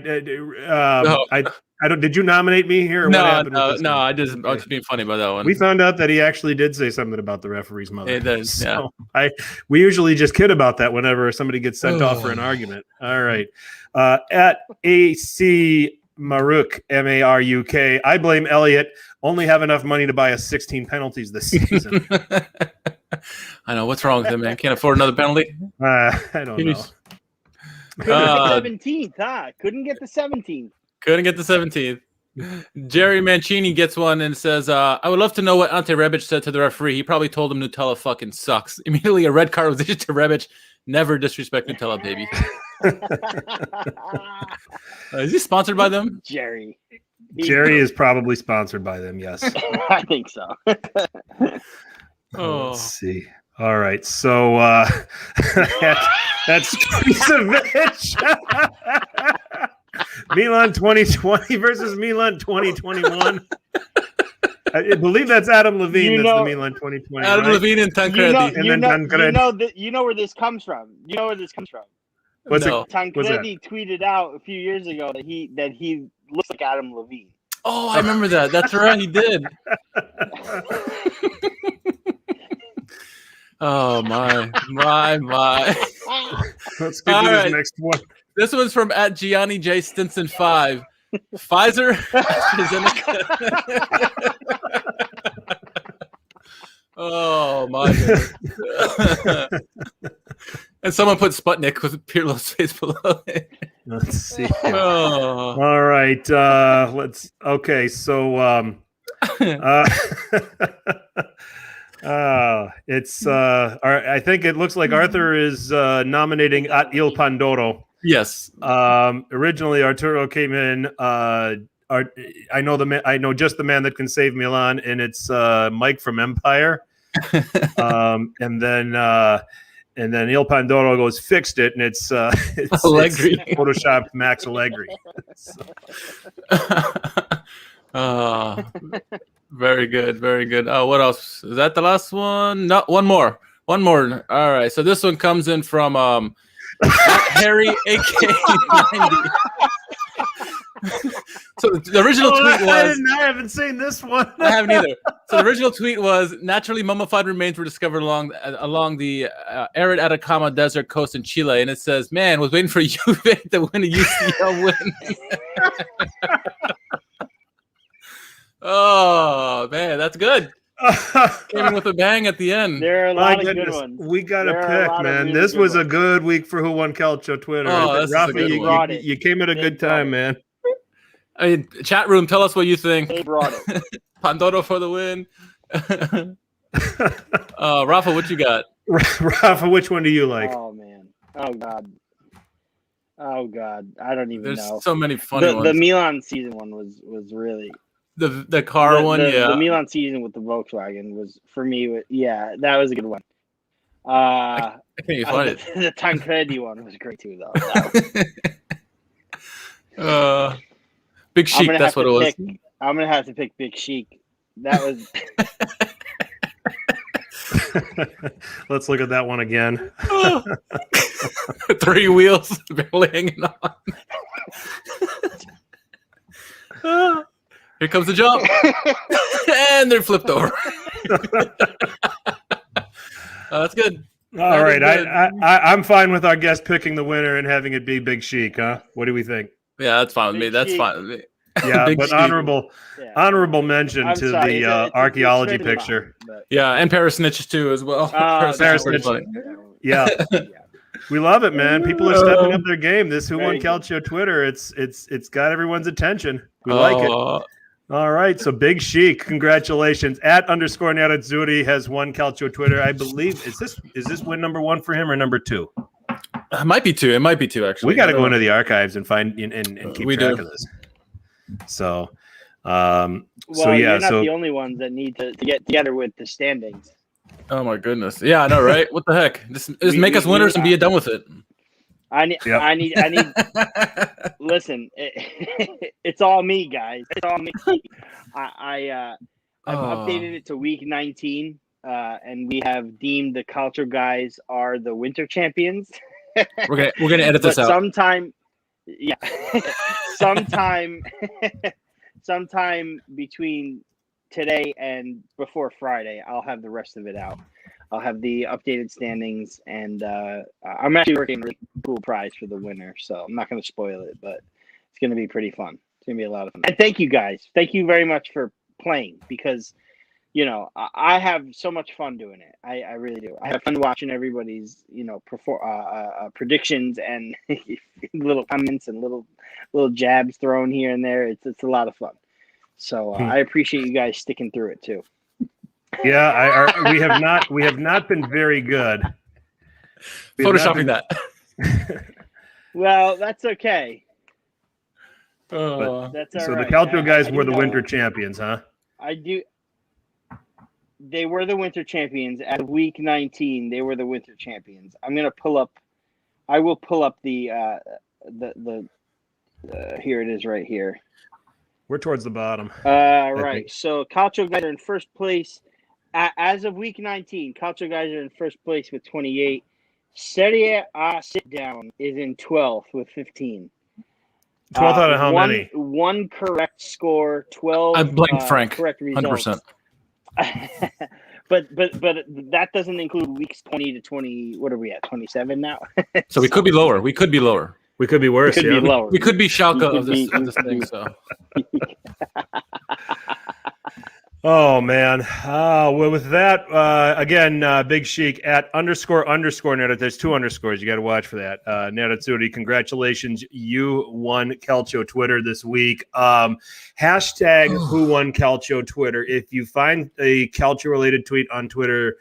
C: don't. Did you nominate me here? Or
D: No,
C: what happened with this
D: no.
C: one?
D: I was being funny about that one.
C: We found out that he actually did say something about the referee's mother.
D: It does,
C: So we usually just kid about that whenever somebody gets sent off for an argument. All right. At AC Maruk, Maruk, I blame Elliot. Only have enough money to buy us 16 penalties this season.
D: I know. What's wrong with him, man? Can't afford another penalty?
C: I don't know.
E: Couldn't get the 17th, huh? Couldn't get the 17th.
D: Couldn't get the 17th. Jerry Mancini gets one and says, I would love to know what Ante Rebic said to the referee. He probably told him Nutella fucking sucks. Immediately a red card was issued to Rebic. Never disrespect Nutella, baby. Is he sponsored by them?
E: Jerry
C: is probably sponsored by them, yes.
E: I think so.
C: Let's see. All right, so that's Krizovic. Milan 2020 versus Milan 2021. I believe that's Adam Levine. That's the Milan 2020.
D: Adam Levine and Tancredi.
E: You know where this comes from.
C: What's it?
E: Tancredi tweeted out a few years ago that he looks like Adam Levine.
D: Oh, I remember that. That's right, he did. Oh my.
C: Let's get to this next one.
D: This one's from at Gianni J Stinson 5. Pfizer, AstraZeneca. Oh my goodness. And someone put Sputnik with Pirlo's face below it.
C: Let's see.
D: Oh.
C: All right. Okay. So it's I think it looks like Arthur is nominating at Il Pandoro.
D: Yes.
C: Originally Arturo came in. I know just the man that can save Milan, and it's Mike from Empire. And then Il Pandoro goes fixed it, and it's
D: Allegri.
C: It's photoshopped Max Allegri.
D: Very good, very good. What else? Is that the last one? No, one more. All right. So this one comes in from Harry AK90. So the original tweet was
C: I haven't seen this one.
D: I haven't either. So the original tweet was naturally mummified remains were discovered along the arid Atacama Desert coast in Chile, and it says, "Man, was waiting for Juve to win a UCL win." Oh man, that's good. Came in with a bang at the end.
E: There are a lot of good ones.
C: We got to pick, man. Really this was a good week for Who Won Calcio Twitter.
D: Oh,
C: Rafa, you came at a good time, man.
D: I mean, chat room, tell us what you think.
E: They brought it.
D: Pandoro for the win. Rafa, what you got?
C: Rafa, which one do you like?
E: Oh man. Oh god. Oh God, I don't even
D: There's
E: know.
D: so many funny
E: The
D: ones.
E: Milan season one was really
D: The car one, yeah.
E: The Milan season with the Volkswagen was for me. Yeah, that was a good one.
D: I can't even find it.
E: The Tancredi one was great too, though.
D: Big Chic, that's what it was.
E: I'm gonna have to pick Big Chic. That was.
C: Let's look at that one again.
D: 3 wheels barely hanging on. Here comes the jump. And they're flipped over. That's good.
C: All right. I'm fine with our guest picking the winner and having it be Big Chic, huh? What do we think?
D: Yeah, that's fine with me. That's fine with me.
C: Yeah,
D: Big
C: but
D: Chic.
C: honorable mention to the archaeology picture.
D: Yeah, and Paris Snitches too as well.
C: Paris Snitches. Yeah. We love it, man. People are stepping up their game. This Who Won Calcio Twitter, it's got everyone's attention. We like it. All right, so Big Chic, congratulations. @_Nerazzurri has won Calcio Twitter. I believe is this win number 1 for him or number 2?
D: It might be 2. It might be 2 actually.
C: We got to go into the archives and find and keep track of this. So,
E: you're not the only ones that need to get together with the standings.
D: Oh my goodness! Yeah, I know, right? What the heck? Just make us winners and be done with it.
E: I need. Listen, it's all me, guys. It's all me. I've updated it to week 19, and we have deemed the Calcio guys are the winter champions.
D: We're gonna edit this out.
E: Sometime between today and before Friday, I'll have the rest of it out. I'll have the updated standings, and I'm actually working a really cool prize for the winner, so I'm not going to spoil it, but it's going to be pretty fun. It's going to be a lot of fun. And thank you guys. Thank you very much for playing, because, I have so much fun doing it. I really do. I have fun watching everybody's, predictions and little comments and little jabs thrown here and there. It's a lot of fun. So I appreciate you guys sticking through it too.
C: Yeah, we have not been very good.
D: Photoshopping that.
E: Well, that's okay.
C: That's all right. So
E: right.
C: the Calcio guys were the winter champions, huh?
E: I do. They were the winter champions at week 19. They were the winter champions. I will pull up the here it is right here.
C: We're towards the bottom.
E: Right. So Calcio guys are in first place. As of week 19, Calcio guys are in first place with 28. Serie A Sitdown is in 12th with 15.
C: 12th out of how many?
E: One correct score, 12
D: I blanked Frank.
E: Correct results.
D: 100%.
E: But that doesn't include weeks 20 to 20. What are we at? 27 now?
D: So we could be lower. We could be lower.
C: We could be worse.
E: We could be lower.
D: We could be Schalke of this thing. So.
C: Oh man. Well, with that, again, Big Chic @__ There's 2 underscores. You got to watch for that. Nerazzurri, congratulations. You won Calcio Twitter this week. Hashtag Who Won Calcio Twitter. If you find a Calcio related tweet on Twitter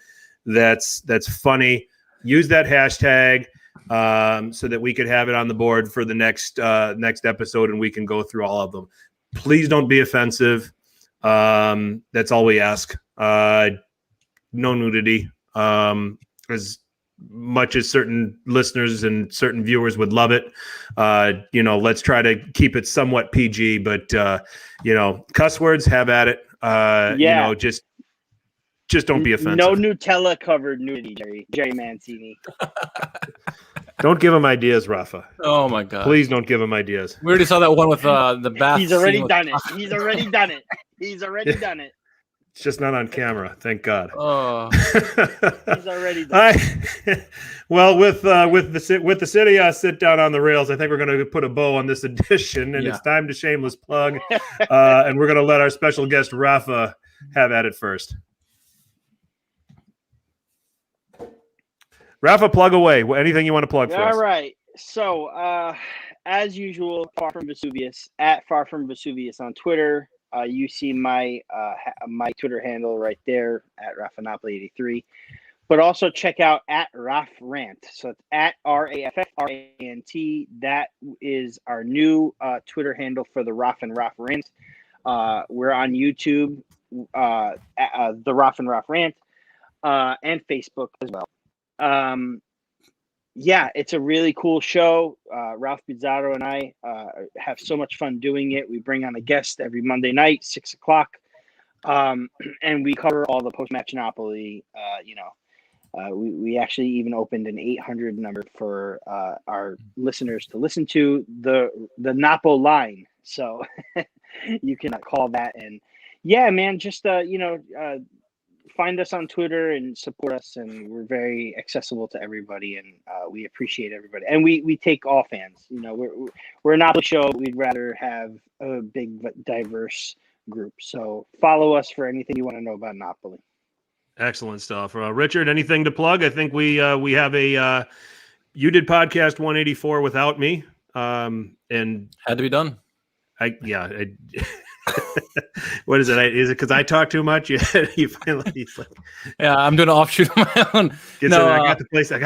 C: that's funny, use that hashtag. So that we could have it on the board for the next episode, and we can go through all of them. Please don't be offensive. That's all we ask. No nudity. As much as certain listeners and certain viewers would love it, let's try to keep it somewhat PG. But cuss words, have at it. Just don't be offensive.
E: No Nutella covered nudity, Jerry Mancini.
C: Don't give him ideas, Rafa.
D: Oh my God!
C: Please don't give him ideas.
D: We already saw that one with the bath.
E: He's already done it. He's already done it.
C: It's just not on camera, thank God.
D: Oh,
E: he's already done it.
C: Well, with the Serie A sit down on the rails, I think we're going to put a bow on this edition, and it's time to shameless plug. And we're going to let our special guest Rafa have at it first. Rafa, plug away. Anything you want to plug for us?
E: All right. So, as usual, Far From Vesuvius, @FarFromVesuvius on Twitter. You see my my Twitter handle right there @RafaNapoli83. But also check out at Raf Rant. So it's at RAFFRANT. That is our new Twitter handle for the Raf and Raf Rant. We're on YouTube, the Raf and Raf Rant, and Facebook as well. Yeah, it's a really cool show. Ralph Bizzarro and I have so much fun doing it. We bring on a guest every Monday night, 6:00. And we cover all the post-match Napoli. We actually even opened an 800 number for our listeners to listen to the Napo line. So you can call that. And yeah, man, just find us on Twitter and support us. And we're very accessible to everybody, and we appreciate everybody. And we take all fans. We're a Napoli show. We'd rather have a big but diverse group. So follow us for anything you want to know about Napoli.
C: Excellent stuff. Richard, anything to plug? I think we have a you did podcast 184 without me, and
D: Had to be done.
C: What is it? Is it because I talk too much? You finally
D: Yeah, I'm doing an offshoot on my own.
C: I got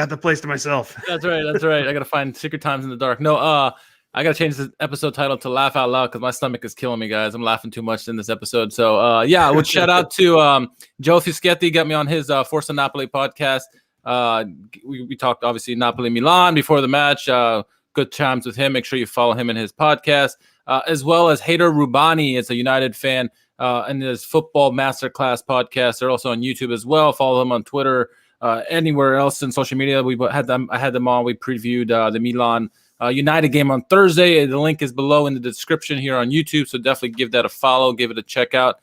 C: the place to myself.
D: That's right. I gotta find secret times in the dark. No, I gotta change the episode title to "Laugh Out Loud" because my stomach is killing me, guys. I'm laughing too much in this episode. So, I would shout out to Joe Fischetti, got me on his Forza Napoli podcast. We talked obviously Napoli Milan before the match. Good times with him. Make sure you follow him in his podcast, as well as Hader Rubani is a United fan and his Football Masterclass podcast. They're also on YouTube as well. Follow them on Twitter, anywhere else in social media. I had them on. We previewed the Milan United game on Thursday. The link is below in the description here on YouTube, so definitely give that a follow, give it a check out.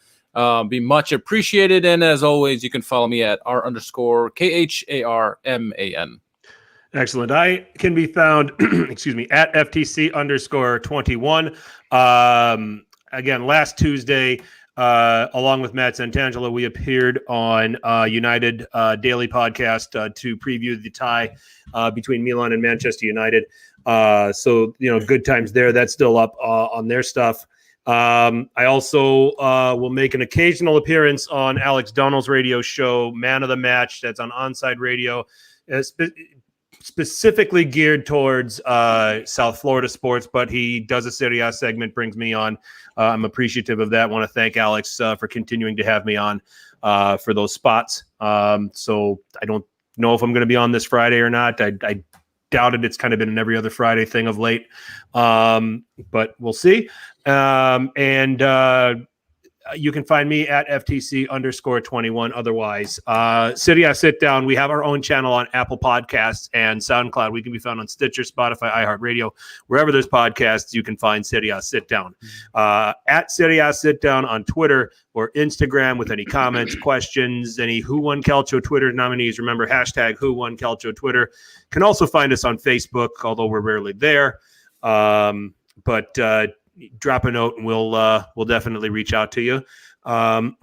D: Be much appreciated. And as always, you can follow me at R_KHARMAN.
C: Excellent. I can be found, at FTC_21. Again, last Tuesday, along with Matt Santangelo, we appeared on United Daily Podcast to preview the tie between Milan and Manchester United. So, good times there. That's still up on their stuff. I also will make an occasional appearance on Alex Donald's radio show, Man of the Match. That's on Onside Radio, specifically geared towards South Florida sports, but he does a Serie A segment, brings me on. I'm appreciative of that. I want to thank Alex for continuing to have me on for those spots. So I don't know if I'm going to be on this Friday or not. I doubt it. It's kind of been an every other Friday thing of late, but we'll see. You can find me at FTC_21. Otherwise, Serie A Sitdown. We have our own channel on Apple Podcasts and SoundCloud. We can be found on Stitcher, Spotify, iHeartRadio. Wherever there's podcasts, you can find Serie A Sitdown. At Serie A Sitdown on Twitter or Instagram with any comments, questions, any Who Won Calcio Twitter nominees. Remember, hashtag Who Won Calcio Twitter. Can also find us on Facebook, although we're rarely there. But drop a note and we'll definitely reach out to you. And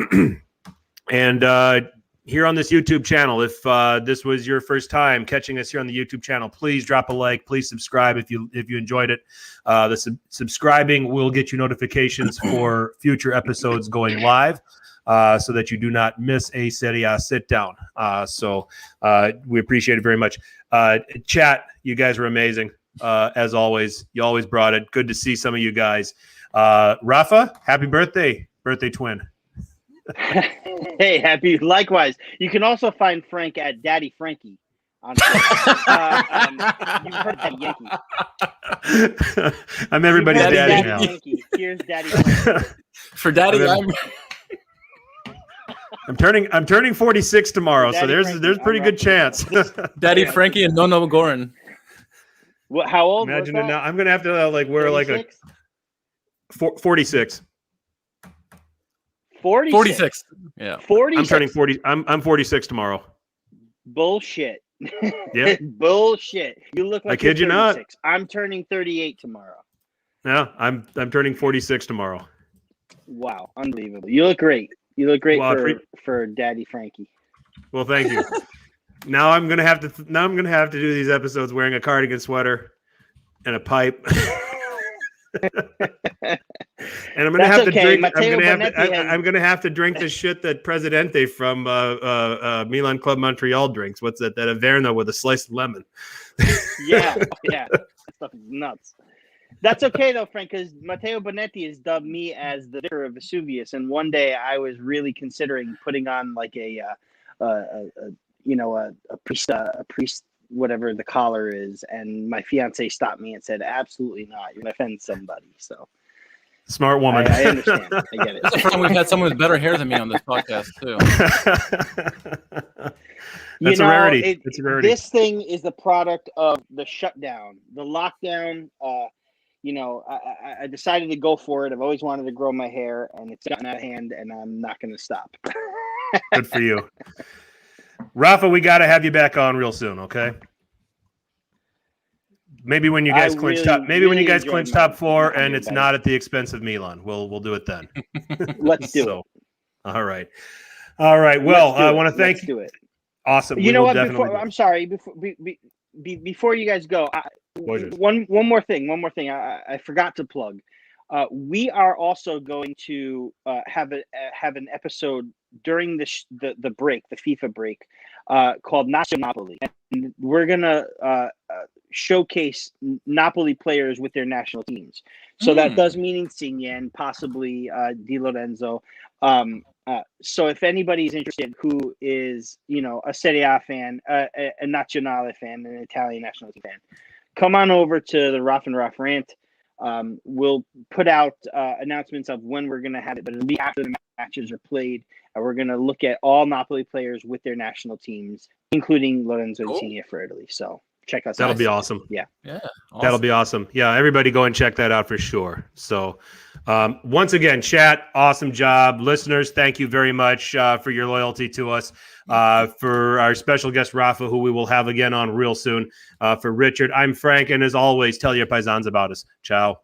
C: here on this YouTube channel, if this was your first time catching us here on the YouTube channel, please drop a like, please subscribe if you enjoyed it. Subscribing will get you notifications for future episodes going live, so that you do not miss a Serie A Sitdown. So we appreciate it very much. Chat, you guys were amazing. As always, you always brought it. Good to see some of you guys. Rafa, happy birthday twin.
E: Hey, happy likewise. You can also find Frank at Daddy Frankie on Twitter. You've heard that Yankee.
C: I'm everybody's daddy now.
E: Yankee. Here's Daddy Frankie.
D: For Daddy,
C: I'm turning 46 tomorrow, so there's a pretty good chance.
D: Daddy Frankie and Nono Goran.
E: What? How old?
C: Imagine it now. I'm gonna have to wear
E: 46?
C: like a 46.
D: 46. Yeah.
E: 46.
C: I'm turning 40. I'm 46 tomorrow.
E: Bullshit.
C: Yeah.
E: Bullshit. You look like
C: I kid you not.
E: I'm turning 38 tomorrow.
C: Yeah, I'm turning 46 tomorrow.
E: Wow, unbelievable. You look great. You look great for Daddy Frankie.
C: Well, thank you. Now I'm gonna have to do these episodes wearing a cardigan sweater and a pipe. And I'm gonna
E: That's
C: have to
E: okay.
C: drink.
E: Matteo Bonetti has-
C: I'm gonna have to drink the shit that Presidente from Milan Club Montreal drinks. What's that? That Averna with a slice of lemon.
E: Yeah. That stuff is nuts. That's okay though, Frank, because Matteo Bonetti has dubbed me as the vicar of Vesuvius, and one day I was really considering putting on like a priest, whatever the collar is, and my fiance stopped me and said, "Absolutely not! You're gonna offend somebody." So
C: Smart woman.
E: I understand. I get it.
D: That's the first time we've had someone with better hair than me on this podcast too.
C: That's a rarity. It's a rarity.
E: This thing is the product of the shutdown, the lockdown. I decided to go for it. I've always wanted to grow my hair, and it's gotten out of hand, and I'm not going to stop.
C: Good for you. Rafa, we got to have you back on real soon, okay? Maybe when you guys clinch top four and it's not at the expense of Milan. We'll do it then.
E: Let's do it.
C: All right. Well, I want to thank
E: Let's do it.
C: Awesome.
E: You know what? I'm sorry. Before you guys go, one more thing. I forgot to plug. We are also going to have an episode during the break, the FIFA break, called Napoli, and we're gonna showcase Napoli players with their national teams. So that does mean Ceane and possibly Di Lorenzo. So if anybody's interested who is, a Serie A fan, a Nazionale fan, an Italian national team fan, come on over to the Rough and Rough Rant. We'll put out announcements of when we're going to have it, but it'll be after the matches are played. And we're going to look at all Napoli players with their national teams, including Lorenzo Insigne for Italy. So check us out.
C: That'll be awesome.
E: Yeah.
D: Awesome.
C: That'll be awesome. Yeah, everybody go and check that out for sure. So once again, chat, awesome job. Listeners, thank you very much for your loyalty to us. For our special guest, Rafa, who we will have again on real soon. For Richard, I'm Frank, and as always, tell your paisans about us. Ciao.